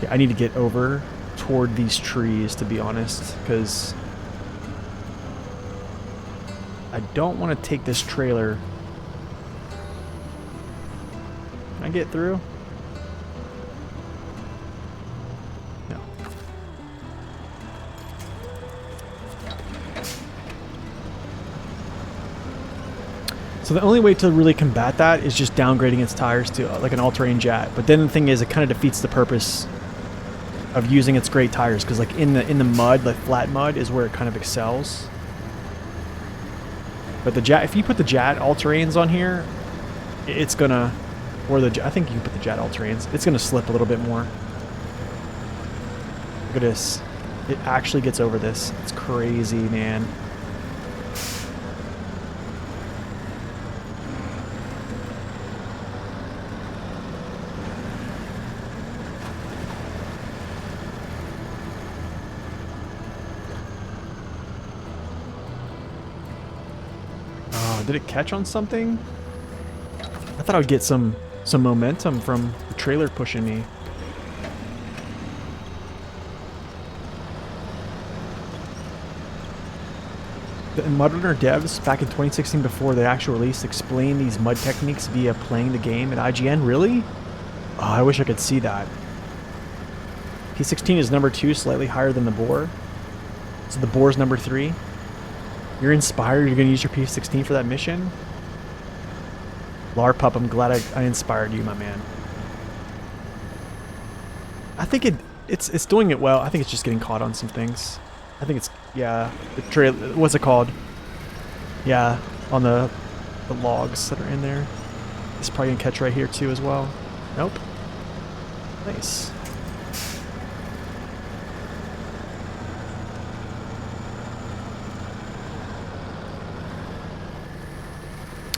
I need to get over toward these trees, to be honest, because I don't want to take this trailer. Can I get through? No. So the only way to really combat that is just downgrading its tires to like an all-terrain jet. But then the thing is, it kind of defeats the purpose of using its great tires, because like in the mud, like flat mud, is where it kind of excels. But the jet, if you put the jet all-terrains on here, it's gonna, or the I think you can put the jet all-terrains. It's gonna slip a little bit more. Look at this. It actually gets over this. It's crazy, man. Did it catch on something? I thought I would get some momentum from the trailer pushing me. The MudRunner devs back in 2016, before the actual release, explained these mud techniques via playing the game at IGN. Really? Oh, I wish I could see that. P16 is number 2, slightly higher than the Boar. So the Boar's number 3. You're inspired? You're going to use your P16 for that mission? Larpup, I'm glad I inspired you, my man. I think it's doing it well. I think it's just getting caught on some things. I think it's, yeah, the trail, what's it called? Yeah, on the logs that are in there. It's probably going to catch right here too as well. Nope. Nice.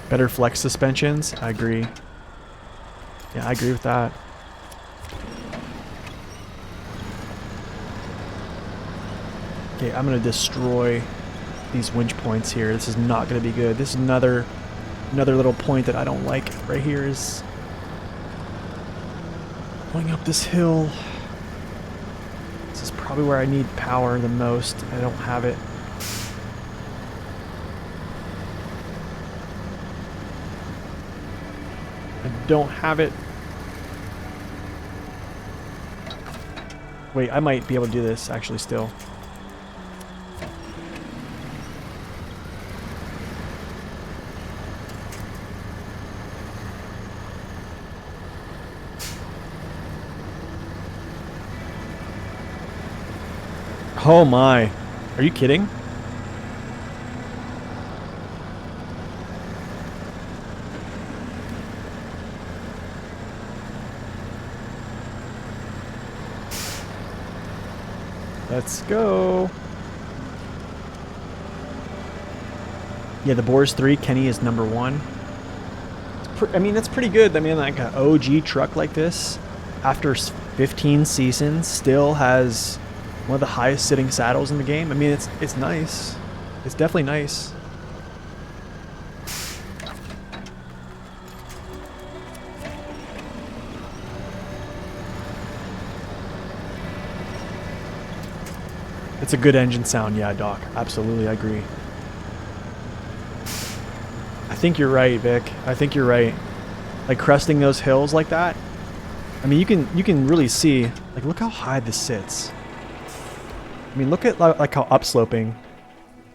Better flex suspensions? I agree. Yeah, I agree with that. Okay, I'm gonna destroy these winch points here. This is not gonna be good. This is another little point that I don't like right here is going up this hill. This is probably where I need power the most. I don't have it. I don't have it. Wait, I might be able to do this actually still. Oh my. Are you kidding? Let's go. Yeah, the Boars 3, Kenny is number 1. I mean, that's pretty good. I mean, like an OG truck like this, after 15 seasons, still has one of the highest sitting saddles in the game. I mean, it's nice. It's definitely nice. It's a good engine sound, yeah, Doc. Absolutely, I agree. I think you're right, Vic. I think you're right. Like cresting those hills like that. I mean, you can really see. Like, look how high this sits. I mean, look at like how upsloping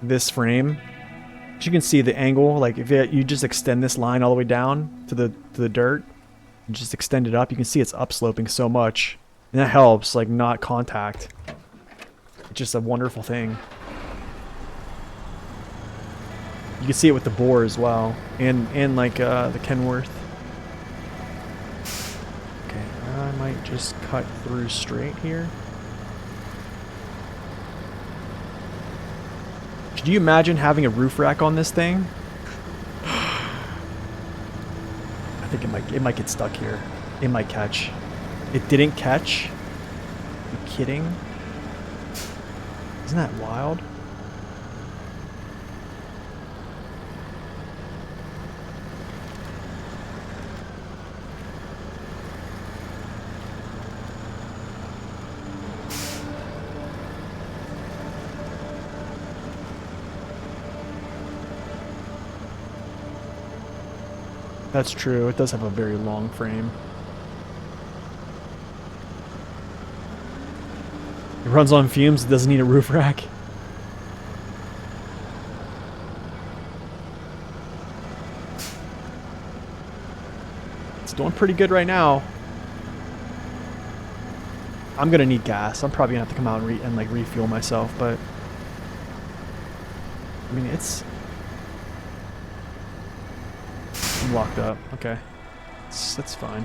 this frame. As you can see the angle. Like if you just extend this line all the way down to the dirt, and just extend it up, you can see it's upsloping so much, and that helps. Like not contact. It's just a wonderful thing. You can see it with the bore as well, and like the Kenworth. Okay, I might just cut through straight here. Could you imagine having a roof rack on this thing? I think it might get stuck here. It might catch. It didn't catch. Are you kidding? Isn't that wild? That's true. It does have a very long frame. It runs on fumes. It doesn't need a roof rack. It's doing pretty good right now. I'm gonna need gas. I'm probably gonna have to come out and like refuel myself, but I mean I'm locked up. Okay, that's fine.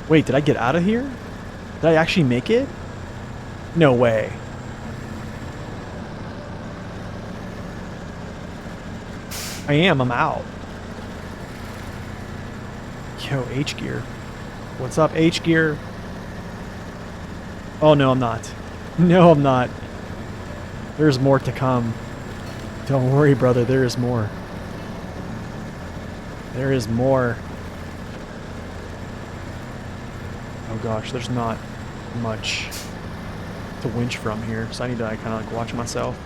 Wait, did I get out of here? Did I actually make it? No way. I am, I'm out. Yo, H-Gear. What's up, H-Gear? Oh, no, I'm not. No, I'm not. There's more to come. Don't worry, brother, there is more. There is more. Oh gosh, there's not much to winch from here, so I need to kind of like watch myself.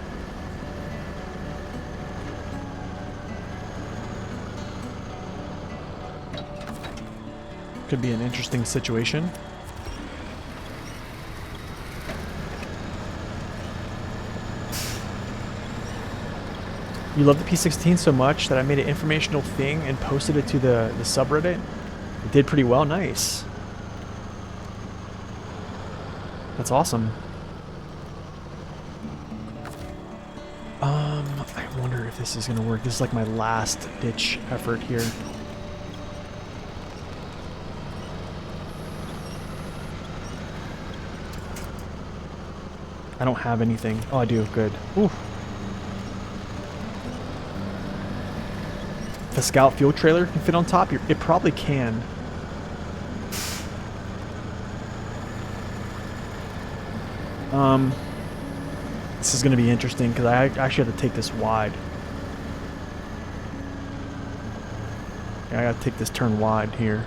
Could be an interesting situation. You love the P16 so much that I made an informational thing and posted it to the subreddit. It did pretty well. Nice. That's awesome. I wonder if this is gonna work. This is like my last ditch effort here. I don't have anything. Oh, I do. Good. Ooh. If a scout fuel trailer can fit on top, it probably can. This is going to be interesting because I actually have to take this wide. Yeah, I got to take this turn wide here.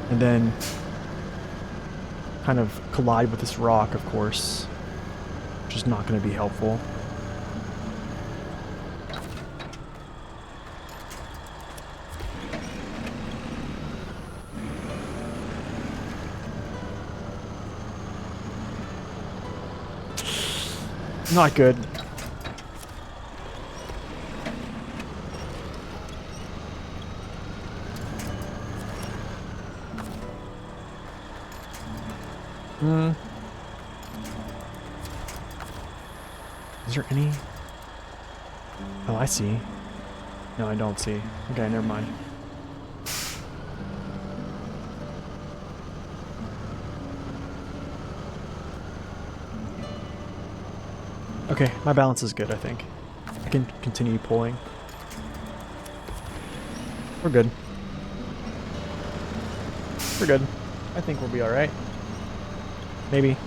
And then kind of collide with this rock, of course. Which is not going to be helpful. Not good. Is there any? Oh, I see. No, I don't see. Okay, never mind. Okay, my balance is good, I think. I can continue pulling. We're good. We're good. I think we'll be alright. Maybe.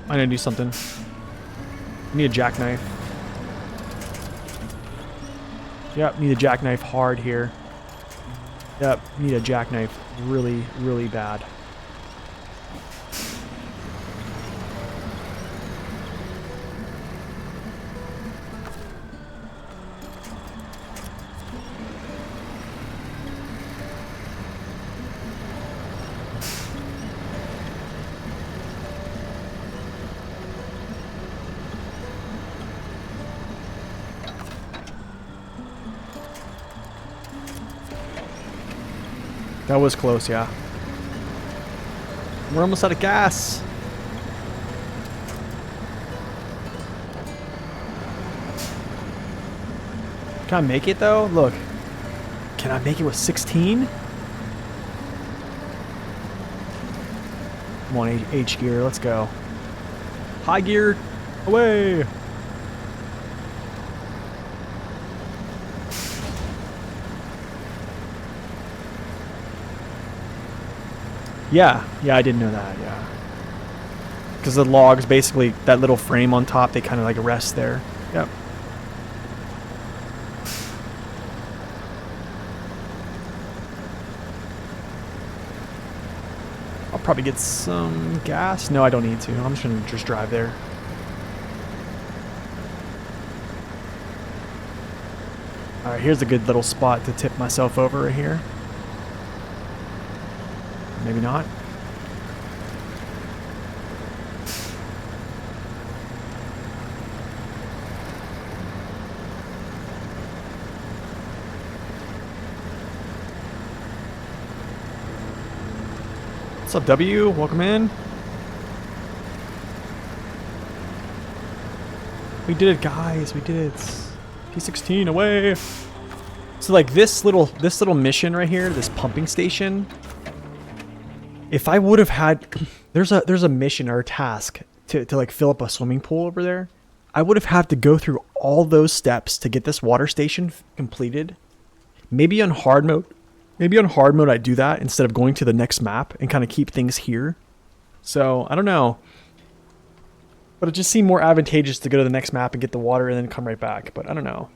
I need to do something. I need a jackknife. Yep, need a jackknife hard here. Yep, need a jackknife really, really bad. That was close, yeah. We're almost out of gas. Can I make it though? Look. Can I make it with 16? Come on, H gear, let's go. High gear, away! Yeah, I didn't know that, yeah. Because the logs, basically, that little frame on top, they kind of like rest there. Yep. I'll probably get some gas. No, I don't need to. I'm just going to just drive there. Alright, here's a good little spot to tip myself over right here. Maybe not. What's up, W? Welcome in. We did it, guys. We did it. P16 away. So like this little mission right here, this pumping station. If I would have had, there's a mission or a task to like fill up a swimming pool over there. I would have had to go through all those steps to get this water station completed. Maybe on hard mode I do that instead of going to the next map and kind of keep things here. So I don't know, but it just seemed more advantageous to go to the next map and get the water and then come right back. But I don't know.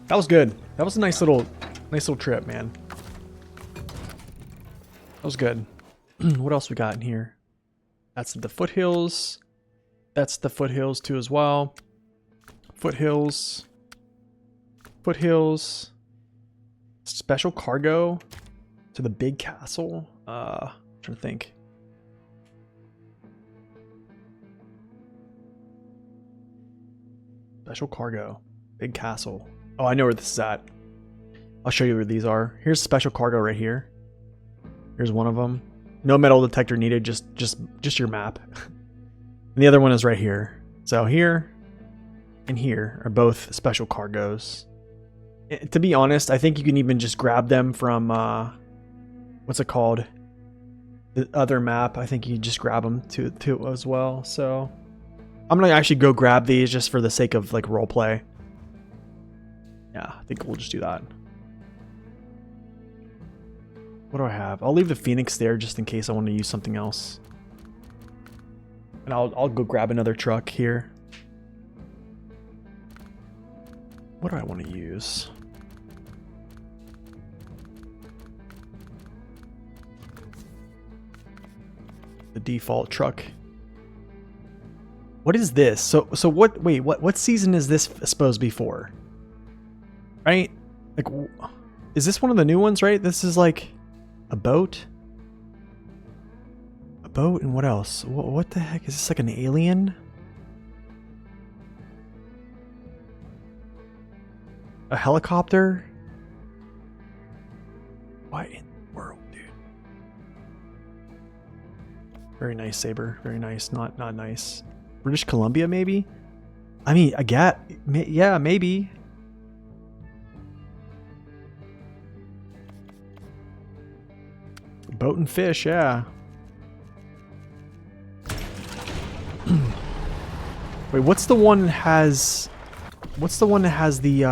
That was good. That was a nice little trip, man. That was good. What else we got in here? That's the foothills. That's the foothills too as well. Foothills. Foothills. Special cargo to the big castle. I'm trying to think. Special cargo. Big castle. Oh, I know where this is at. I'll show you where these are. Here's special cargo right here. Here's one of them. No metal detector needed, just your map. And the other one is right here. So here and here are both special cargoes. To be honest, I think you can even just grab them from, what's it called? The other map. I think you just grab them to as well. So I'm gonna actually go grab these just for the sake of like roleplay. Yeah, I think we'll just do that. What do I have? I'll leave the Phoenix there just in case I want to use something else. And I'll go grab another truck here. What do I want to use? The default truck. What is this? So what? Wait, what season is this supposed to be for? Right? Like, is this one of the new ones? Right? This is like a boat. A boat, and what else? What the heck is this? Like an alien? A helicopter? What in the world, dude? Very nice, Saber. Very nice. Not nice. British Columbia, maybe? I mean, I get... Yeah, maybe. Boat and fish, yeah. Wait, what's the one that has... What's the one that has the,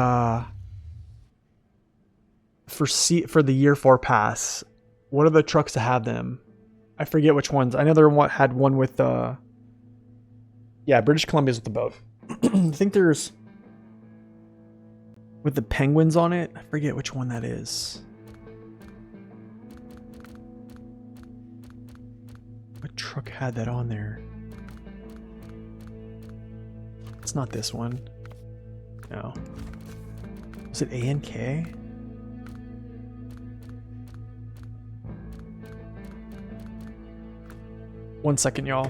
for the year 4 pass? What are the trucks that have them? I forget which ones. I know there had one with, yeah, British Columbia's with the boat. I think there's... With the penguins on it? I forget which one that is. What truck had that on there? It's not this one. No. Was it A and K? One second, y'all.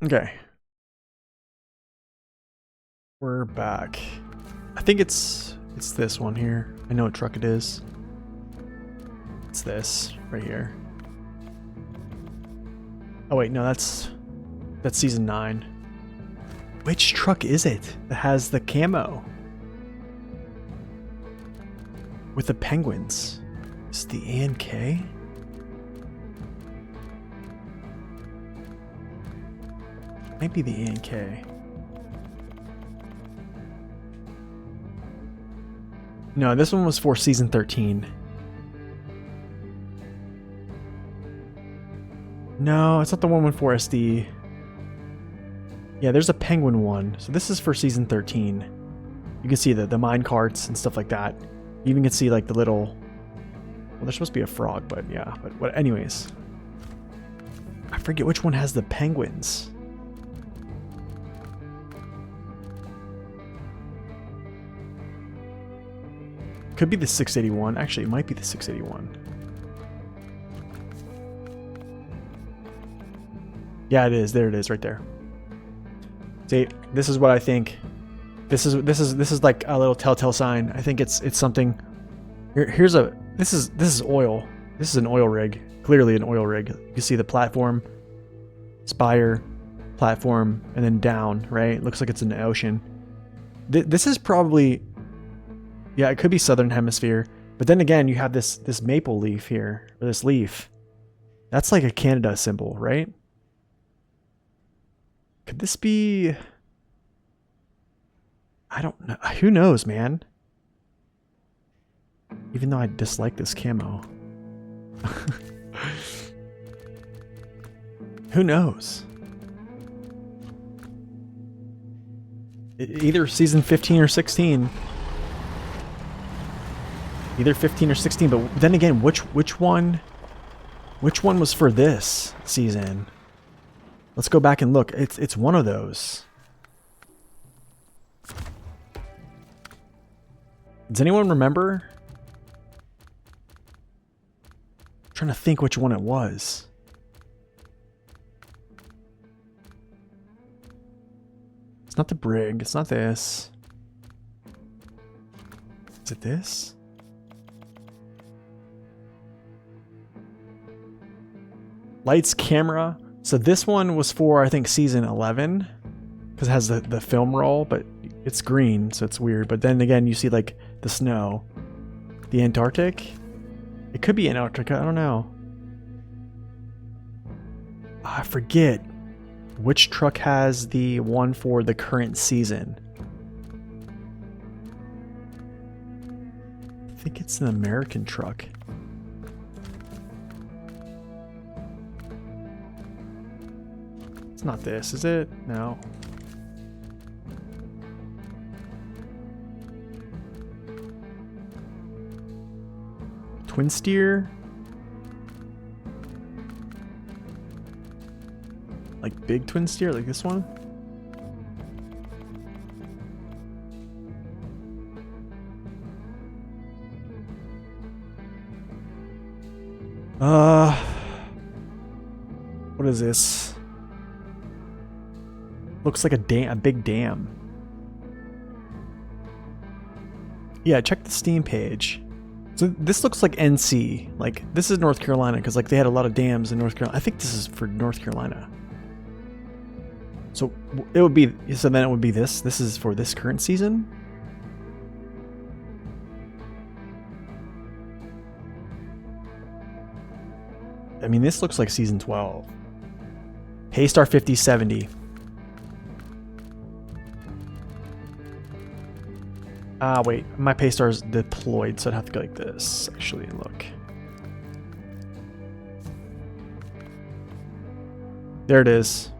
Okay. We're back. I think it's this one here. I know what truck it is. It's this right here. Oh wait, no, that's season 9. Which truck is it that has the camo? With the penguins. Is it the A and K? Might be the A and K. No, this one was for season 13. No, it's not the one for SD. Yeah, there's a penguin one. So this is for season 13. You can see the mine carts and stuff like that. You even can see like the little... Well, there's supposed to be a frog, but yeah. But what? Anyways. I forget which one has the penguins. Could be the 681. Actually, it might be the 681. Yeah, it is. There it is, right there. See, this is what I think. This is like a little telltale sign. I think it's something. Here's a. This is oil. This is an oil rig. Clearly an oil rig. You can see the platform, spire, platform, and then down. Right? Looks like it's in the ocean. This is probably. Yeah, it could be Southern Hemisphere. But then again, you have this maple leaf here, or this leaf. That's like a Canada symbol, right? Could this be... I don't know. Who knows, man? Even though I dislike this camo. Who knows? Either season 15 or 16. Either 15 or 16, but then again, which one was for this season? Let's go back and look. It's one of those. Does anyone remember? I'm trying to think which one it was. It's not the brig. It's not this. Is it this? Lights, camera. So this one was for, I think, season 11. Because it has the film roll, but it's green, so it's weird. But then again, you see like the snow. The Antarctic? It could be Antarctica, I don't know. I forget which truck has the one for the current season. I think it's an American truck. It's not this, is it? No. Twin steer? Like big twin steer, like this one? What is this? Looks like a big dam. Yeah, check the Steam page. So this looks like NC. Like, this is North Carolina, because like they had a lot of dams in North Carolina. I think this is for North Carolina. So it would be, so then it would be this. This is for this current season. I mean, this looks like season 12. Paystar 5070. Wait, my Paystar is deployed, so I'd have to go like this, actually, look. There it is.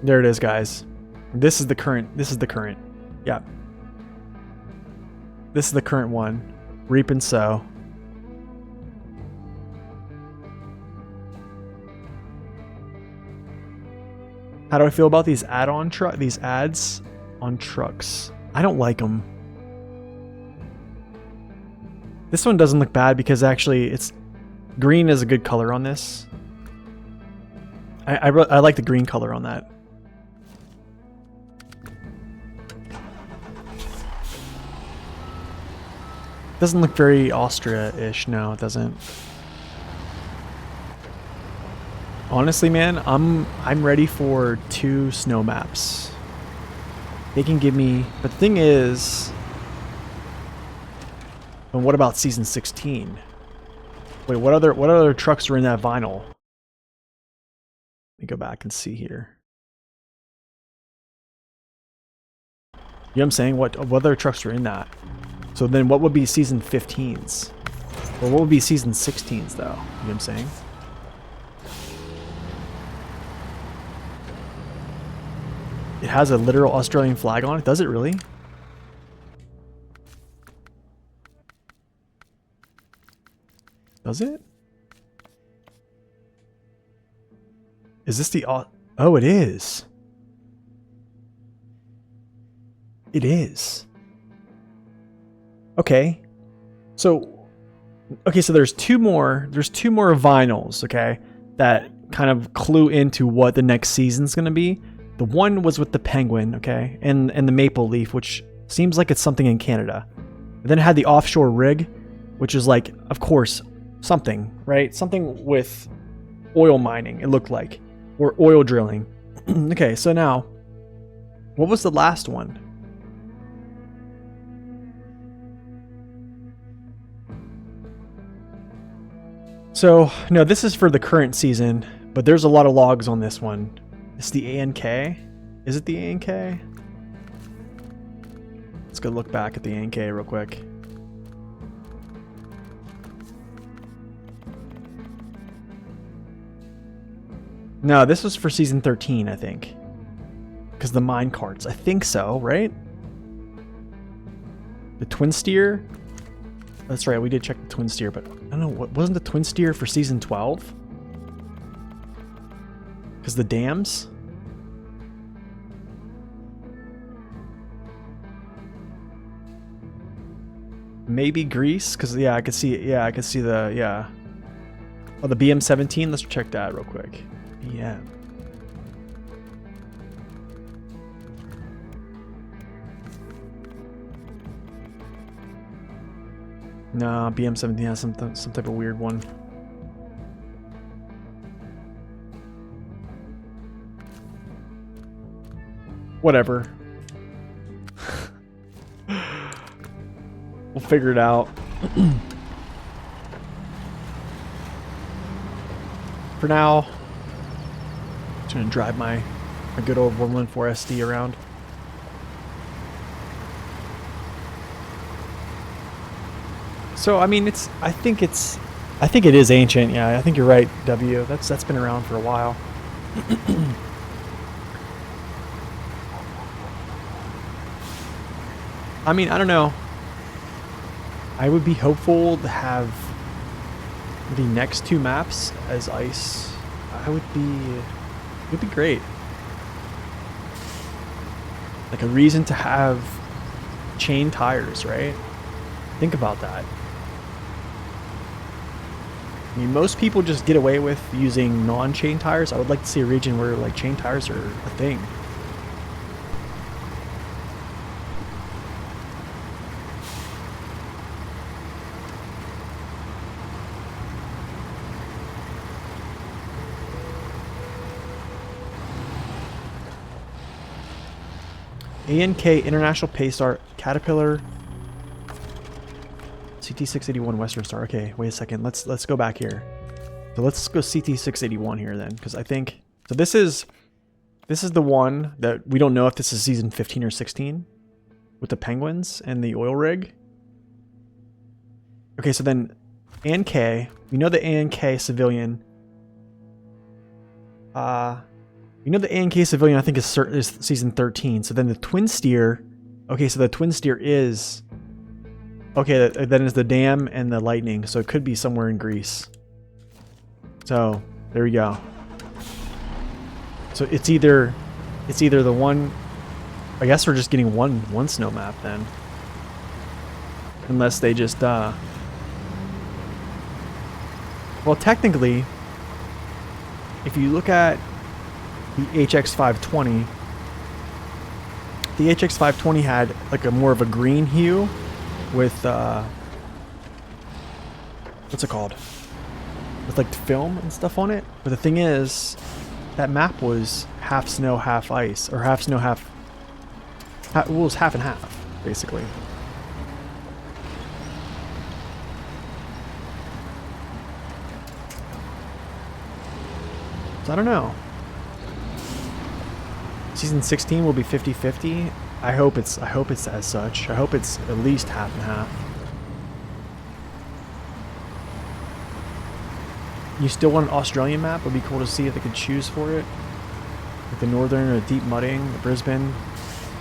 There it is, guys. This is the current, yeah. This is the current one. Reap and sow. How do I feel about these these ads on trucks? I don't like them. This one doesn't look bad because actually it's green is a good color on this. I like the green color on that. Doesn't look very Austria-ish. No, it doesn't. Honestly, man, I'm ready for 2 snow maps. They can give me, but the thing is, and what about season 16? Wait, what other trucks are in that vinyl? Let me go back and see here. You know what I'm saying? What other trucks are in that? So then what would be season 15s? Or what would be season 16s though? You know what I'm saying? It has a literal Australian flag on it. Does it really? Does it? Is this the... Oh, it is. It is. Okay. So... Okay, so there's two more vinyls, okay, that kind of clue into what the next season's going to be. The one was with the penguin, okay, and the maple leaf, which seems like it's something in Canada. And then it had the offshore rig, which is like, of course, something, right? Something with oil mining, it looked like, or oil drilling. Okay, so now, what was the last one? So, no, this is for the current season, but there's a lot of logs on this one. It's the ANK. Is it the ANK? Let's go look back at the ANK real quick. No, this was for season 13, I think. Because the mine carts. I think so, right? The twin steer? That's right, we did check the twin steer, but I don't know, what wasn't the twin steer for season 12? Because the dams? Maybe Greece? Because, yeah, I could see it. Yeah, I could see the, yeah. Oh, the BM17? Let's check that real quick. BM. No, BM17 has some type of weird one. Whatever. We'll figure it out. For now, I'm just gonna drive my good old 114 SD around. So I mean, I think it is ancient. Yeah, I think you're right, W. That's been around for a while. I mean, I don't know. I would be hopeful to have the next two maps as ice. It would be great. Like a reason to have chain tires, right? Think about that. I mean, most people just get away with using non-chain tires. I would like to see a region where like chain tires are a thing. ANK International Paystar Caterpillar CT681 Western Star. Okay, wait a second. Let's go back here. So let's go CT681 here then, because I think so. This is the one that we don't know if this is season 15 or 16 with the penguins and the oil rig. Okay, so then ANK, we know the ANK civilian. We know the ANK civilian I think is season 13. So then the twin steer. Okay, so the twin steer is. Okay, then is the dam and the lightning, so it could be somewhere in Greece. So there we go. So it's either the one. I guess we're just getting one snow map then, unless they just. Well, technically, if you look at the HX520, the HX520 had like a more of a green hue. With what's it called? With like film and stuff on it. But the thing is, that map was half snow, half ice, or half snow, half. Well, it was half and half, basically. So I don't know. Season 16 will be 50-50. I hope it's as such. I hope it's at least half and half. You still want an Australian map? It would be cool to see if they could choose for it. Like the northern or deep mudding, the Brisbane,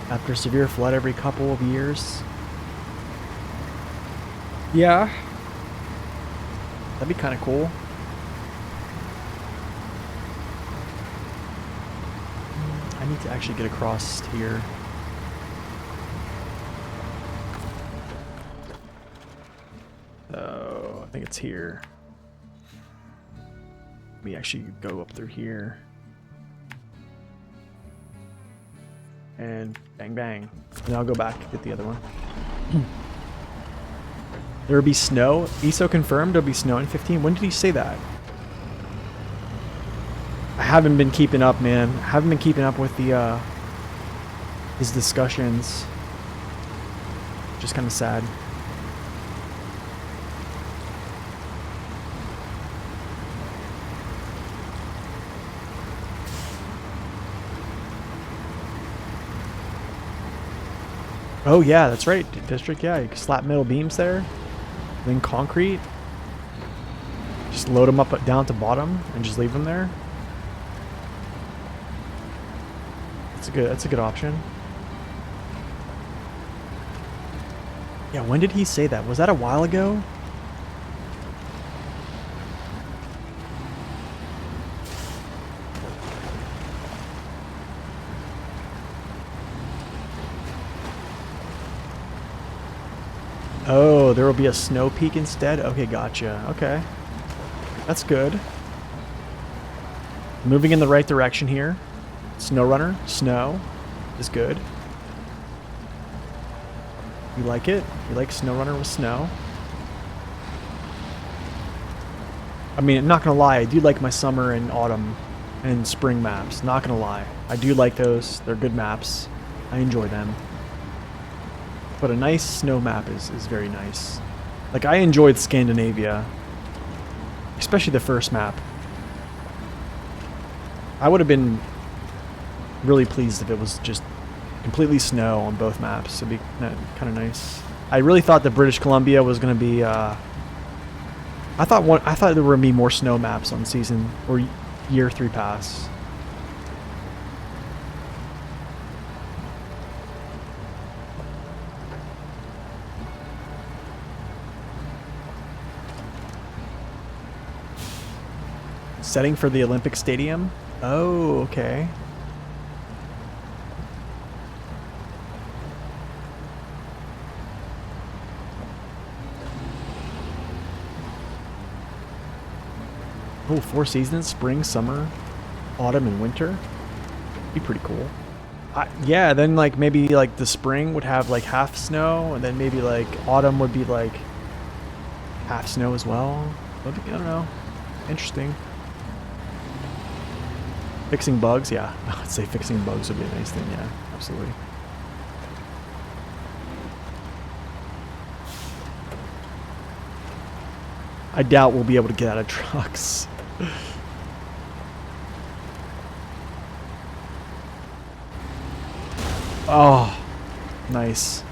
after severe flood every couple of years. Yeah. That'd be kind of cool. I need to actually get across here. Oh, I think it's here. Let me actually go up through here. And bang bang. And I'll go back and get the other one. There will be snow. ESO confirmed there'll be snow in 15. When did he say that? I haven't been keeping up, man. I haven't been keeping up with the his discussions. Just kind of sad. Oh yeah, that's right, district. Yeah, you can slap metal beams there, then concrete. Just load them up down to bottom and just leave them there. That's a good option. Yeah, when did he say that? Was that a while ago? Oh, there will be a snow peak instead? Okay, gotcha. Okay. That's good. Moving in the right direction here. SnowRunner, snow is good. You like it? You like SnowRunner with snow? I mean, I'm not gonna lie, I do like my summer and autumn and spring maps. Not gonna lie. I do like those. They're good maps. I enjoy them. But a nice snow map is very nice. Like, I enjoyed Scandinavia. Especially the first map. I would have been really pleased if it was just completely snow on both maps. It'd be kind of nice. I really thought that British Columbia was going to be... I thought there were going to be more snow maps on season or year 3 pass. Setting for the Olympic Stadium? Oh, okay. Oh, 4 seasons? Spring, summer, autumn, and winter? Be pretty cool. Yeah, then like maybe like the spring would have like half snow, and then maybe like autumn would be like half snow as well. I don't know. Interesting. Fixing bugs, yeah. I would say fixing bugs would be a nice thing, yeah, absolutely. I doubt we'll be able to get out of trucks. Oh, nice.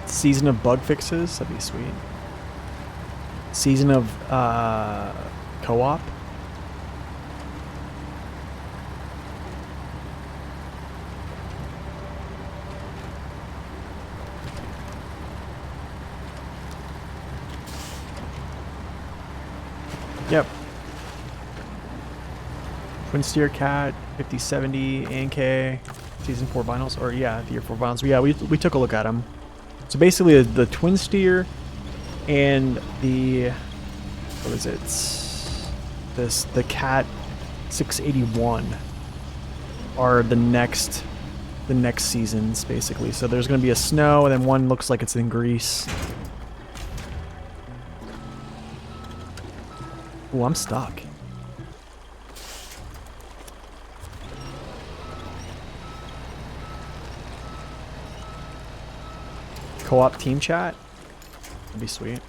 Season of bug fixes, that'd be sweet. Season of co-op. Yep. Twin Steer Cat, 5070, ANK, Season 4 vinyls, or yeah, the Year 4 vinyls. Yeah, we took a look at them. So basically the Twin Steer and the, what is it? The Cat 681 are the next seasons basically. So there's going to be a snow, and then one looks like it's in Greece. Oh, I'm stuck. Co-op team chat? That'd be sweet.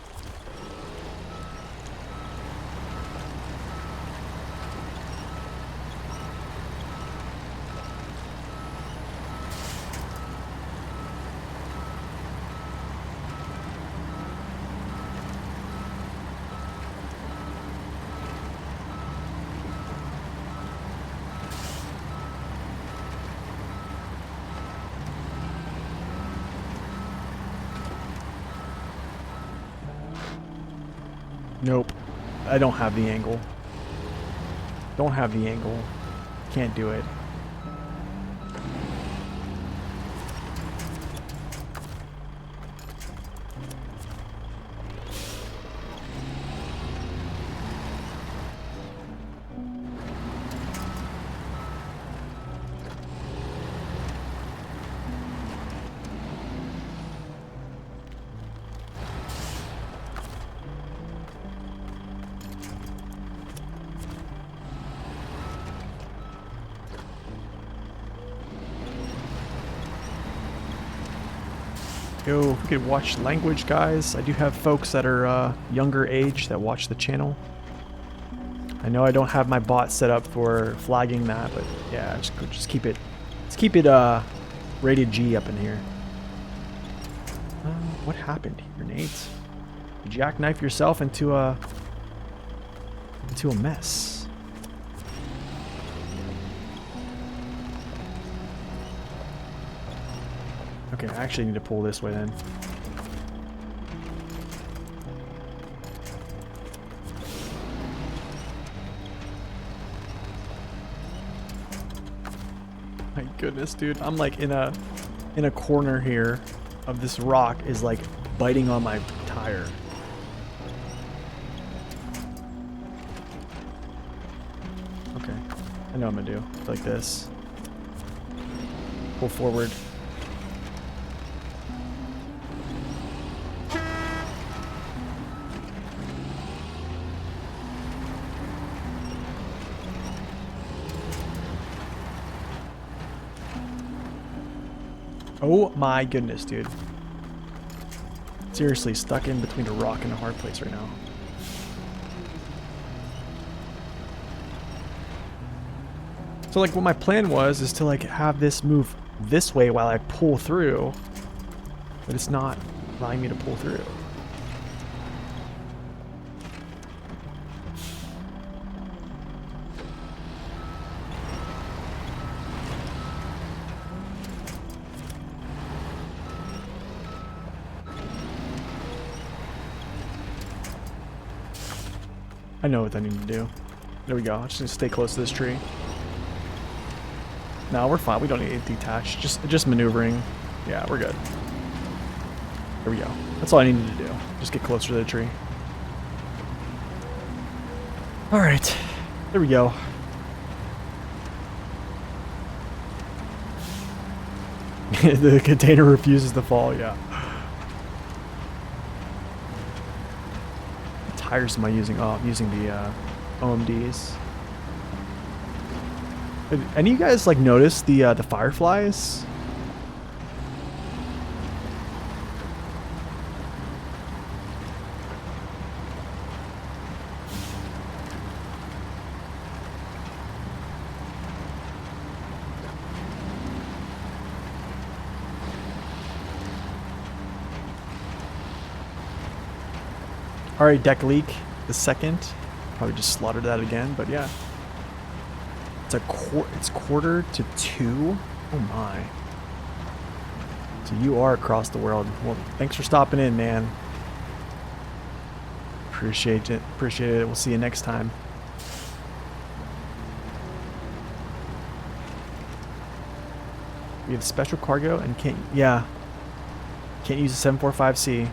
Nope. I don't have the angle. Don't have the angle. Can't do it. Yo, if we could watch language, guys. I do have folks that are younger age that watch the channel. I know I don't have my bot set up for flagging that, but yeah, just keep it. Let's keep it rated G up in here. What happened? Grenades. You jackknife yourself into a mess. Okay, I actually need to pull this way then. My goodness, dude. I'm like in a corner here of this rock is like biting on my tire. Okay. I know what I'm gonna do. Like this. Pull forward. Oh my goodness, dude. Seriously, stuck in between a rock and a hard place right now. So like what my plan was is to like have this move this way while I pull through, but it's not allowing me to pull through. I know what I need to do. There we go. I'm just gonna stay close to this tree. No, we're fine. We don't need to detach. Just maneuvering. Yeah, we're good. There we go. That's all I needed to do. Just get closer to the tree. All right. There we go. The container refuses to fall. Yeah. What tires am I using? Oh, I'm using the OMDs. Any of you guys like notice the fireflies? All right, deck leak, the second. Probably just slaughtered that again, but yeah. It's quarter to 2. Oh my. So you are across the world. Well, thanks for stopping in, man. Appreciate it. Appreciate it. We'll see you next time. We have special cargo and can't use the 745C.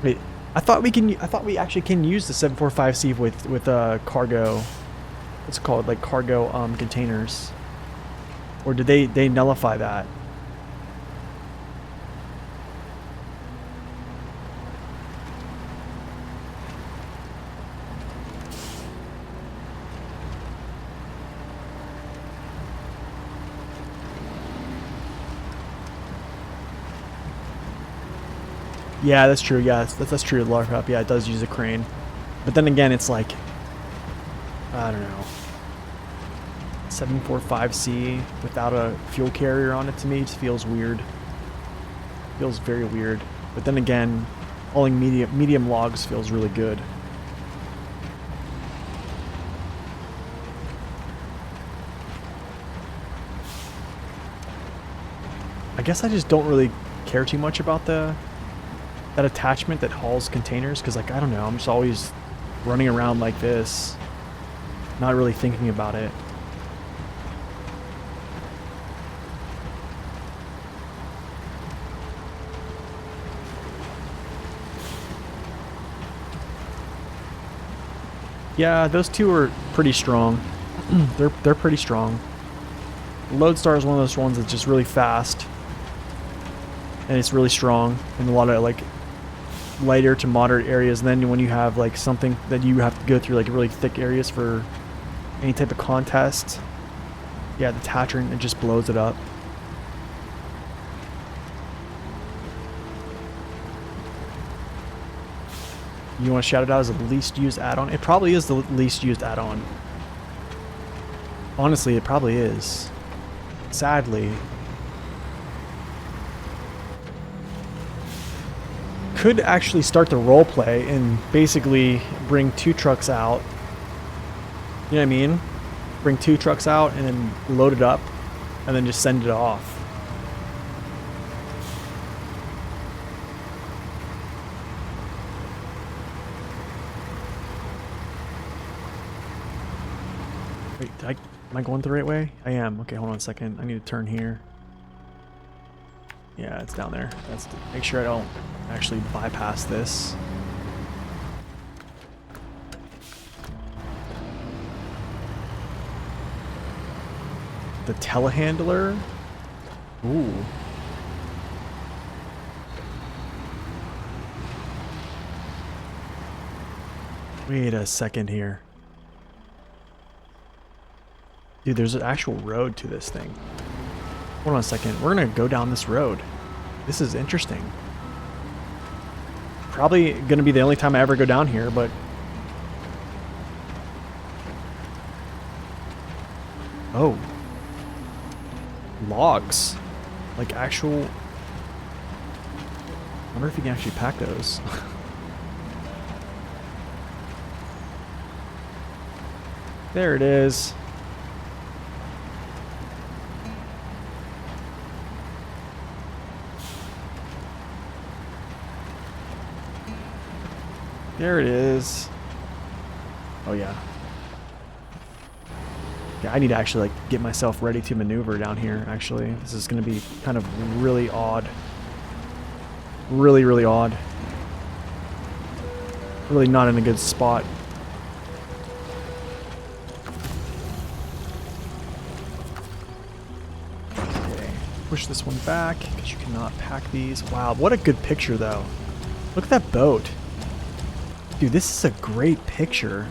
Wait, I thought we actually can use the 745C with cargo. What's it called, like cargo containers, or did they nullify that? Yeah, that's true. Yeah, that's true. LARP, yeah, it does use a crane, but then again, it's like, I don't know. 745C without a fuel carrier on it, to me just feels weird. Feels very weird. But then again, hauling medium logs feels really good. I guess I just don't really care too much about that attachment that hauls containers, because like, I don't know, I'm just always running around like this, not really thinking about it. Yeah, those two are pretty strong. They're pretty strong. Lodestar is one of those ones that's just really fast, and it's really strong in a lot of like lighter to moderate areas. And then when you have like something that you have to go through like really thick areas for any type of contest, yeah, the TATRA, it just blows it up. You want to shout it out as the least used add-on? It probably is the least used add-on. Honestly, it probably is. Sadly. could actually start the role play and basically bring 2 trucks out. You know what I mean? Bring 2 trucks out and then load it up and then just send it off. Wait, am I going the right way? I am. Okay, hold on a second. I need to turn here. Yeah, it's down there. Make sure I don't actually bypass this. The telehandler? Ooh. Wait a second here. Dude, there's an actual road to this thing. Hold on a second. We're gonna go down this road. This is interesting. Probably gonna be the only time I ever go down here, but... Oh. Logs. Like actual... I wonder if you can actually pack those. There it is. There it is. Oh yeah. Yeah, I need to actually like get myself ready to maneuver down here, actually. This is gonna be kind of really odd. Really, really odd. Really not in a good spot. Okay, push this one back, because you cannot pack these. Wow, what a good picture though. Look at that boat. Dude, this is a great picture.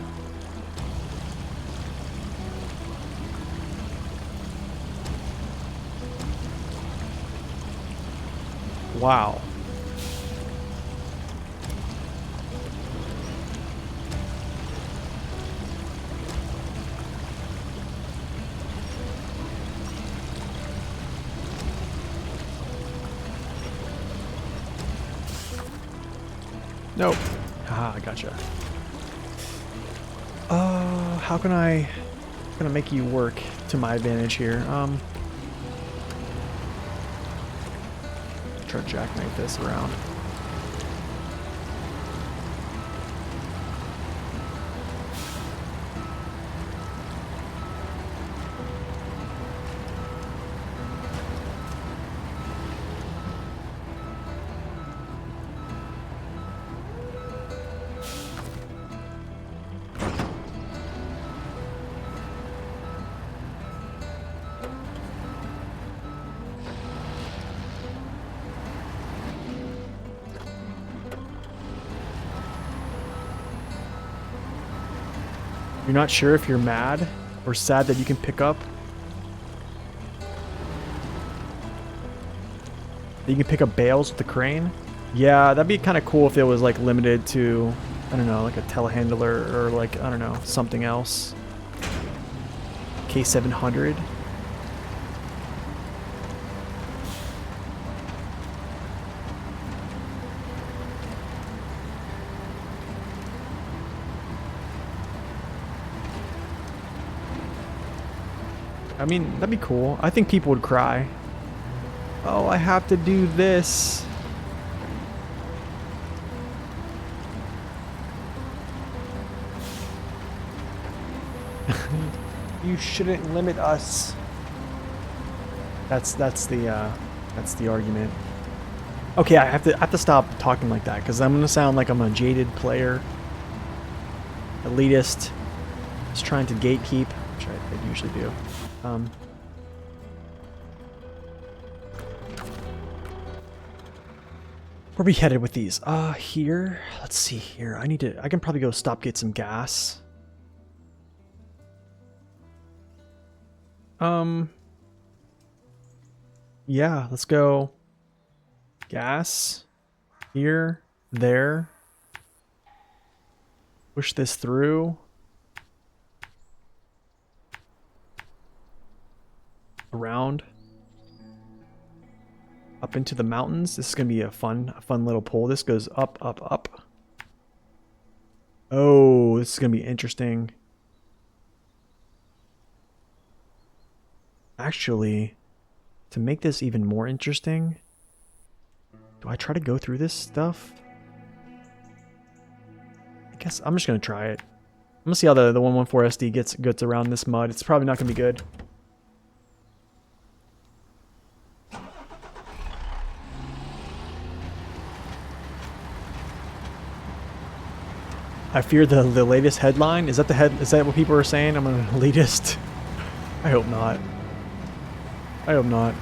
Wow. Nope. Haha, I gotcha. How can I make you work to my advantage here? Try to jackknife this around. You're not sure if you're mad or sad that you can pick up? That you can pick up bales with the crane? Yeah, that'd be kind of cool if it was like limited to, I don't know, like a telehandler or like, I don't know, something else. K700. I mean, that'd be cool. I think people would cry. Oh, I have to do this. You shouldn't limit us. That's the argument. Okay, I have to stop talking like that because I'm gonna sound like I'm a jaded player, elitist, just trying to gatekeep, which I usually do. Where are we headed with these? Here. Let's see here. I can probably go get some gas. Yeah, let's go. Gas. Here. There. Push this through. Around. up into the mountains. This is gonna be a fun little pull. This goes up, up, up. Oh, this is gonna be interesting. Actually, to make this even more interesting, do I try to go through this stuff? I guess I'm just gonna try it. I'm gonna see how the 114 SD gets around this mud. It's probably not gonna be good. I fear the latest headline. Is that is that what people are saying? I'm an elitist. I hope not. I hope not.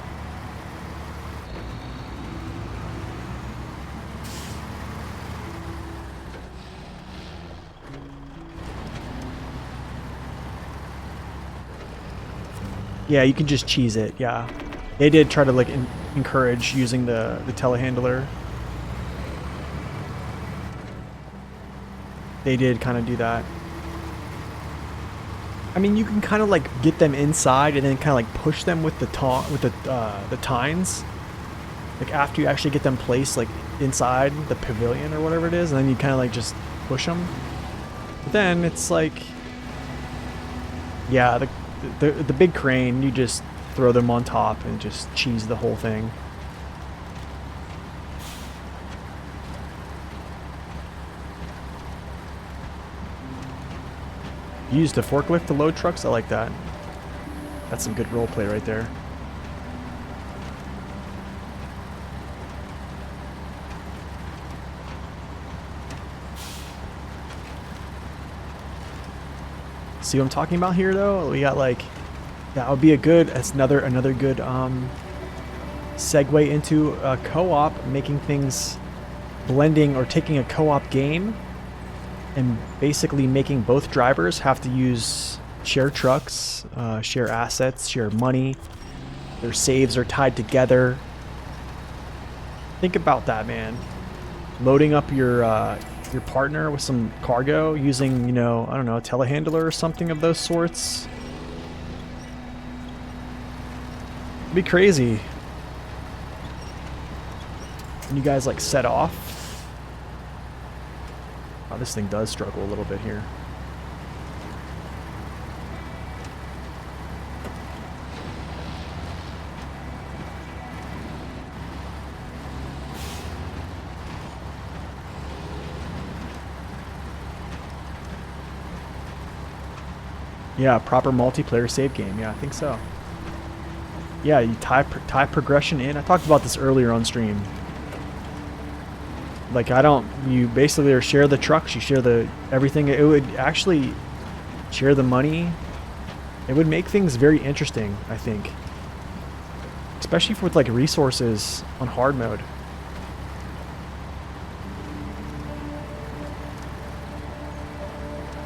Yeah, you can just cheese it. Yeah, they did try to like encourage using the telehandler. They did kind of do that. I mean, you can kind of like get them inside and then kind of like push them with the tines. Like after you actually get them placed like inside the pavilion or whatever it is, and then you kind of like just push them. But then it's like, yeah, the big crane, you just throw them on top and just cheese the whole thing. You used a forklift to load trucks? I like that. That's some good roleplay right there. See what I'm talking about here though? We got like, that would be that's another good segue into a co-op, making things, blending or taking a co-op game and basically making both drivers have to share trucks, share assets, share money. Their saves are tied together. Think about that, man. Loading up your partner with some cargo using, you know, I don't know, a telehandler or something of those sorts. It'd be crazy. And you guys like set off. Oh, this thing does struggle a little bit here. Yeah, proper multiplayer save game. Yeah, I think so. Yeah, you tie progression in. I talked about this earlier on stream. Like, you basically share the trucks, you share everything. It would actually share the money. It would make things very interesting, I think. Especially with like resources on hard mode.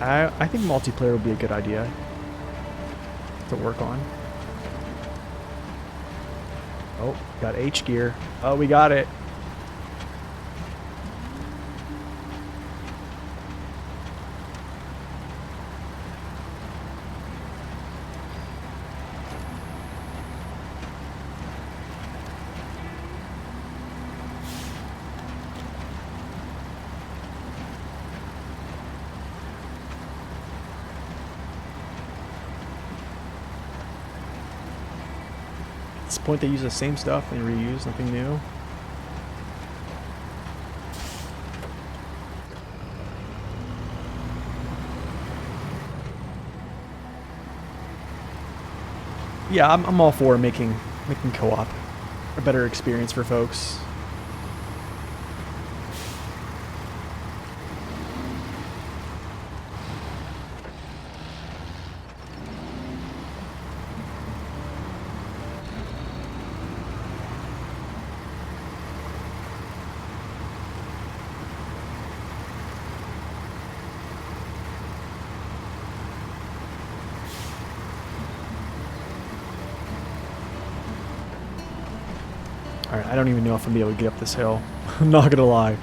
I think multiplayer would be a good idea to work on. Oh, got H gear. Oh, we got it. At this point they use the same stuff and reuse, nothing new. Yeah, I'm all for making co-op a better experience for folks. Alright, I don't even know if I'm gonna be able to get up this hill. I'm not gonna lie.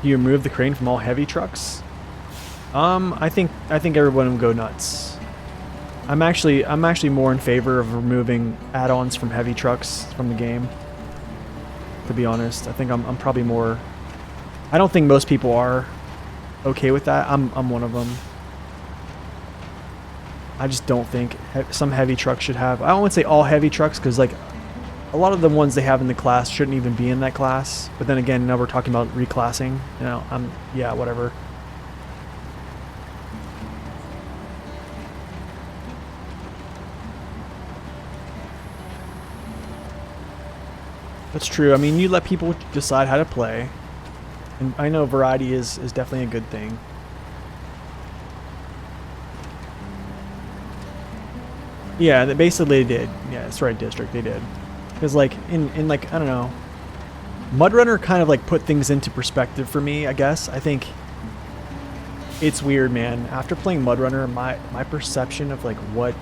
You remove the crane from all heavy trucks? I think everyone would go nuts. I'm actually more in favor of removing add-ons from heavy trucks from the game. To be honest, I think I'm probably more. I don't think most people are okay with that. I'm one of them. I just don't think some heavy trucks should have. I don't want to say all heavy trucks because like a lot of the ones they have in the class shouldn't even be in that class. But then again, now we're talking about reclassing. You know, yeah, whatever. That's true. I mean, you let people decide how to play. And I know variety is definitely a good thing. Yeah, basically they did. Yeah, that's right, District. They did. Because like in like I don't know, MudRunner kind of like put things into perspective for me. I guess I think it's weird, man. After playing MudRunner, my perception of like what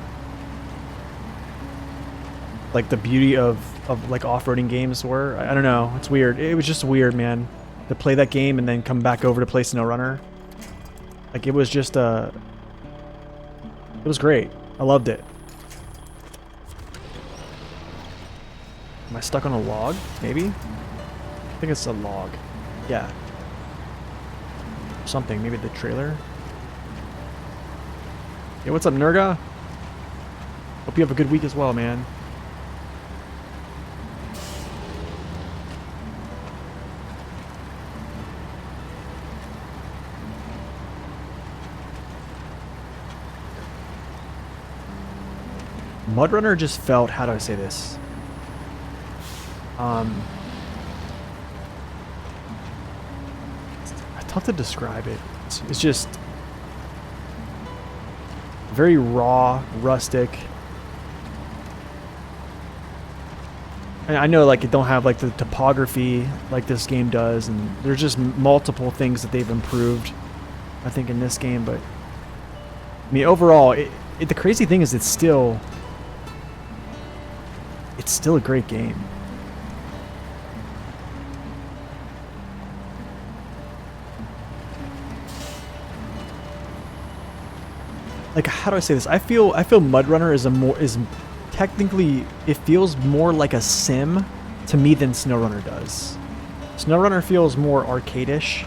like the beauty of like off-roading games were. I don't know. It's weird. It was just weird, man. To play that game and then come back over to play SnowRunner. Like it was just it was great. I loved it. Am I stuck on a log? Maybe? I think it's a log. Yeah. Something. Maybe the trailer? Hey, what's up, Nurga? Hope you have a good week as well, man. MudRunner just felt, how do I say this? It's tough to describe it. It's just very raw, rustic. And I know like it don't have like the topography like this game does, and there's just multiple things that they've improved, I think, in this game. But I mean, overall, the crazy thing is it's still a great game. Like, how do I say this? I feel MudRunner is technically, it feels more like a sim to me than SnowRunner does. SnowRunner feels more arcade-ish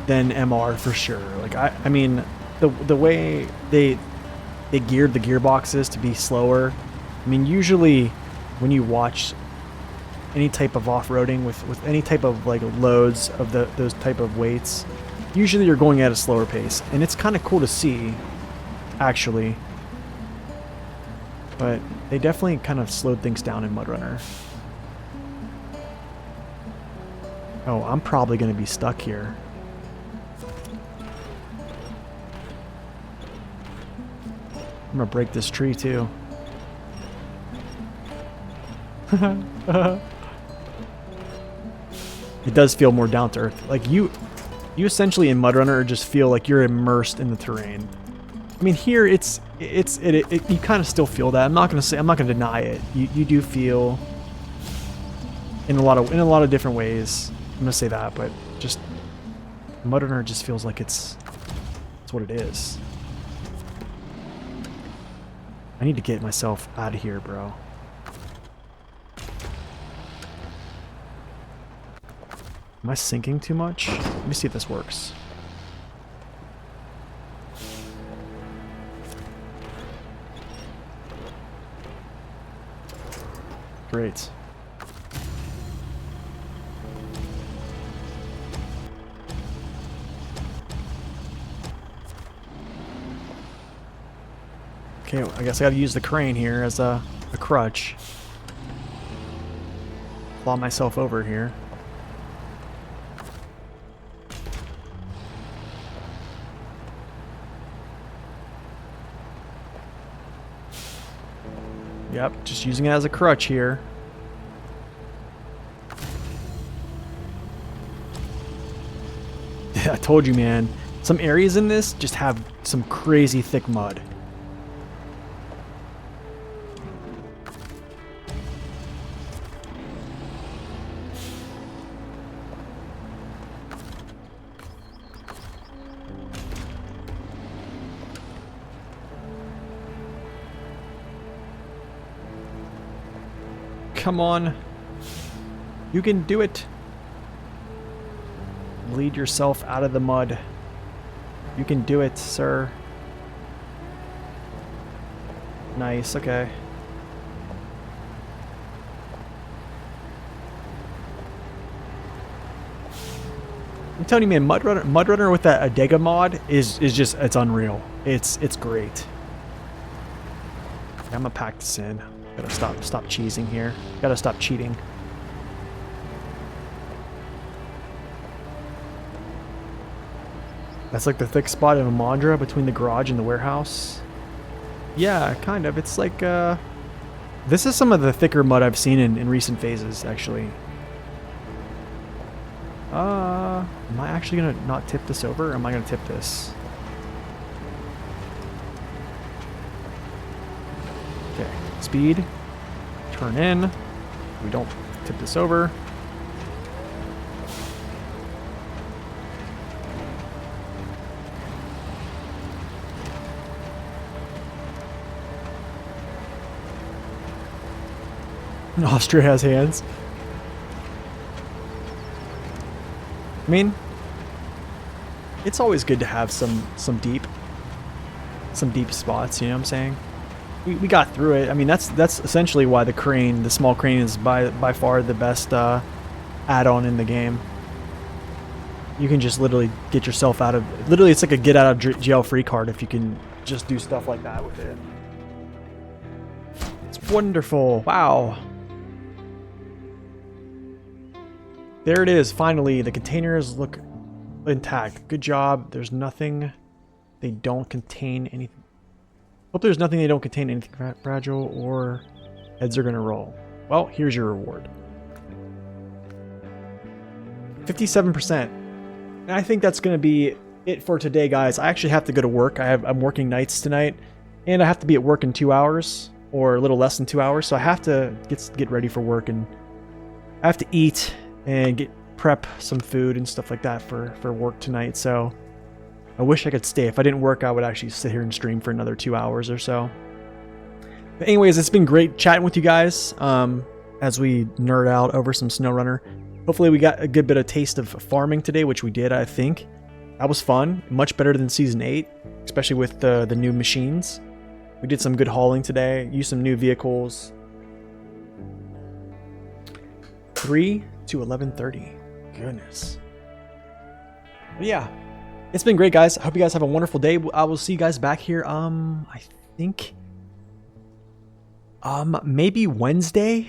than MR for sure. Like I mean the way they geared the gearboxes to be slower. I mean, usually when you watch any type of off-roading with any type of like loads of those type of weights, usually you're going at a slower pace, and it's kind of cool to see, actually. But they definitely kind of slowed things down in MudRunner. Oh, I'm probably going to be stuck here. I'm going to break this tree too. It does feel more down to earth. Like you essentially in MudRunner just feel like you're immersed in the terrain. I mean, here you kind of still feel that. I'm not gonna deny it. You do feel in a lot of different ways. I'm gonna say that, but just MudRunner just feels like it's what it is. I need to get myself out of here, bro. Am I sinking too much? Let me see if this works. Great. Okay, I guess I gotta use the crane here as a crutch. Claw myself over here. Yep, just using it as a crutch here. I told you, man. Some areas in this just have some crazy thick mud. Come on. You can do it. Lead yourself out of the mud. You can do it, sir. Nice, okay. I'm telling you, man, Mud Runner with that Adega mod is just, it's unreal. It's great. I'm gonna pack this in. Gotta stop cheesing here. Gotta stop cheating. That's like the thick spot in Amandra between the garage and the warehouse. Yeah, kind of. It's like, this is some of the thicker mud I've seen in recent phases, actually. Am I actually gonna not tip this over, or am I gonna tip this? Okay, speed. Turn in. We don't tip this over. Austria has hands. I mean, it's always good to have some deep spots, you know what I'm saying? We got through it. I mean, that's essentially why the small crane is by far the best add-on in the game. You can just literally get yourself out of, literally it's like a get out of jail free card if you can just do stuff like that with it. It's wonderful. Wow. There it is, finally. The containers look intact. Good job. There's nothing. They don't contain anything. Hope there's nothing they don't contain anything fragile or heads are gonna roll. Well, here's your reward. 57%. And I think that's gonna be it for today, guys. I actually have to go to work. I'm working nights tonight, and I have to be at work in 2 hours, or a little less than 2 hours. So I have to get ready for work, and I have to eat and prep some food and stuff like that for work tonight. So I wish I could stay. If I didn't work, I would actually sit here and stream for another 2 hours or so. But anyways, it's been great chatting with you guys as we nerd out over some SnowRunner. Hopefully we got a good bit of taste of farming today, which we did, I think. That was fun. Much better than Season 8, especially with the new machines. We did some good hauling today, used some new vehicles. 3 to 11:30. Goodness. But yeah, it's been great, guys. I hope you guys have a wonderful day. I will see you guys back here. I think maybe Wednesday,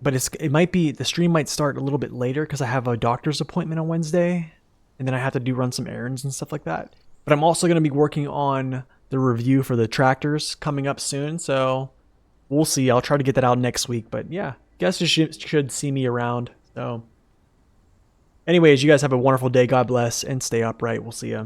but it might be, the stream might start a little bit later because I have a doctor's appointment on Wednesday, and then I have to run some errands and stuff like that. But I'm also going to be working on the review for the tractors coming up soon, so we'll see. I'll try to get that out next week. But yeah, guess you should see me around. So anyways, you guys have a wonderful day. God bless and stay upright. We'll see ya.